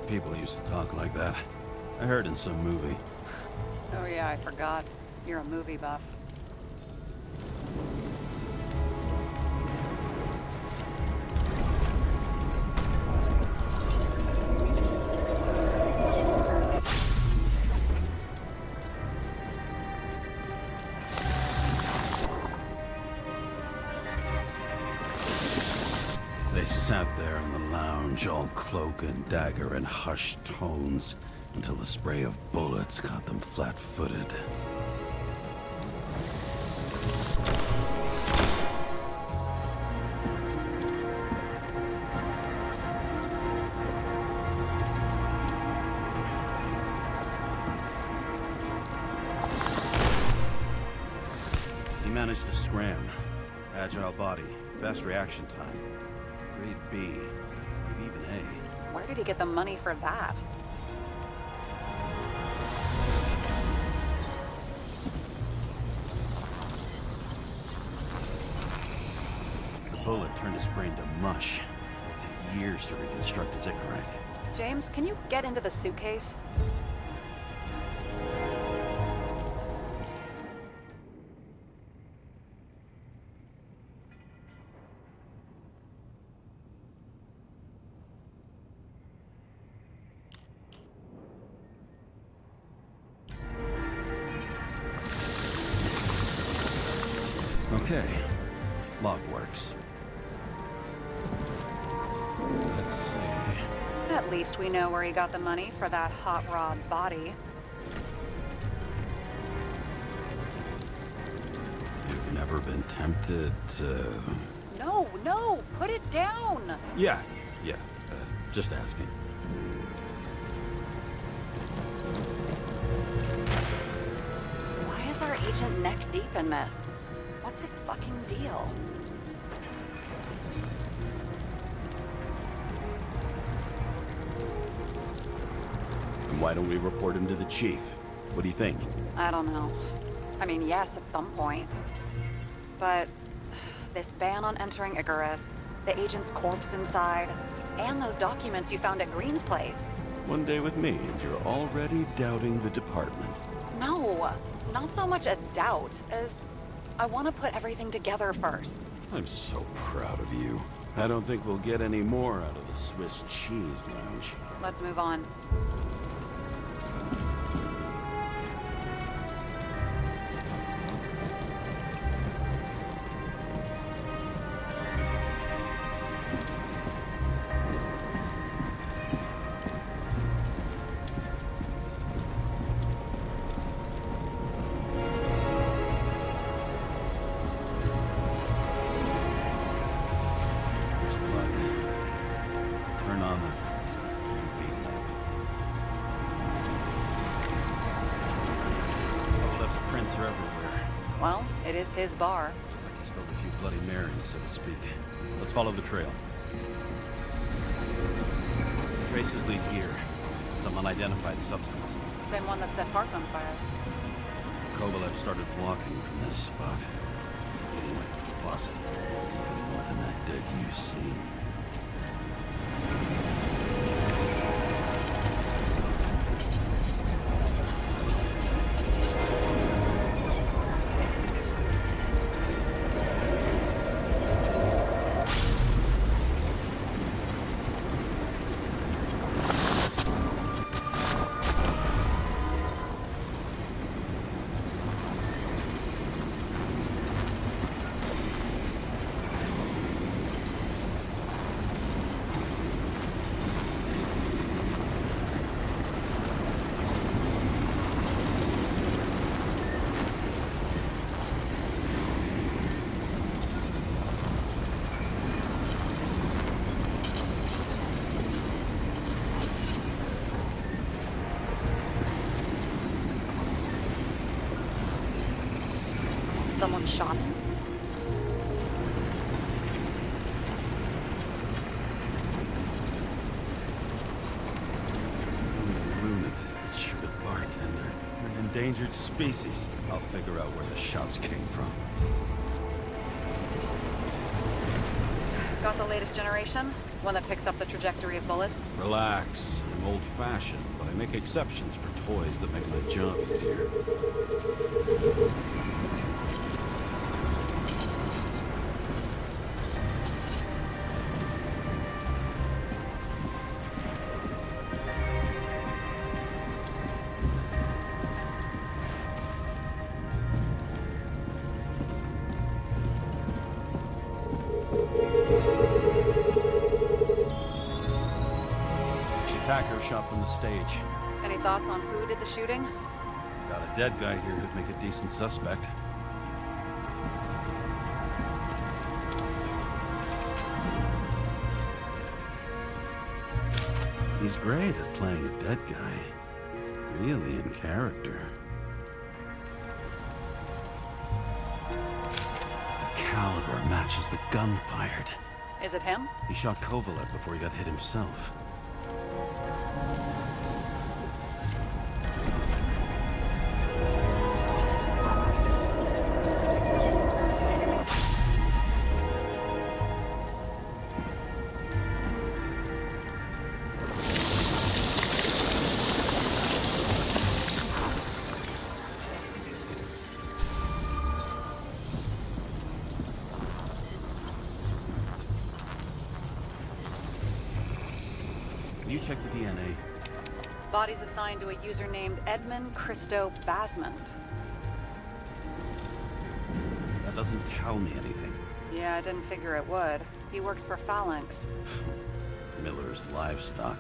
[SPEAKER 4] People used to talk like that.
[SPEAKER 9] I heard in some movie.
[SPEAKER 7] Oh yeah, I forgot. You're a movie buff.
[SPEAKER 9] They sat there in the lounge, all cloak and dagger and hushed tones, until the spray of bullets caught them flat-footed. He managed to scram. Agile body, fast reaction time. Grade B, maybe even A.
[SPEAKER 7] Where did he get the money for that?
[SPEAKER 9] The bullet turned his brain to mush. It'll take years to reconstruct his Icarite.
[SPEAKER 7] James, can you get into the suitcase?
[SPEAKER 9] Okay, log works. Let's see.
[SPEAKER 7] At least we know where he got the money for that hot rod body.
[SPEAKER 9] You've never been tempted to...
[SPEAKER 7] No, put it down!
[SPEAKER 9] Yeah, just asking.
[SPEAKER 7] Why is our agent neck deep in this? What's his fucking deal?
[SPEAKER 9] And why don't we report him to the chief? What do you think?
[SPEAKER 7] I don't know. I mean, yes, at some point. But this ban on entering Icarus, the agent's corpse inside, and those documents you found at Green's place.
[SPEAKER 9] One day with me, and you're already doubting the department.
[SPEAKER 7] No, not so much a doubt as I want to put everything together first.
[SPEAKER 9] I'm so proud of you. I don't think we'll get any more out of the Swiss cheese lounge.
[SPEAKER 7] Let's move on.
[SPEAKER 9] Turn on the UV lamp. Olaf's prints are everywhere.
[SPEAKER 7] Well, it is his bar.
[SPEAKER 9] Looks like he spilled a few Bloody Marys, so to speak. Let's follow the trail. Traces lead here. Some unidentified substance.
[SPEAKER 7] Same one that set Park on fire.
[SPEAKER 9] Kovalev started walking from this spot. Eating like a faucet. More than that dead you've seen.
[SPEAKER 7] Someone shot him?
[SPEAKER 9] Lunatic that shoot a bartender. You're an endangered species. I'll figure out where the shots came from.
[SPEAKER 7] Got the latest generation? One that picks up the trajectory of bullets?
[SPEAKER 9] Relax. I'm old-fashioned, but I make exceptions for toys that make my job easier. Attacker shot from the stage.
[SPEAKER 7] Any thoughts on who did the shooting?
[SPEAKER 9] Got a dead guy here who'd make a decent suspect. He's great at playing a dead guy. Really in character. The caliber matches the gun fired.
[SPEAKER 7] Is it him?
[SPEAKER 9] He shot Kovalev before he got hit himself. You check the DNA.
[SPEAKER 7] Body's assigned to a user named Edmund Christo Basmond.
[SPEAKER 9] That doesn't tell me anything.
[SPEAKER 7] Yeah, I didn't figure it would. He works for Phalanx.
[SPEAKER 9] Miller's livestock.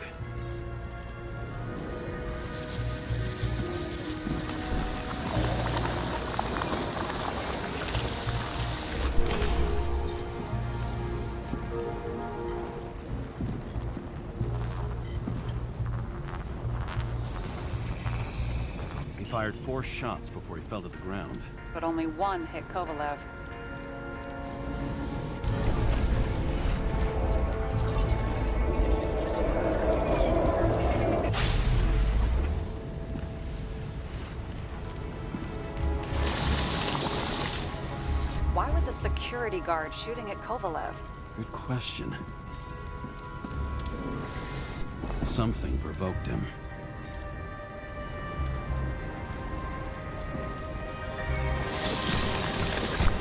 [SPEAKER 9] He fired 4 shots before he fell to the ground.
[SPEAKER 7] But only one hit Kovalev. Why was a security guard shooting at Kovalev?
[SPEAKER 9] Good question. Something provoked him.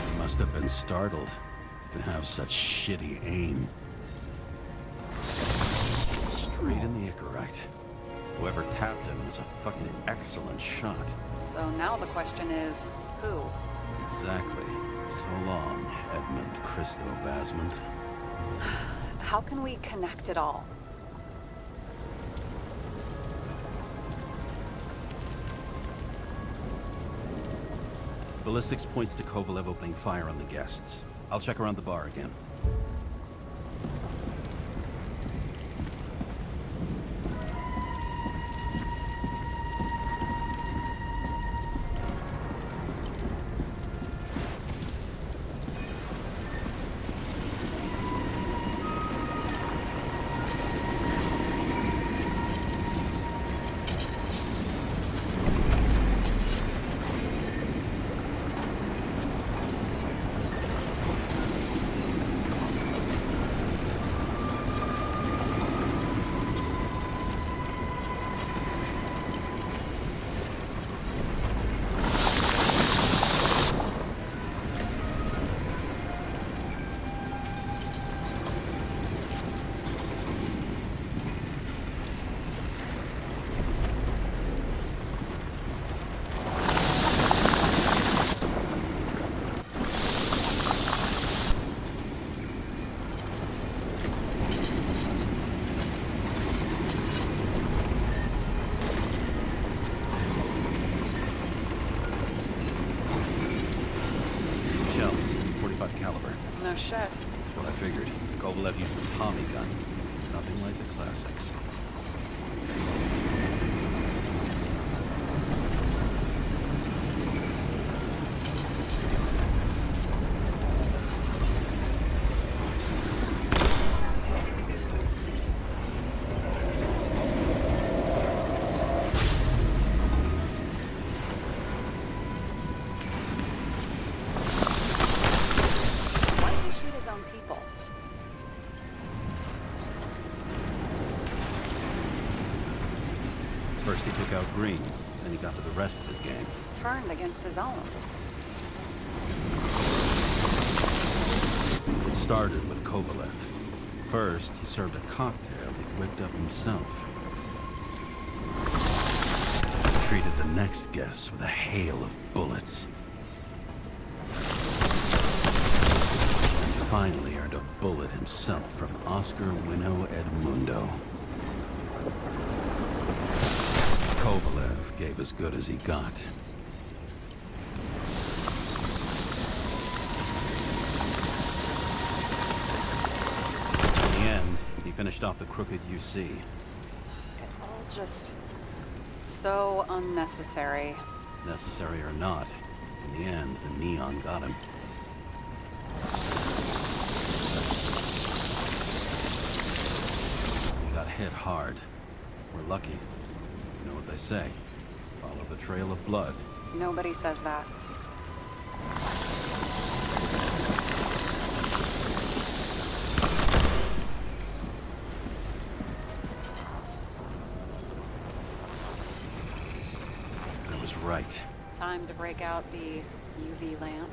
[SPEAKER 9] He must have been startled to have such shitty aim. Straight in the Icarite. Whoever tapped him was a fucking excellent shot.
[SPEAKER 7] So now the question is, who?
[SPEAKER 9] Exactly. So long, Edmund Christo Basmond.
[SPEAKER 7] How can we connect it all?
[SPEAKER 9] Ballistics points to Kovalev opening fire on the guests. I'll check around the bar again. Shells, 45 caliber.
[SPEAKER 7] No shit.
[SPEAKER 9] That's what I figured. Kovalev used the Tommy gun. Nothing like the classics.
[SPEAKER 7] Why did he shoot his own people?
[SPEAKER 9] out green. Then he got to the rest of his game.
[SPEAKER 7] Turned against his own.
[SPEAKER 9] It started with Kovalev. First, he served a cocktail he whipped up himself. He treated the next guest with a hail of bullets. And finally earned a bullet himself from Oscar Winnow Edmundo. Kovalev gave as good as he got. In the end, he finished off the crooked UC.
[SPEAKER 7] It's all just so unnecessary.
[SPEAKER 9] Necessary or not, in the end, the neon got him. He got hit hard. We're lucky. You know what they say. Follow the trail of blood.
[SPEAKER 7] Nobody says that.
[SPEAKER 9] I was right.
[SPEAKER 7] Time to break out the UV lamp.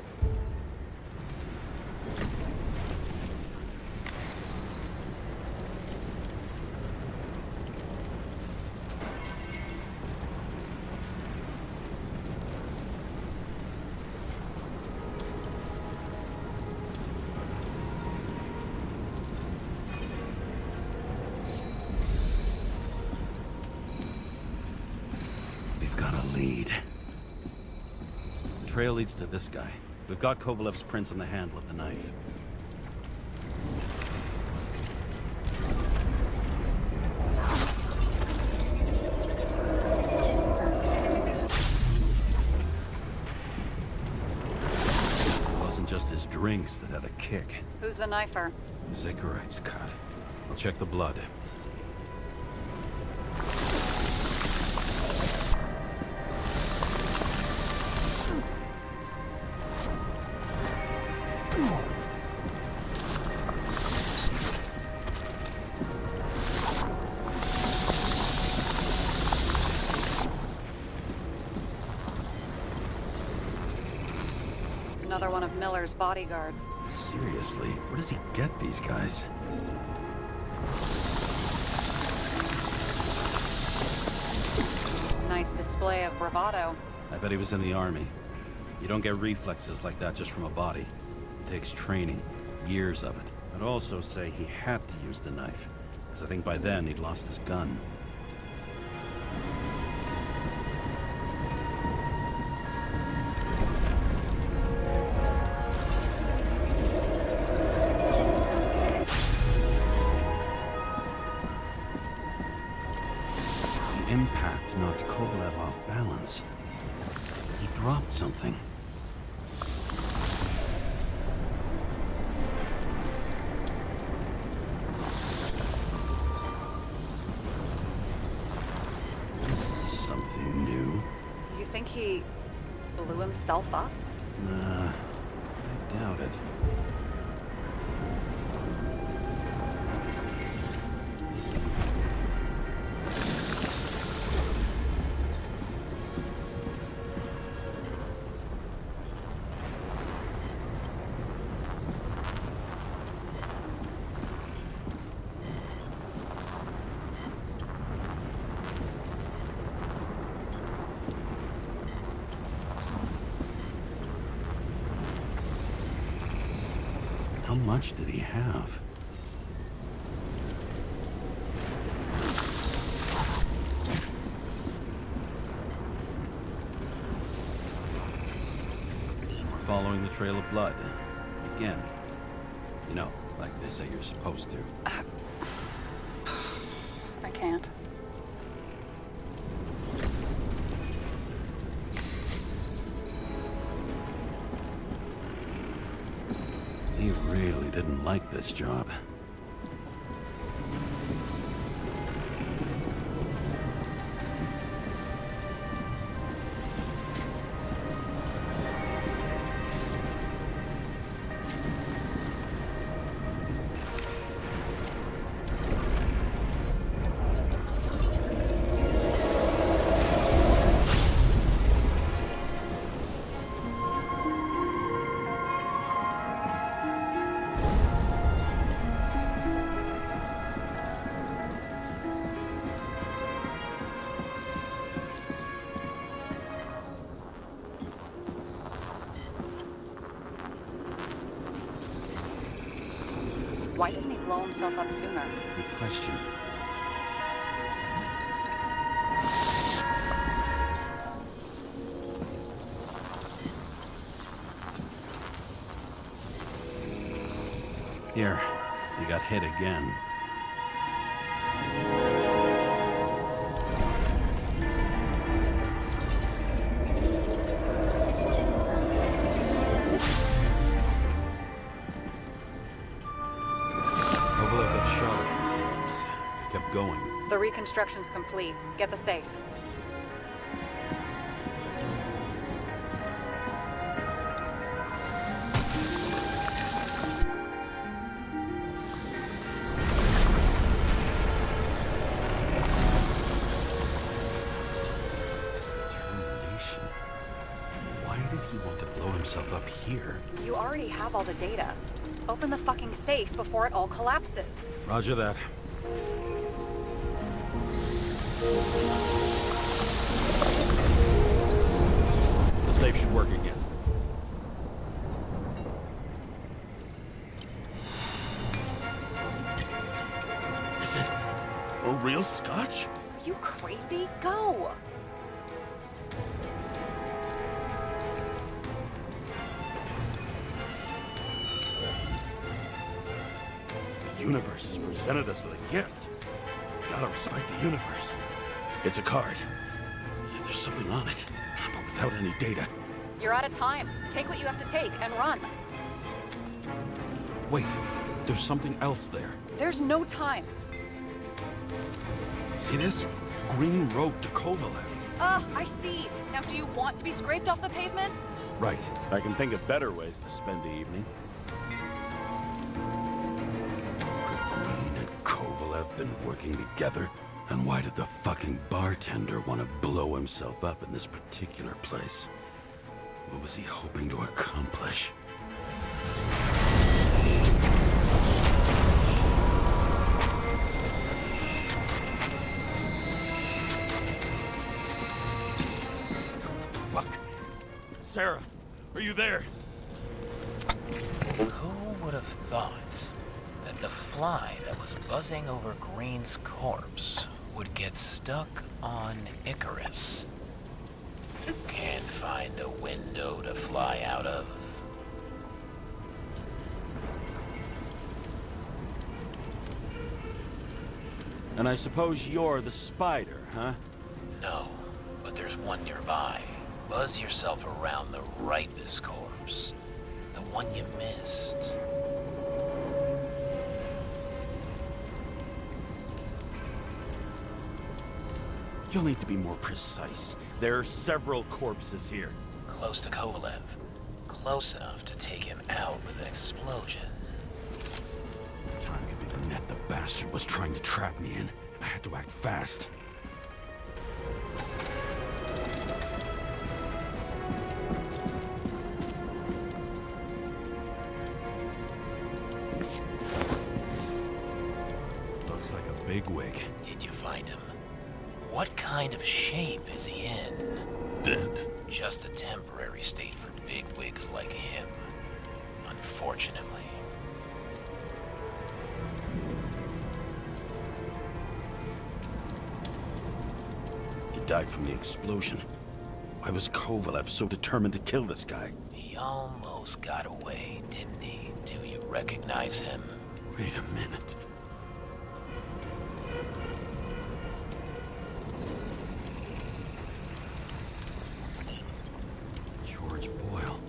[SPEAKER 9] We've got a lead. The trail leads to this guy. We've got Kovalev's prints on the handle of the knife. It wasn't just his drinks that had a kick.
[SPEAKER 7] Who's the knifer?
[SPEAKER 9] Zacharites cut. I'll check the blood.
[SPEAKER 7] Another one of Miller's bodyguards.
[SPEAKER 9] Seriously, where does he get these guys?
[SPEAKER 7] Nice display of bravado.
[SPEAKER 9] I bet he was in the army. You don't get reflexes like that just from a body. It takes training, years of it. I'd also say he had to use the knife, because I think by then he'd lost his gun. The impact knocked Kovalev off balance. He dropped something. Something new?
[SPEAKER 7] You think he blew himself up?
[SPEAKER 9] Nah, I doubt it. How much did he have? We're following the trail of blood. Again. You know, like they say you're supposed to.
[SPEAKER 7] I can't.
[SPEAKER 9] He really didn't like this job.
[SPEAKER 7] Why didn't he blow himself up sooner?
[SPEAKER 9] Good question. Here, you got hit again. Overlook got shot a few times. I kept going.
[SPEAKER 7] The reconstruction's complete. Get the safe.
[SPEAKER 9] Why did he want to blow himself up here?
[SPEAKER 7] You already have all the data. Open the fucking safe before it all collapses.
[SPEAKER 9] Roger that. The safe should work again. Is it a real scotch?
[SPEAKER 7] Are you crazy? Go!
[SPEAKER 9] The universe has presented us with a gift. Gotta respect the universe. It's a card. There's something on it, but without any data.
[SPEAKER 7] You're out of time. Take what you have to take and run.
[SPEAKER 9] Wait, there's something else there.
[SPEAKER 7] There's no time.
[SPEAKER 9] See this? Green road to Kovalev.
[SPEAKER 7] I see. Now, do you want to be scraped off the pavement?
[SPEAKER 9] Right. I can think of better ways to spend the evening. Could Green and Kovalev been working together? And why did the fucking bartender want to blow himself up in this particular place? What was he hoping to accomplish? Fuck! Sarah, are you there?
[SPEAKER 13] Who would have thought that the fly that was buzzing over Green's corpse would get stuck on Icarus? Can't find a window to fly out of.
[SPEAKER 9] And I suppose you're the spider, huh?
[SPEAKER 13] No, but there's one nearby. Buzz yourself around the Ripus corpse. The one you missed.
[SPEAKER 9] You'll need to be more precise. There are several corpses here.
[SPEAKER 13] Close to Kovalev. Close enough to take him out with an explosion.
[SPEAKER 9] Time could be the net the bastard was trying to trap me in. I had to act fast. Looks like a bigwig.
[SPEAKER 13] Did you find him? What kind of shape is he in?
[SPEAKER 9] Dead.
[SPEAKER 13] Just a temporary state for bigwigs like him. Unfortunately.
[SPEAKER 9] He died from the explosion. Why was Kovalev so determined to kill this guy?
[SPEAKER 13] He almost got away, didn't he? Do you recognize him?
[SPEAKER 9] Wait a minute. George Boyle,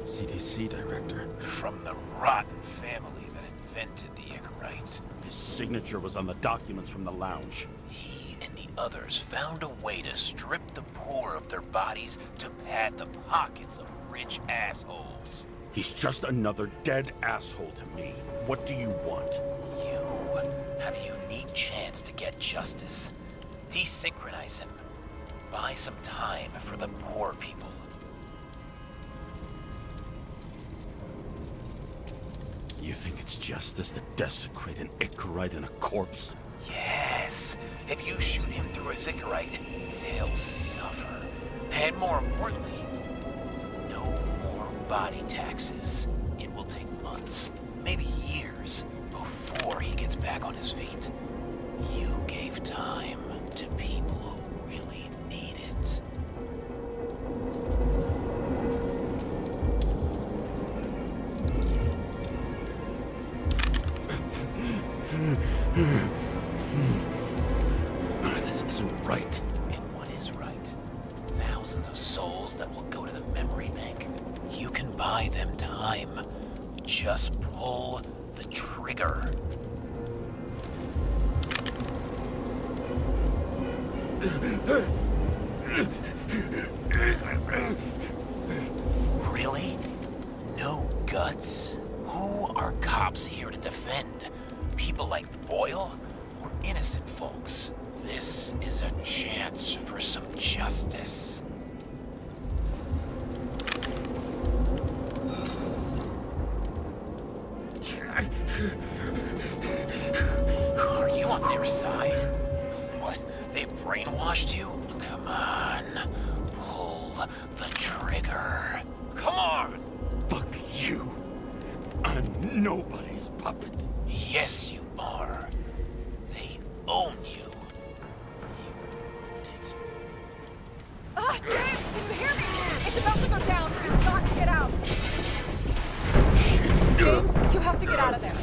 [SPEAKER 9] CTC director.
[SPEAKER 13] From the rotten family that invented the Icarite.
[SPEAKER 9] His signature was on the documents from the lounge.
[SPEAKER 13] He and the others found a way to strip the poor of their bodies to pad the pockets of rich assholes.
[SPEAKER 9] He's just another dead asshole to me. What do you want?
[SPEAKER 13] You have a unique chance to get justice. Desynchronize him. Buy some time for the poor people.
[SPEAKER 9] You think it's justice to desecrate an Icarite and a corpse?
[SPEAKER 13] Yes. If you shoot him through a Icarite, he'll suffer. And more importantly, no more body taxes. It will take months, maybe years, before gets back on his feet. You gave time to people who really need it.
[SPEAKER 9] This isn't right.
[SPEAKER 13] And what is right? Thousands of souls that will go to the memory bank. You can buy them time. Just pull the trigger. Really? No guts? Who are cops here to defend? People like Boyle or innocent folks? This is a chance for some justice. Are you on their side? What, they brainwashed you? Come on, pull the trigger. Come on!
[SPEAKER 9] Fuck you. I'm nobody's puppet.
[SPEAKER 13] Yes, you are. They own you. You proved it.
[SPEAKER 7] Ah, James, can you hear me? It's about to go down. You've got to get out.
[SPEAKER 9] Shit.
[SPEAKER 7] James, you have to get out of there.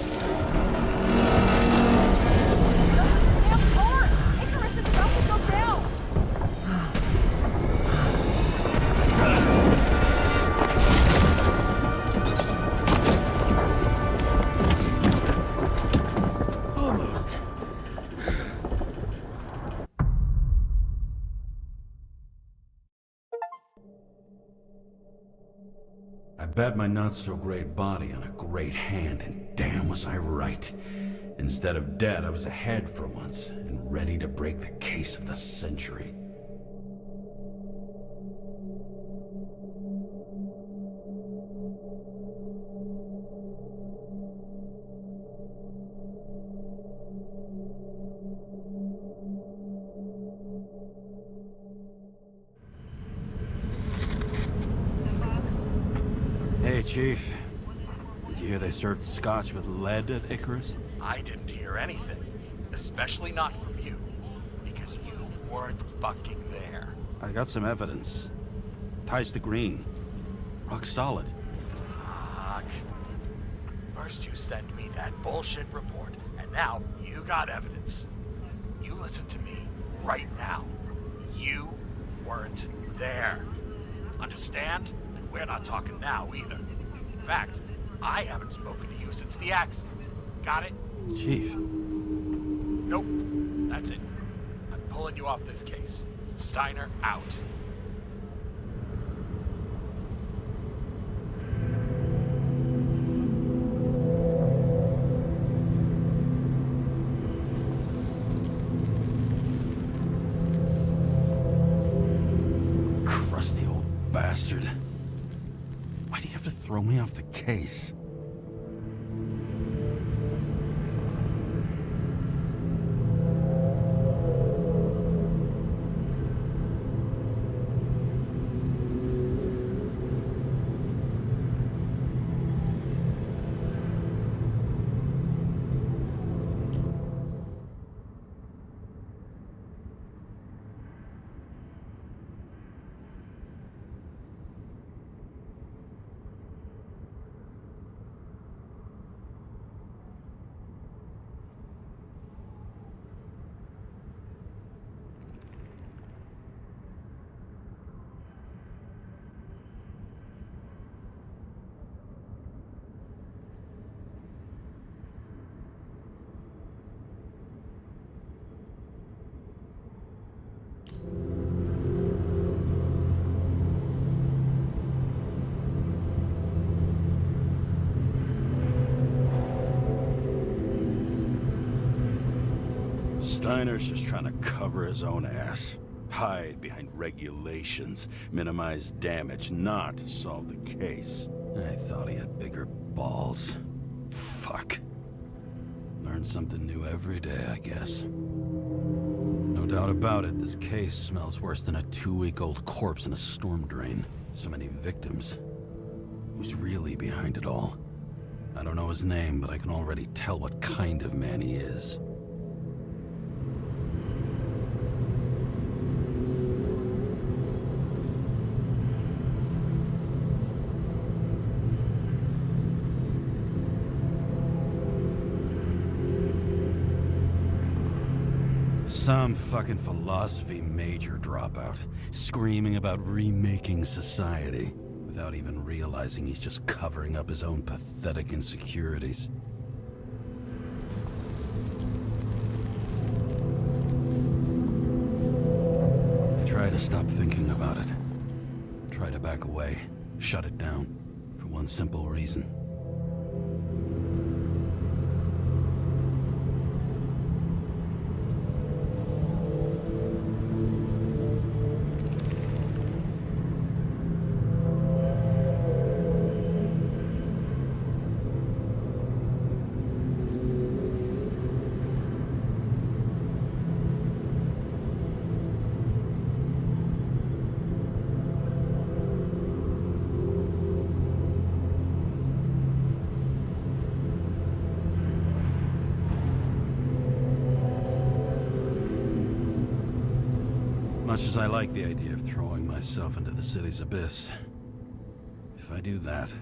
[SPEAKER 7] Just stay up course. Icarus is about to go down.
[SPEAKER 9] Almost. I bet my not-so-great body on a great hand, and damn was I right. Instead of dead, I was ahead for once, and ready to break the case of the century. Hey, Chief. Did you hear they served scotch with lead at Icarus?
[SPEAKER 6] I didn't hear anything. Especially not from you. Because you weren't fucking there.
[SPEAKER 9] I got some evidence. Ties to Green. Rock solid.
[SPEAKER 6] Fuck. First you send me that bullshit report, and now you got evidence. You listen to me right now. You weren't there. Understand? And we're not talking now either. In fact, I haven't spoken to you since the accident. Got it?
[SPEAKER 9] Chief.
[SPEAKER 6] Nope. That's it. I'm pulling you off this case. Steiner out.
[SPEAKER 9] Crusty old bastard. Why do you have to throw me off the case? Steiner's just trying to cover his own ass. Hide behind regulations, minimize damage, not solve the case. I thought he had bigger balls. Fuck. Learn something new every day, I guess. No doubt about it, this case smells worse than a 2-week-old corpse in a storm drain. So many victims. Who's really behind it all?
[SPEAKER 4] I don't know his name, but I can already tell what kind of man he is. Some fucking philosophy major dropout, screaming about remaking society, without even realizing he's just covering up his own pathetic insecurities. I try to stop thinking about it. Try to back away, shut it down, for one simple reason. Much as I like the idea of throwing myself into the city's abyss, if I do that,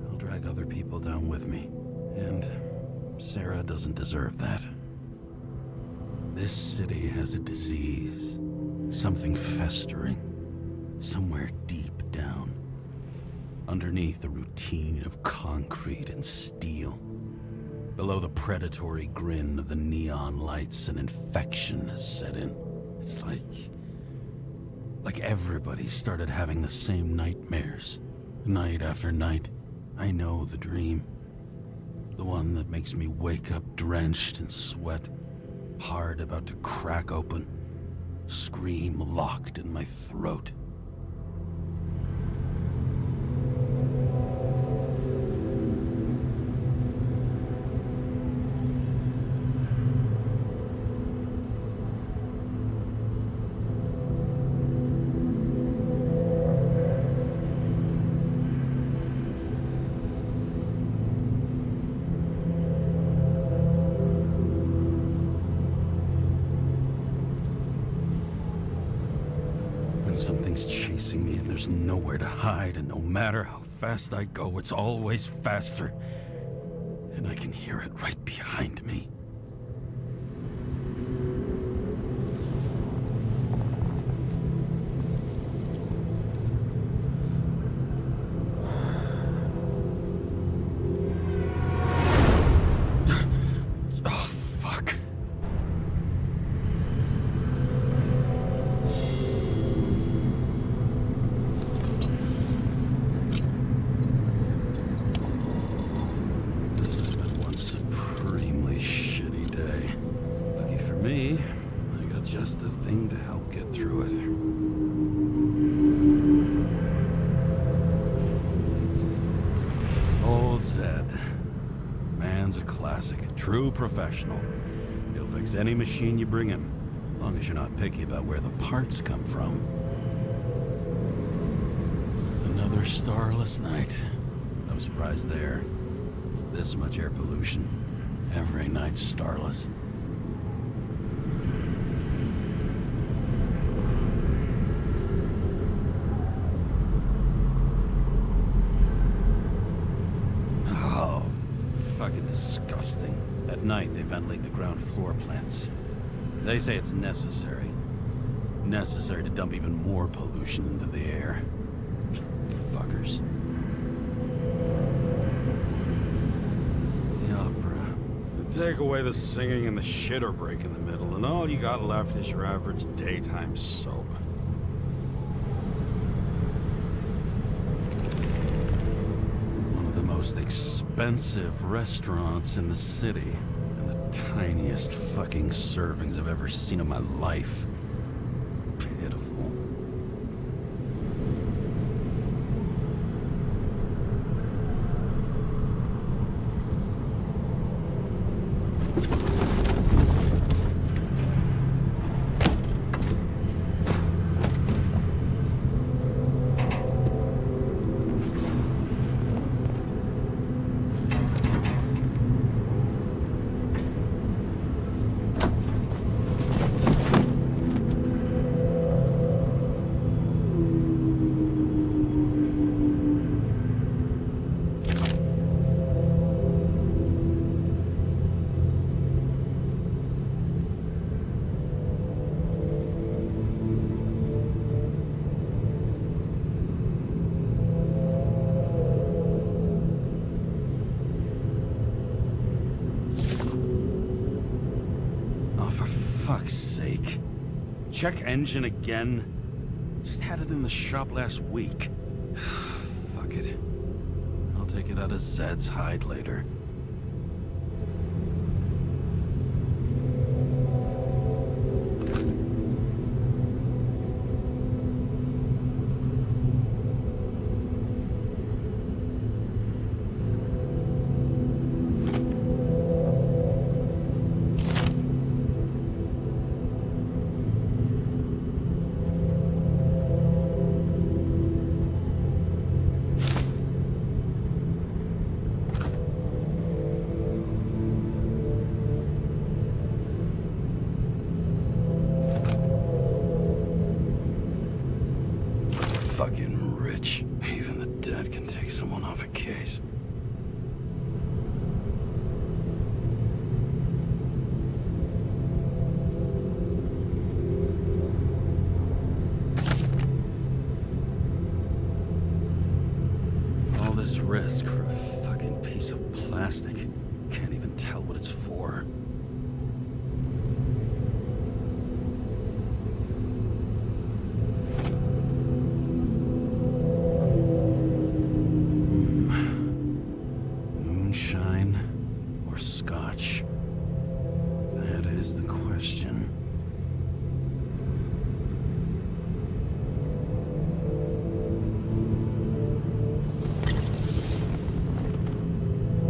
[SPEAKER 4] I'll drag other people down with me. And Sarah doesn't deserve that. This city has a disease, something festering, somewhere deep down, underneath the routine of concrete and steel. Below the predatory grin of the neon lights, an infection has set in. It's like everybody started having the same nightmares, night after night. I know the dream. The one that makes me wake up drenched in sweat, heart about to crack open, scream locked in my throat. When something's chasing me and there's nowhere to hide, and no matter how fast I go, it's always faster. And I can hear it right behind me. Just the thing to help get through it. Old Zed. Man's a classic. True professional. He'll fix any machine you bring him, as long as you're not picky about where the parts come from. Another starless night. No surprise there. This much air pollution. Every night's starless. Fucking disgusting. At night, they ventilate the ground floor plants. They say it's necessary. Necessary to dump even more pollution into the air. Fuckers. The opera. Take away the singing and the shitter break in the middle, and all you got left is your average daytime soap. Most expensive restaurants in the city, and the tiniest fucking servings I've ever seen in my life. Pitiful.
[SPEAKER 9] check engine again? Just had it in the shop last week. Fuck it. I'll take it out of Zed's hide later. Fucking rich. Even the dead can take someone off a case. All this risk for a fucking piece of plastic. Can't even tell what it's for. Moonshine or scotch? That is the question.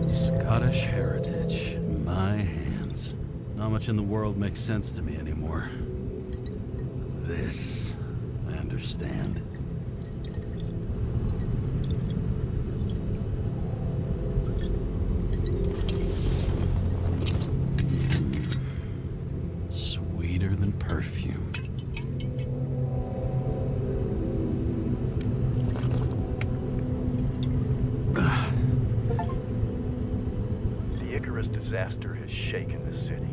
[SPEAKER 9] Scottish heritage in my hands. Not much in the world makes sense to me anymore. This, I understand. Sweeter than perfume.
[SPEAKER 5] The Icarus disaster has shaken the city.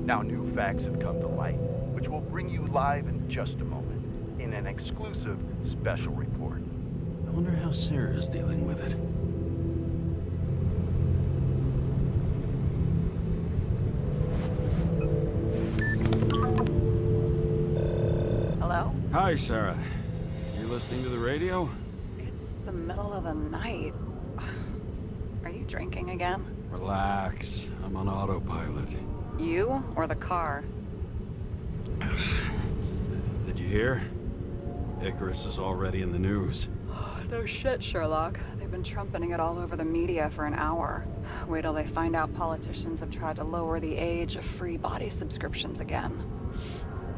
[SPEAKER 5] Now new facts have come to light, which will bring you live in just a moment, in an exclusive special report.
[SPEAKER 9] I wonder how Sarah is dealing with it.
[SPEAKER 7] Hello?
[SPEAKER 9] Hi, Sarah. You listening to the radio?
[SPEAKER 7] It's the middle of the night. Are you drinking again?
[SPEAKER 9] Relax. I'm on autopilot.
[SPEAKER 7] You or the car?
[SPEAKER 9] Did you hear? Icarus is already in the news.
[SPEAKER 7] No shit, Sherlock. They've been trumpeting it all over the media for an hour. Wait till they find out politicians have tried to lower the age of free body subscriptions again.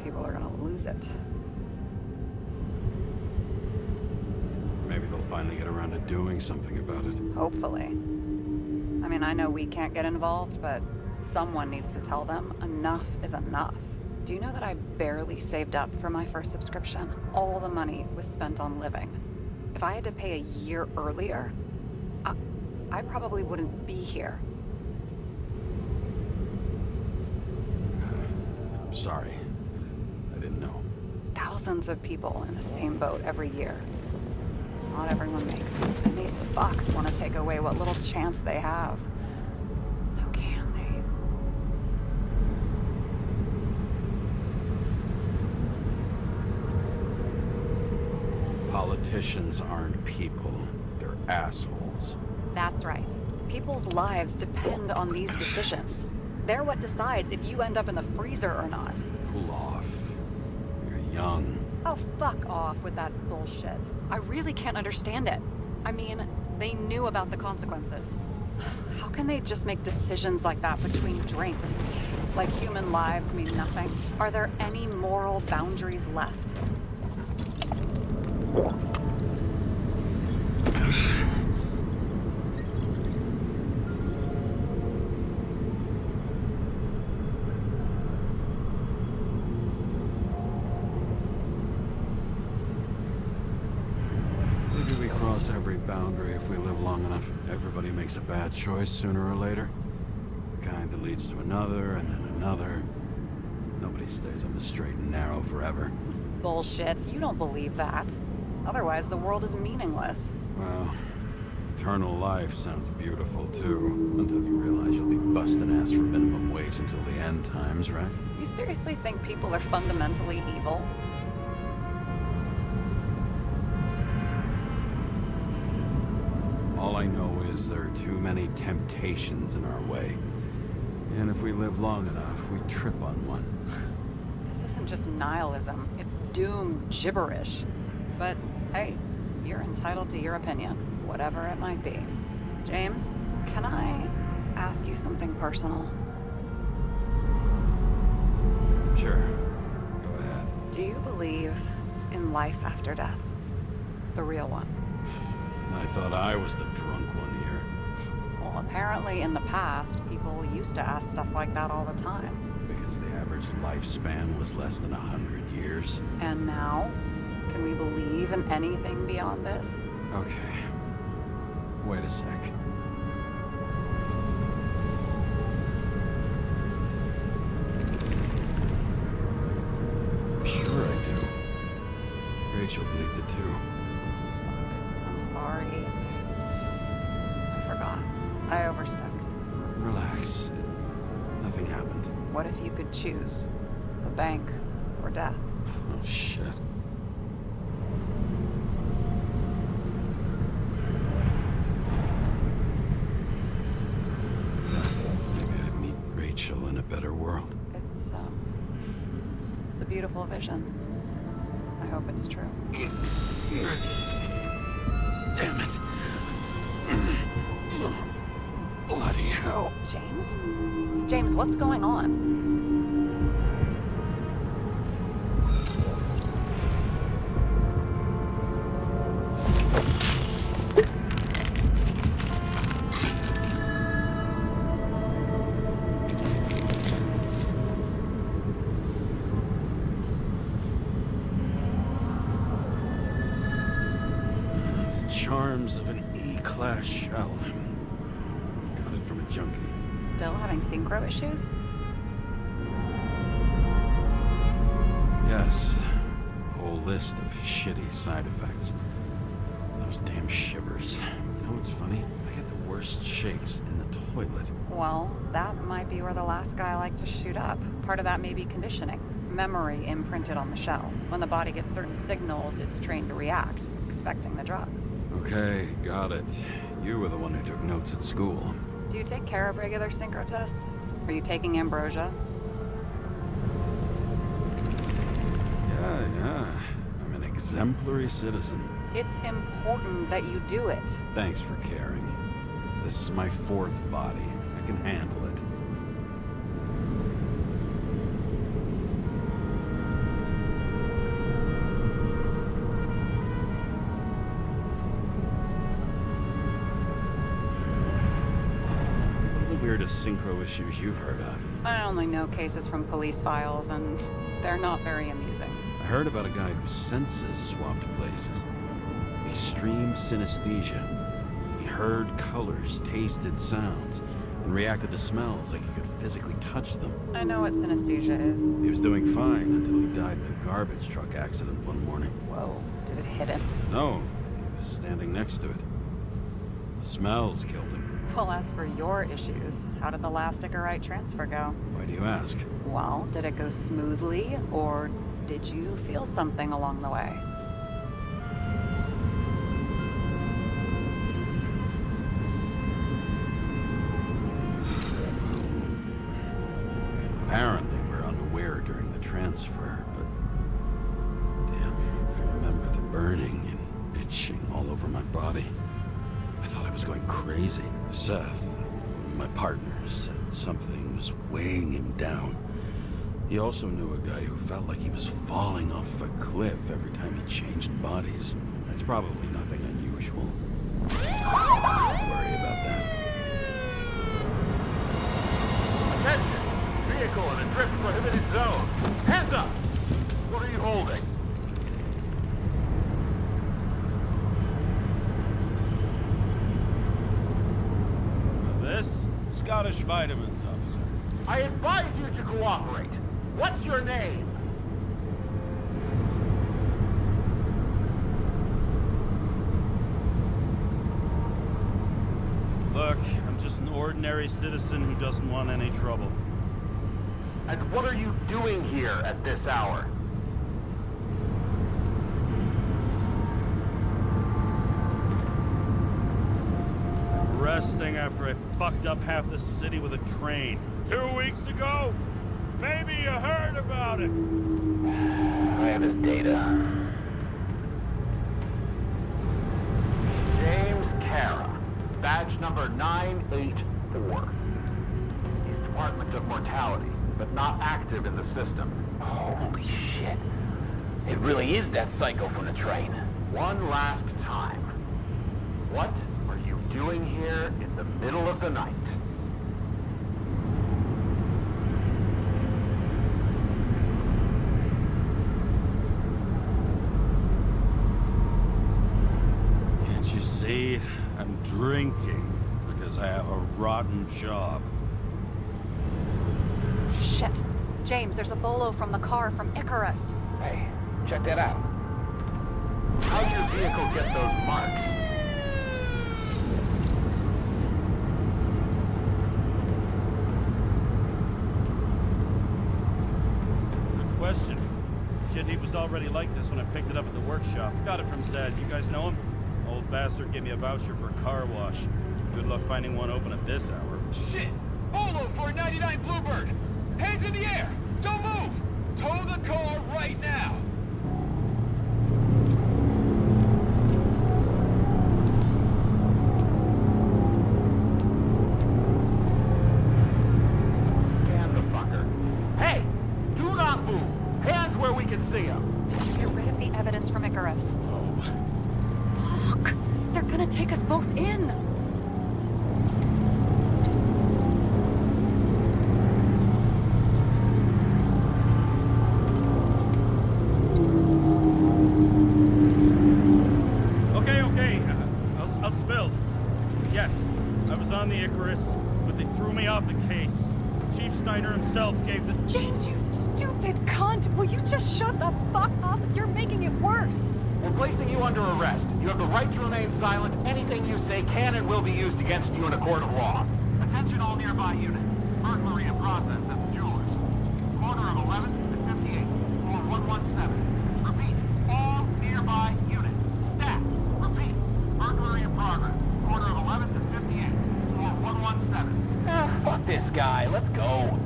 [SPEAKER 7] People are gonna lose it.
[SPEAKER 9] Maybe they'll finally get around to doing something about it.
[SPEAKER 7] Hopefully. I mean, I know we can't get involved, but someone needs to tell them enough is enough. Do you know that I barely saved up for my first subscription? All the money was spent on living. If I had to pay a year earlier, I probably wouldn't be here.
[SPEAKER 9] I'm sorry. I didn't know.
[SPEAKER 7] Thousands of people in the same boat every year. Not everyone makes it, and these fucks want to take away what little chance they have. How can they?
[SPEAKER 9] Politicians aren't people. They're assholes.
[SPEAKER 7] That's right. People's lives depend on these decisions. They're what decides if you end up in the freezer or not.
[SPEAKER 9] Cool off. You're young.
[SPEAKER 7] Oh, fuck off with that bullshit. I really can't understand it. I mean, they knew about the consequences. How can they just make decisions like that between drinks? Like human lives mean nothing? Are there any moral boundaries left?
[SPEAKER 9] Maybe we cross every boundary if we live long enough. Everybody makes a bad choice sooner or later. The kind that leads to another, and then another. Nobody stays on the straight and narrow forever.
[SPEAKER 7] It's bullshit. You don't believe that. Otherwise, the world is meaningless.
[SPEAKER 9] Well,
[SPEAKER 4] Eternal life sounds beautiful, too. Until you realize you'll be busting ass for minimum wage until the end times, right?
[SPEAKER 7] You seriously think people are fundamentally evil?
[SPEAKER 4] All I know is there are too many temptations in our way. And if we live long enough, we trip on one.
[SPEAKER 7] This isn't just nihilism, it's doom gibberish. But hey, you're entitled to your opinion, whatever it might be. James, can I ask you something personal?
[SPEAKER 4] Sure. Go ahead.
[SPEAKER 7] Do you believe in life after death? The real one?
[SPEAKER 4] I thought I was the drunk one here.
[SPEAKER 7] Well, apparently in the past, people used to ask stuff like that all the time.
[SPEAKER 4] Because the average lifespan was less than 100 years.
[SPEAKER 7] And now? Can we believe in anything beyond this?
[SPEAKER 4] Okay. Wait a sec. Sure I do. Rachel believed it too.
[SPEAKER 7] I'm sorry. I forgot. I overstepped.
[SPEAKER 4] Relax. Nothing happened.
[SPEAKER 7] What if you could choose? The bank or death?
[SPEAKER 4] Oh, shit. Maybe I'd meet Rachel in a better world.
[SPEAKER 7] It's a beautiful vision. I hope it's true.
[SPEAKER 4] Damn it. Bloody hell.
[SPEAKER 7] James? James, what's going on?
[SPEAKER 4] Charms of an E-class shell. Got it from a junkie.
[SPEAKER 7] Still having synchro issues?
[SPEAKER 4] Yes. A whole list of shitty side effects. Those damn shivers. You know what's funny? I get the worst shakes in the toilet.
[SPEAKER 7] Well, that might be where the last guy liked to shoot up. Part of that may be conditioning. Memory imprinted on the shell. When the body gets certain signals, it's trained to react, expecting the drugs.
[SPEAKER 4] Okay, got it. You were the one who took notes at school.
[SPEAKER 7] Do you take care of regular synchro tests? Are you taking ambrosia?
[SPEAKER 4] Yeah. I'm an exemplary citizen.
[SPEAKER 7] It's important that you do it.
[SPEAKER 4] Thanks for caring. This is my fourth body. I can handle it. Weirdest synchro issues you've heard of?
[SPEAKER 7] I only know cases from police files, and they're not very amusing.
[SPEAKER 4] I heard about a guy whose senses swapped places. Extreme synesthesia. He heard colors, tasted sounds, and reacted to smells like he could physically touch them.
[SPEAKER 7] I know what synesthesia is.
[SPEAKER 4] He was doing fine until he died in a garbage truck accident one morning.
[SPEAKER 7] Whoa, did it hit him?
[SPEAKER 4] No, he was standing next to it. The smells killed him.
[SPEAKER 7] Well, as for your issues, how did the last Icarite transfer go?
[SPEAKER 4] Why do you ask?
[SPEAKER 7] Well, did it go smoothly, or did you feel something along the way?
[SPEAKER 4] Apparently, we're unaware during the transfer, but... Damn, I remember the burning and itching all over my body. I thought I was going crazy. Seth, my partner, said something was weighing him down. He also knew a guy who felt like he was falling off of a cliff every time he changed bodies. That's probably nothing unusual. Don't worry about that.
[SPEAKER 5] Attention! Vehicle in a drift prohibited zone. Hands up! What are you holding?
[SPEAKER 4] This? Scottish Vitamins, officer.
[SPEAKER 5] I advise you to cooperate. What's your name?
[SPEAKER 9] ordinary citizen who doesn't want any trouble.
[SPEAKER 14] And what are you doing here at this hour?
[SPEAKER 9] Resting after I fucked up half the city with a train. 2 weeks ago? Maybe you heard about it.
[SPEAKER 14] I have his data. James Kara, badge number 984. He's Department of Mortality, but not active in the system.
[SPEAKER 11] Holy shit. It really is that psycho from the train.
[SPEAKER 14] One last time. What are you doing here in the middle of the night?
[SPEAKER 9] Can't you see? I'm drinking because I have a rotten job.
[SPEAKER 7] Shit. James, there's a bolo from the car from Icarus.
[SPEAKER 11] Hey, check that out.
[SPEAKER 14] How'd your vehicle get those marks?
[SPEAKER 9] Good question. Shit, he was already like this when I picked it up at the workshop. Got it from Zed. You guys know him? Old bastard gave me a voucher for a car wash. Good luck finding one open at this hour.
[SPEAKER 11] Shit! Bolo for a 99 Bluebird! Hands in the air! Don't move! Tow the car right now!
[SPEAKER 14] Scan the fucker. Hey! Do not move! Hands where we can see him!
[SPEAKER 7] Did you get rid of the evidence from Icarus? Fuck! They're gonna take us both in!
[SPEAKER 9] Okay. I'll spill. Yes, I was on the Icarus, but they threw me off the case. Chief Steiner himself gave the...
[SPEAKER 7] James, you stupid cunt! Will you just shut the fuck up? You're making it worse!
[SPEAKER 14] We're placing you under arrest. You have the right to remain silent. Anything you say can and will be used against you in a court of law. Attention all nearby units. Burglary in process at the jewelers. Corner of 11th and 58, floor 117. Repeat, all nearby units. Staff, repeat, burglary in progress. Corner of 11th and 58, floor 117.
[SPEAKER 11] Ah, fuck this guy. Let's go.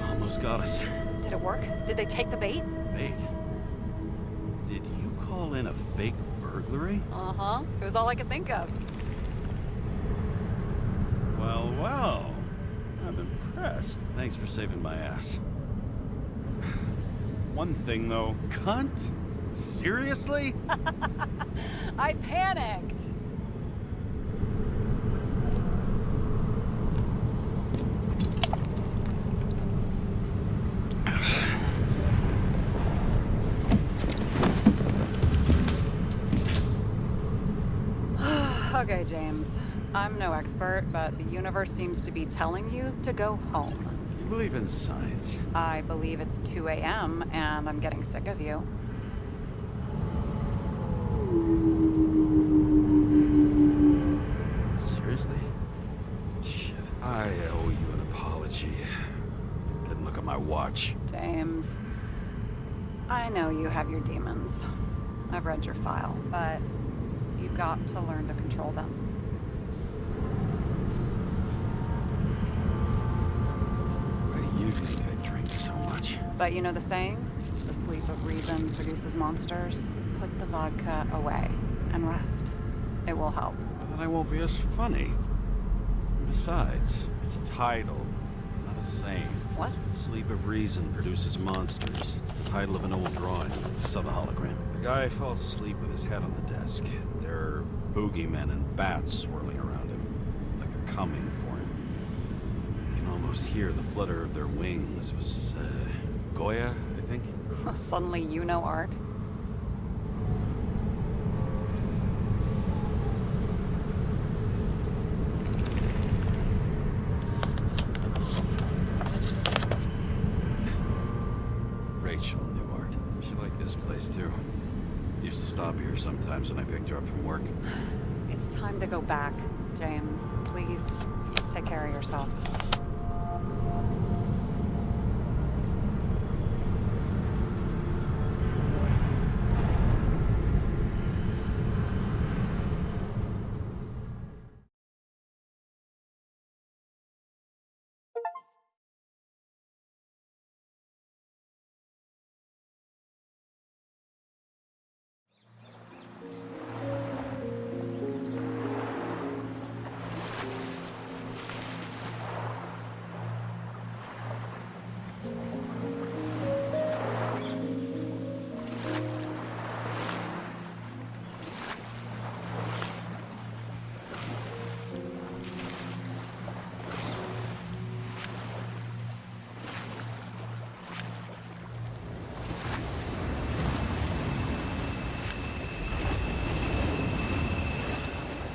[SPEAKER 9] Almost got us.
[SPEAKER 7] Did it work? Did they take the bait?
[SPEAKER 9] Bait? Did you call in a fake burglary?
[SPEAKER 7] Uh-huh. It was all I could think of.
[SPEAKER 9] Well. I'm impressed. Thanks for saving my ass. One thing, though. Cunt? Seriously?
[SPEAKER 7] I panicked. Okay, James. I'm no expert, but the universe seems to be telling you to go home.
[SPEAKER 9] You believe in science?
[SPEAKER 7] I believe it's 2 a.m. and I'm getting sick of you.
[SPEAKER 9] Seriously? Shit, I owe you an apology. Didn't look at my watch.
[SPEAKER 7] James, I know you have your demons. I've read your file, but you've got to learn to control them.
[SPEAKER 9] Why do you think I drink so much?
[SPEAKER 7] But you know the saying? The sleep of reason produces monsters. Put the vodka away and rest. It will help.
[SPEAKER 9] Then I won't be as funny. Besides, it's a title, not a saying.
[SPEAKER 7] What?
[SPEAKER 9] Sleep of Reason produces monsters. It's the title of an old drawing. Saw the hologram. The guy falls asleep with his head on the desk. There are boogeymen and bats swirling around him, like they're coming for him. You can almost hear the flutter of their wings. It was, Goya, I think?
[SPEAKER 7] Suddenly you know art. time to go back, James. Please, take care of yourself.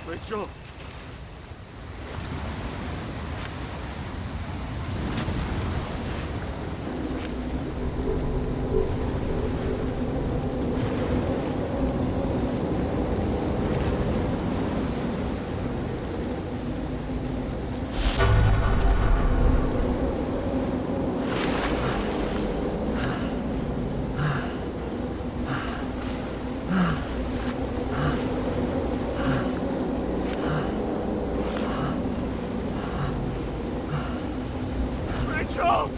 [SPEAKER 14] Rachel! Rachel!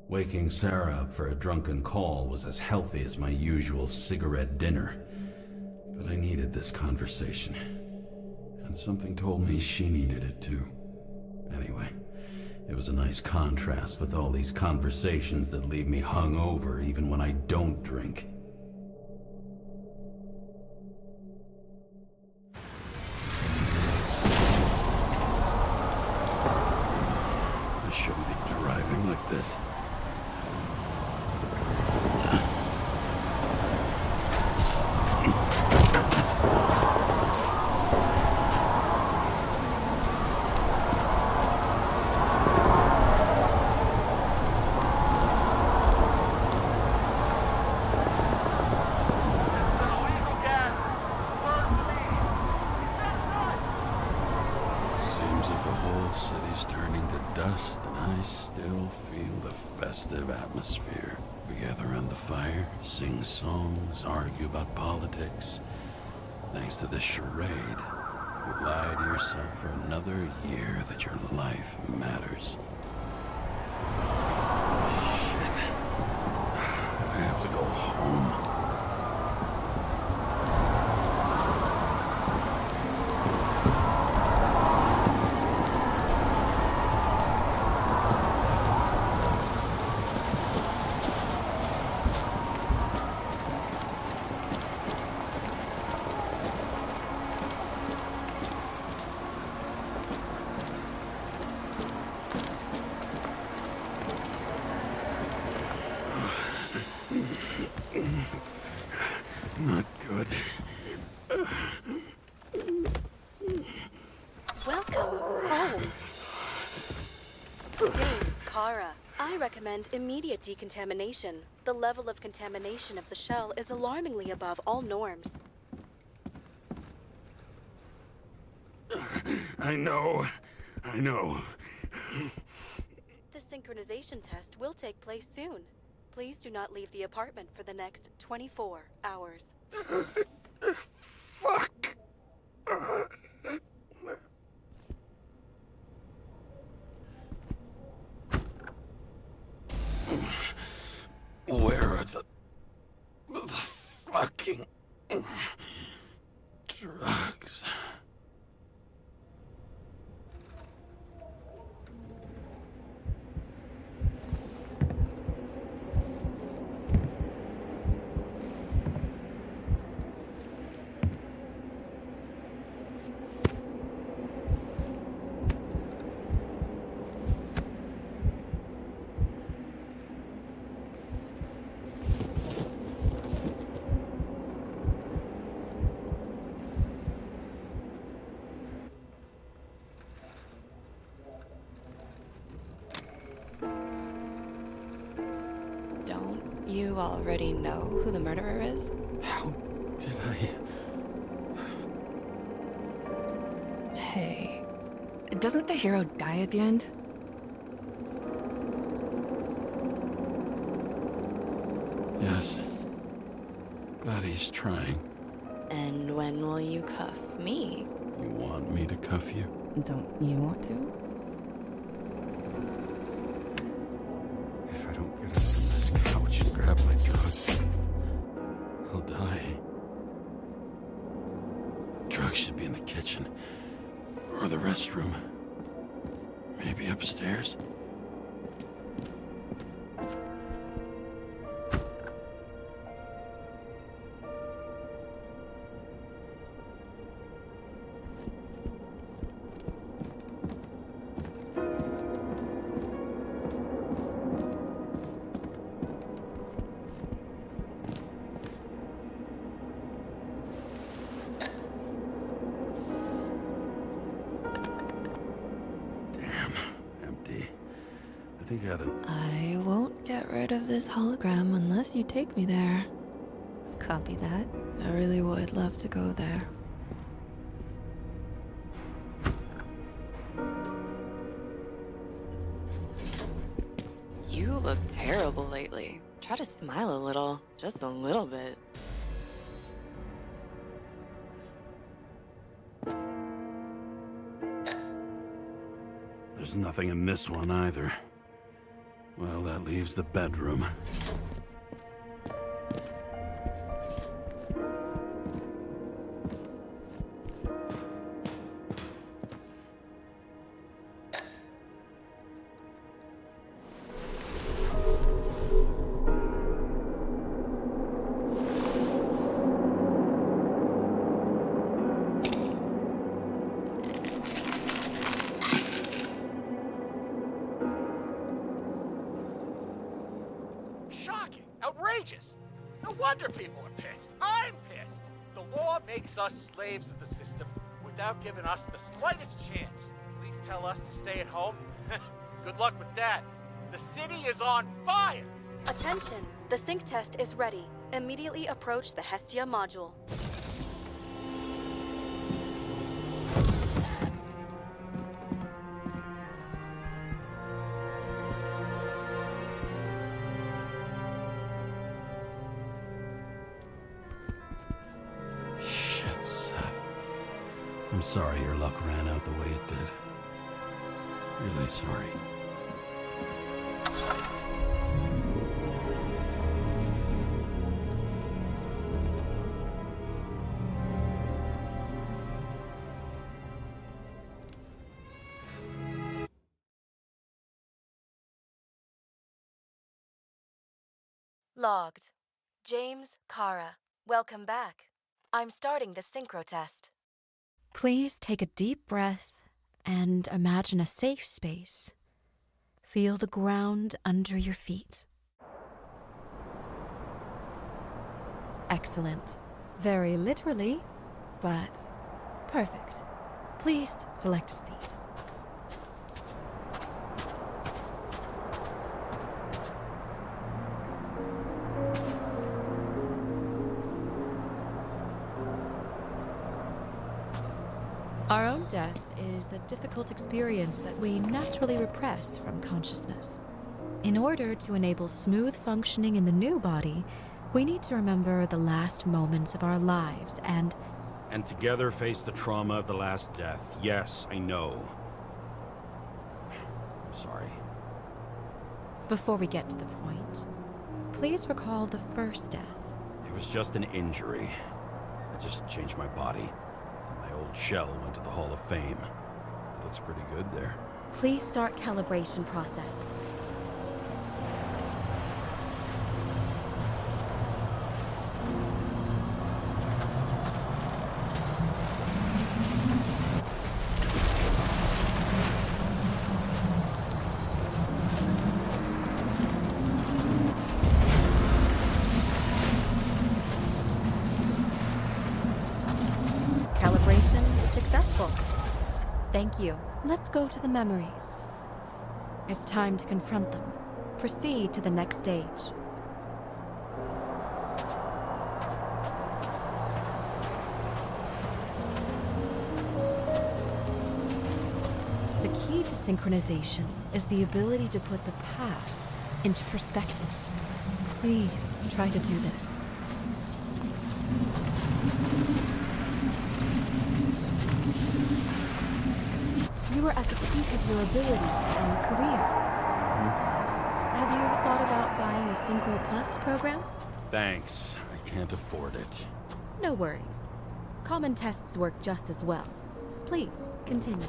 [SPEAKER 4] Waking Sarah up for a drunken call was as healthy as my usual cigarette dinner. But I needed this conversation. And something told me she needed it too. Anyway, it was a nice contrast with all these conversations that leave me hungover even when I don't drink. I shouldn't be driving like this. Seems like the whole city's turning to dust, and I still feel the festive atmosphere. We gather around the fire, sing songs, argue about politics. Thanks to this charade, you lie to yourself for another year that your life matters. Shit. I have to go home. Not good.
[SPEAKER 2] Welcome home. James, Kara, I recommend immediate decontamination. The level of contamination of the shell is alarmingly above all norms.
[SPEAKER 4] I know.
[SPEAKER 2] The synchronization test will take place soon. Please do not leave the apartment for the next 24 hours.
[SPEAKER 4] Fuck. Where are the fucking drugs?
[SPEAKER 3] You already know who the murderer is?
[SPEAKER 4] How did I...
[SPEAKER 3] Hey, doesn't the hero die at the end?
[SPEAKER 9] Yes. Glad he's trying.
[SPEAKER 3] And when will you cuff me?
[SPEAKER 9] You want me to cuff you?
[SPEAKER 3] Don't you want to?
[SPEAKER 9] If I don't get up from this couch and grab my drugs, I'll die. Drugs should be in the kitchen. Or the restroom. Maybe upstairs. I think I had
[SPEAKER 3] I won't get rid of this hologram unless you take me there. Copy that. I really would love to go there. You look terrible lately. Try to smile a little. Just a little bit.
[SPEAKER 9] There's nothing in this one either. Well, that leaves the bedroom.
[SPEAKER 14] Shocking! Outrageous! No wonder people are pissed. I'm pissed! The law makes us slaves of the system without giving us the slightest chance. Please tell us to stay at home? Good luck with that. The city is on fire!
[SPEAKER 2] Attention! The sync test is ready. Immediately approach the Hestia module.
[SPEAKER 9] Shit, Seth. I'm sorry your luck ran out the way it did. Really sorry.
[SPEAKER 8] Logged. James, Kara, welcome back. I'm starting the synchro test.
[SPEAKER 15] Please take a deep breath and imagine a safe space. Feel the ground under your feet. Excellent. Very literally, but perfect. Please select a seat. Our own death is a difficult experience that we naturally repress from consciousness. In order to enable smooth functioning in the new body, we need to remember the last moments of our lives and
[SPEAKER 9] together face the trauma of the last death. Yes, I know. I'm sorry.
[SPEAKER 15] Before we get to the point, please recall the first death.
[SPEAKER 9] It was just an injury. I just changed my body. My old shell went to the Hall of Fame. It looks pretty good there.
[SPEAKER 15] Please start calibration process. Calibration successful. Thank you. Let's go to the memories. It's time to confront them. Proceed to the next stage. The key to synchronization is the ability to put the past into perspective. Please try to do this. You are at the peak of your abilities and career. Have you thought about buying a Synchro Plus program?
[SPEAKER 9] Thanks. I can't afford it.
[SPEAKER 15] No worries. Common tests work just as well. Please, continue.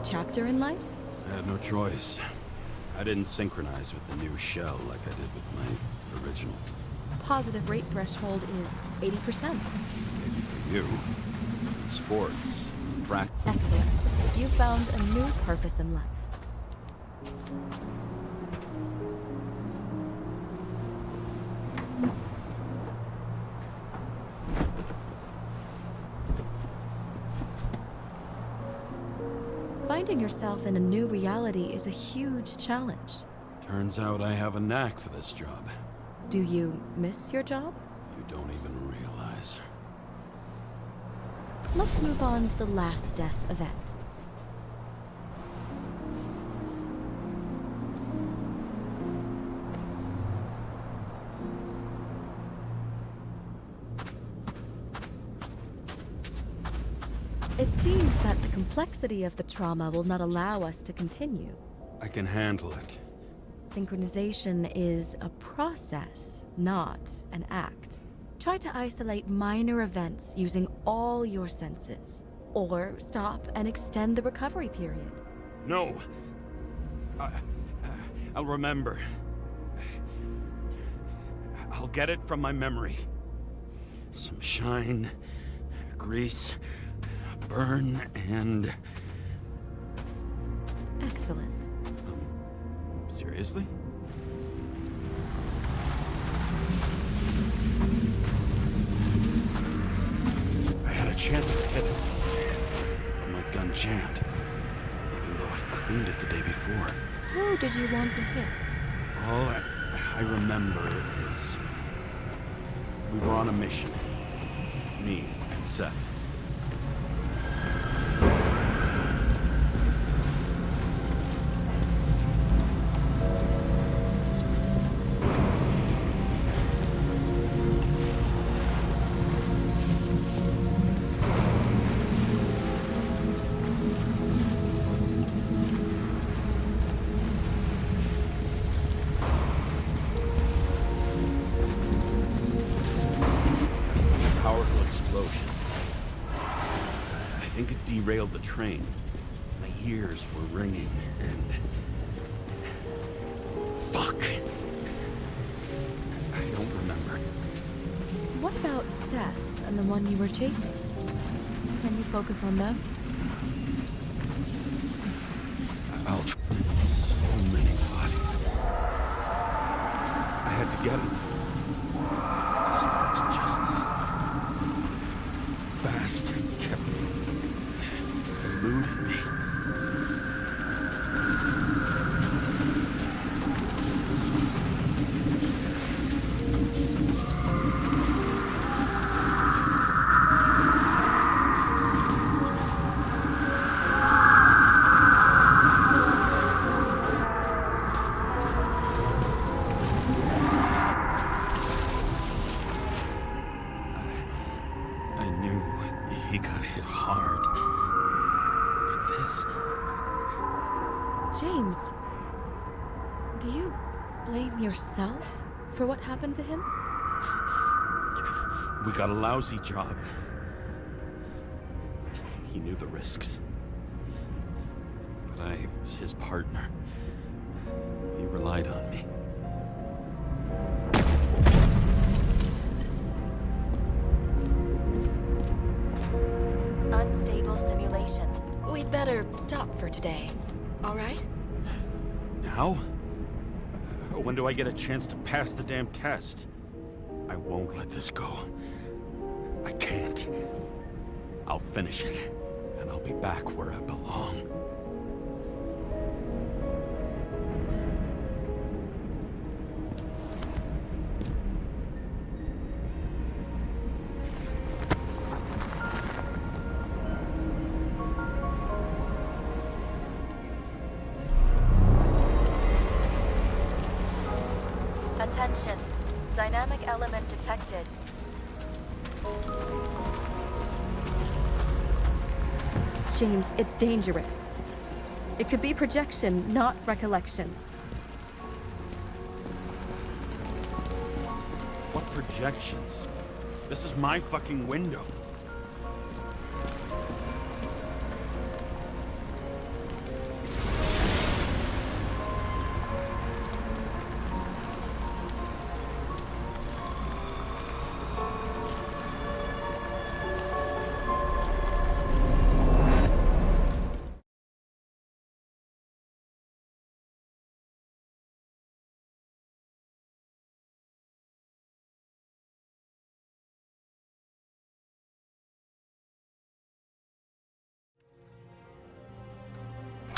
[SPEAKER 15] Chapter in life?
[SPEAKER 9] I had no choice. I didn't synchronize with the new shell like I did with my original.
[SPEAKER 15] Positive rate threshold is 80%.
[SPEAKER 9] Maybe for you. In sports,
[SPEAKER 15] Excellent. You found a new purpose in life. Finding yourself in a new reality is a huge challenge.
[SPEAKER 9] Turns out I have a knack for this job.
[SPEAKER 15] Do you miss your job?
[SPEAKER 9] You don't even realize.
[SPEAKER 15] Let's move on to the last death event. It seems that the complexity of the trauma will not allow us to continue.
[SPEAKER 9] I can handle it.
[SPEAKER 15] Synchronization is a process, not an act. Try to isolate minor events using all your senses, or stop and extend the recovery period.
[SPEAKER 9] No! I'll remember. I'll get it from my memory. Some shine, grease, burn, and...
[SPEAKER 15] Excellent.
[SPEAKER 9] Seriously? I had a chance to hit it, but my gun jammed, even though I cleaned it the day before.
[SPEAKER 15] Who did you want to hit?
[SPEAKER 9] All I remember is we were on a mission. Me and Seth. Derailed the train. My ears were ringing and... Fuck! I don't remember.
[SPEAKER 15] What about Seth and the one you were chasing? Can you focus on them?
[SPEAKER 9] I'll try. So many bodies. I had to get him. Dispense justice. Bastard kept eluding me. I knew he got hit hard.
[SPEAKER 15] James, do you blame yourself for what happened to him?
[SPEAKER 9] We got a lousy job. He knew the risks. But I was his partner. He relied on me.
[SPEAKER 2] stop for today. All right?
[SPEAKER 9] Now? When do I get a chance to pass the damn test? I won't let this go. I can't. I'll finish it, and I'll be back where I belong.
[SPEAKER 8] Attention. Dynamic element detected.
[SPEAKER 2] James, it's dangerous. It could be projection, not recollection.
[SPEAKER 9] What projections? This is my fucking window.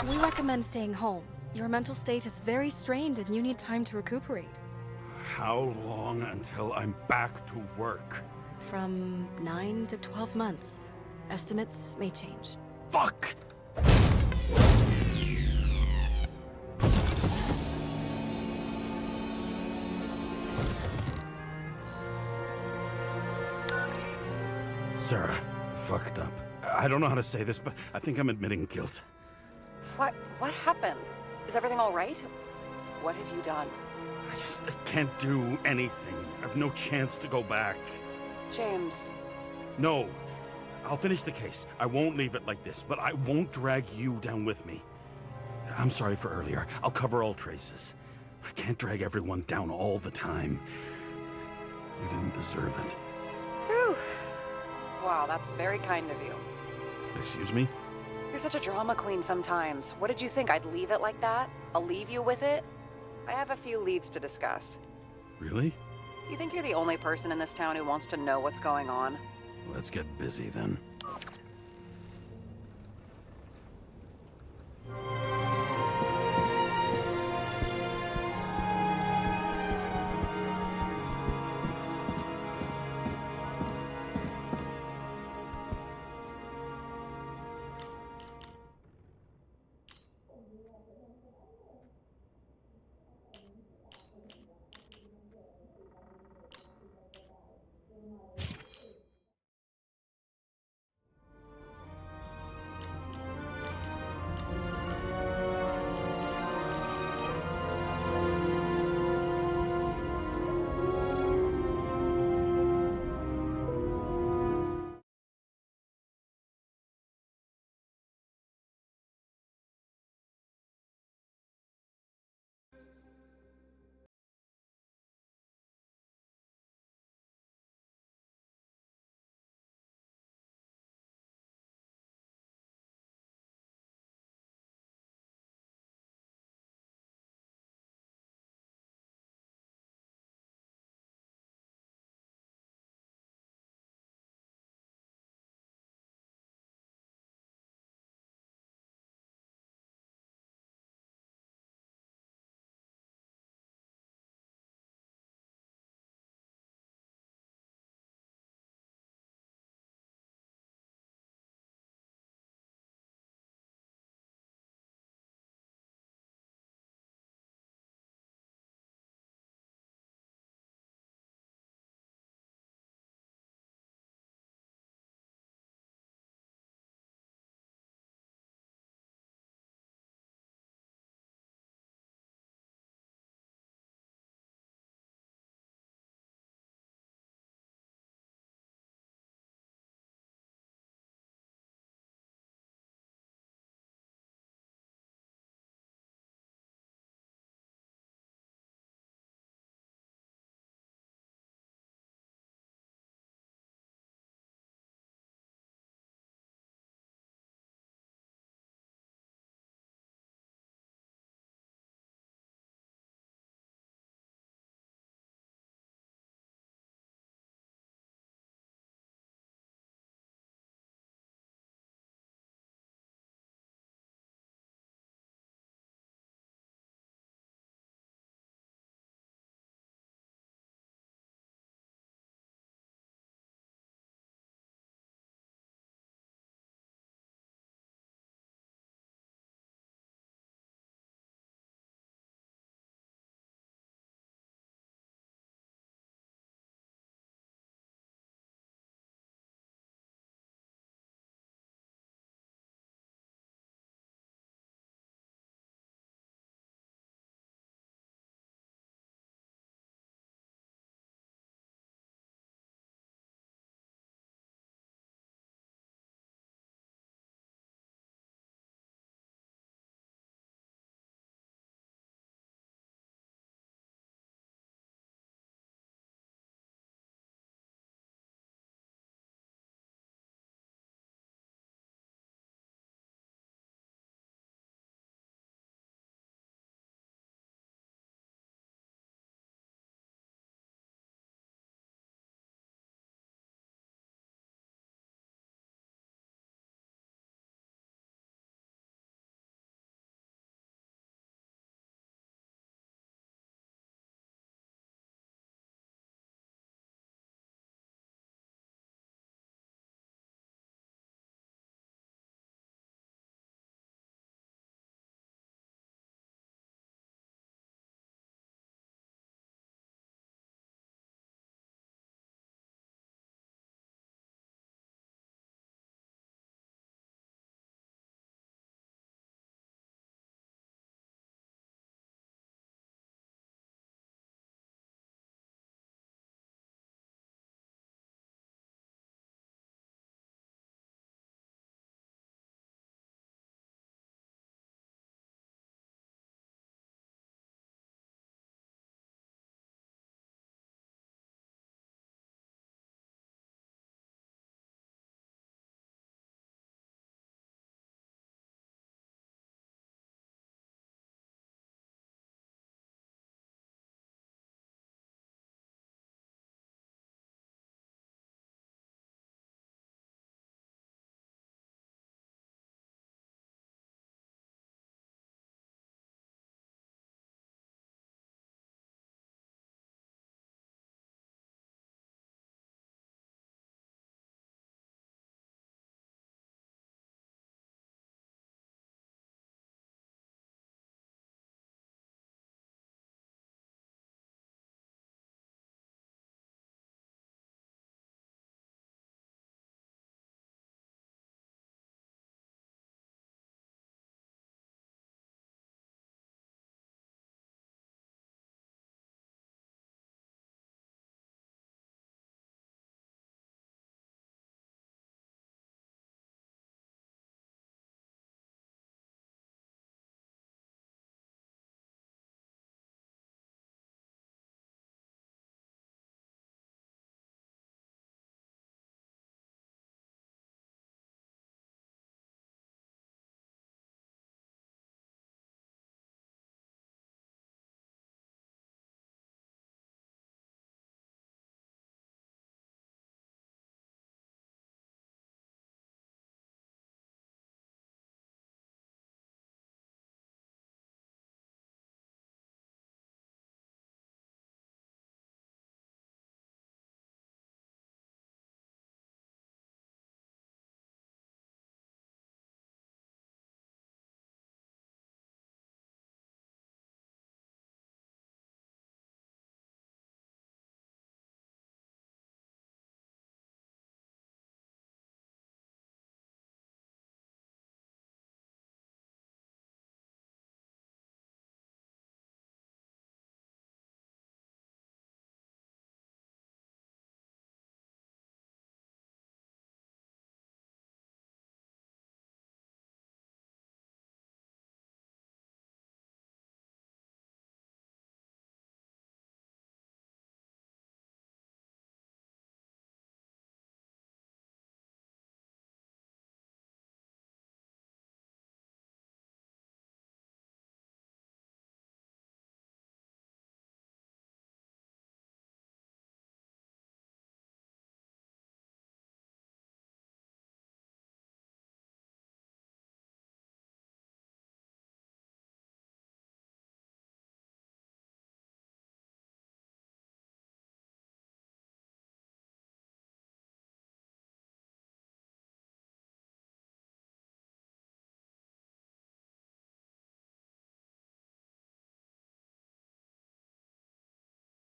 [SPEAKER 2] We recommend staying home. Your mental state is very strained and you need time to recuperate.
[SPEAKER 9] How long until I'm back to work?
[SPEAKER 2] From 9 to 12 months. Estimates may change.
[SPEAKER 9] Fuck! Sarah, I fucked up. I don't know how to say this, but I think I'm admitting guilt.
[SPEAKER 7] What happened? Is everything all right? What have you done?
[SPEAKER 9] I can't do anything. I have no chance to go back.
[SPEAKER 7] James.
[SPEAKER 9] No. I'll finish the case. I won't leave it like this, but I won't drag you down with me. I'm sorry for earlier. I'll cover all traces. I can't drag everyone down all the time. You didn't deserve it.
[SPEAKER 7] Whew. Wow, that's very kind of you.
[SPEAKER 9] Excuse me?
[SPEAKER 7] You're such a drama queen sometimes. What did you think, I'd leave it like that? I'll leave you with it? I have a few leads to discuss.
[SPEAKER 9] Really?
[SPEAKER 7] You think you're the only person in this town who wants to know what's going on?
[SPEAKER 9] Let's get busy then.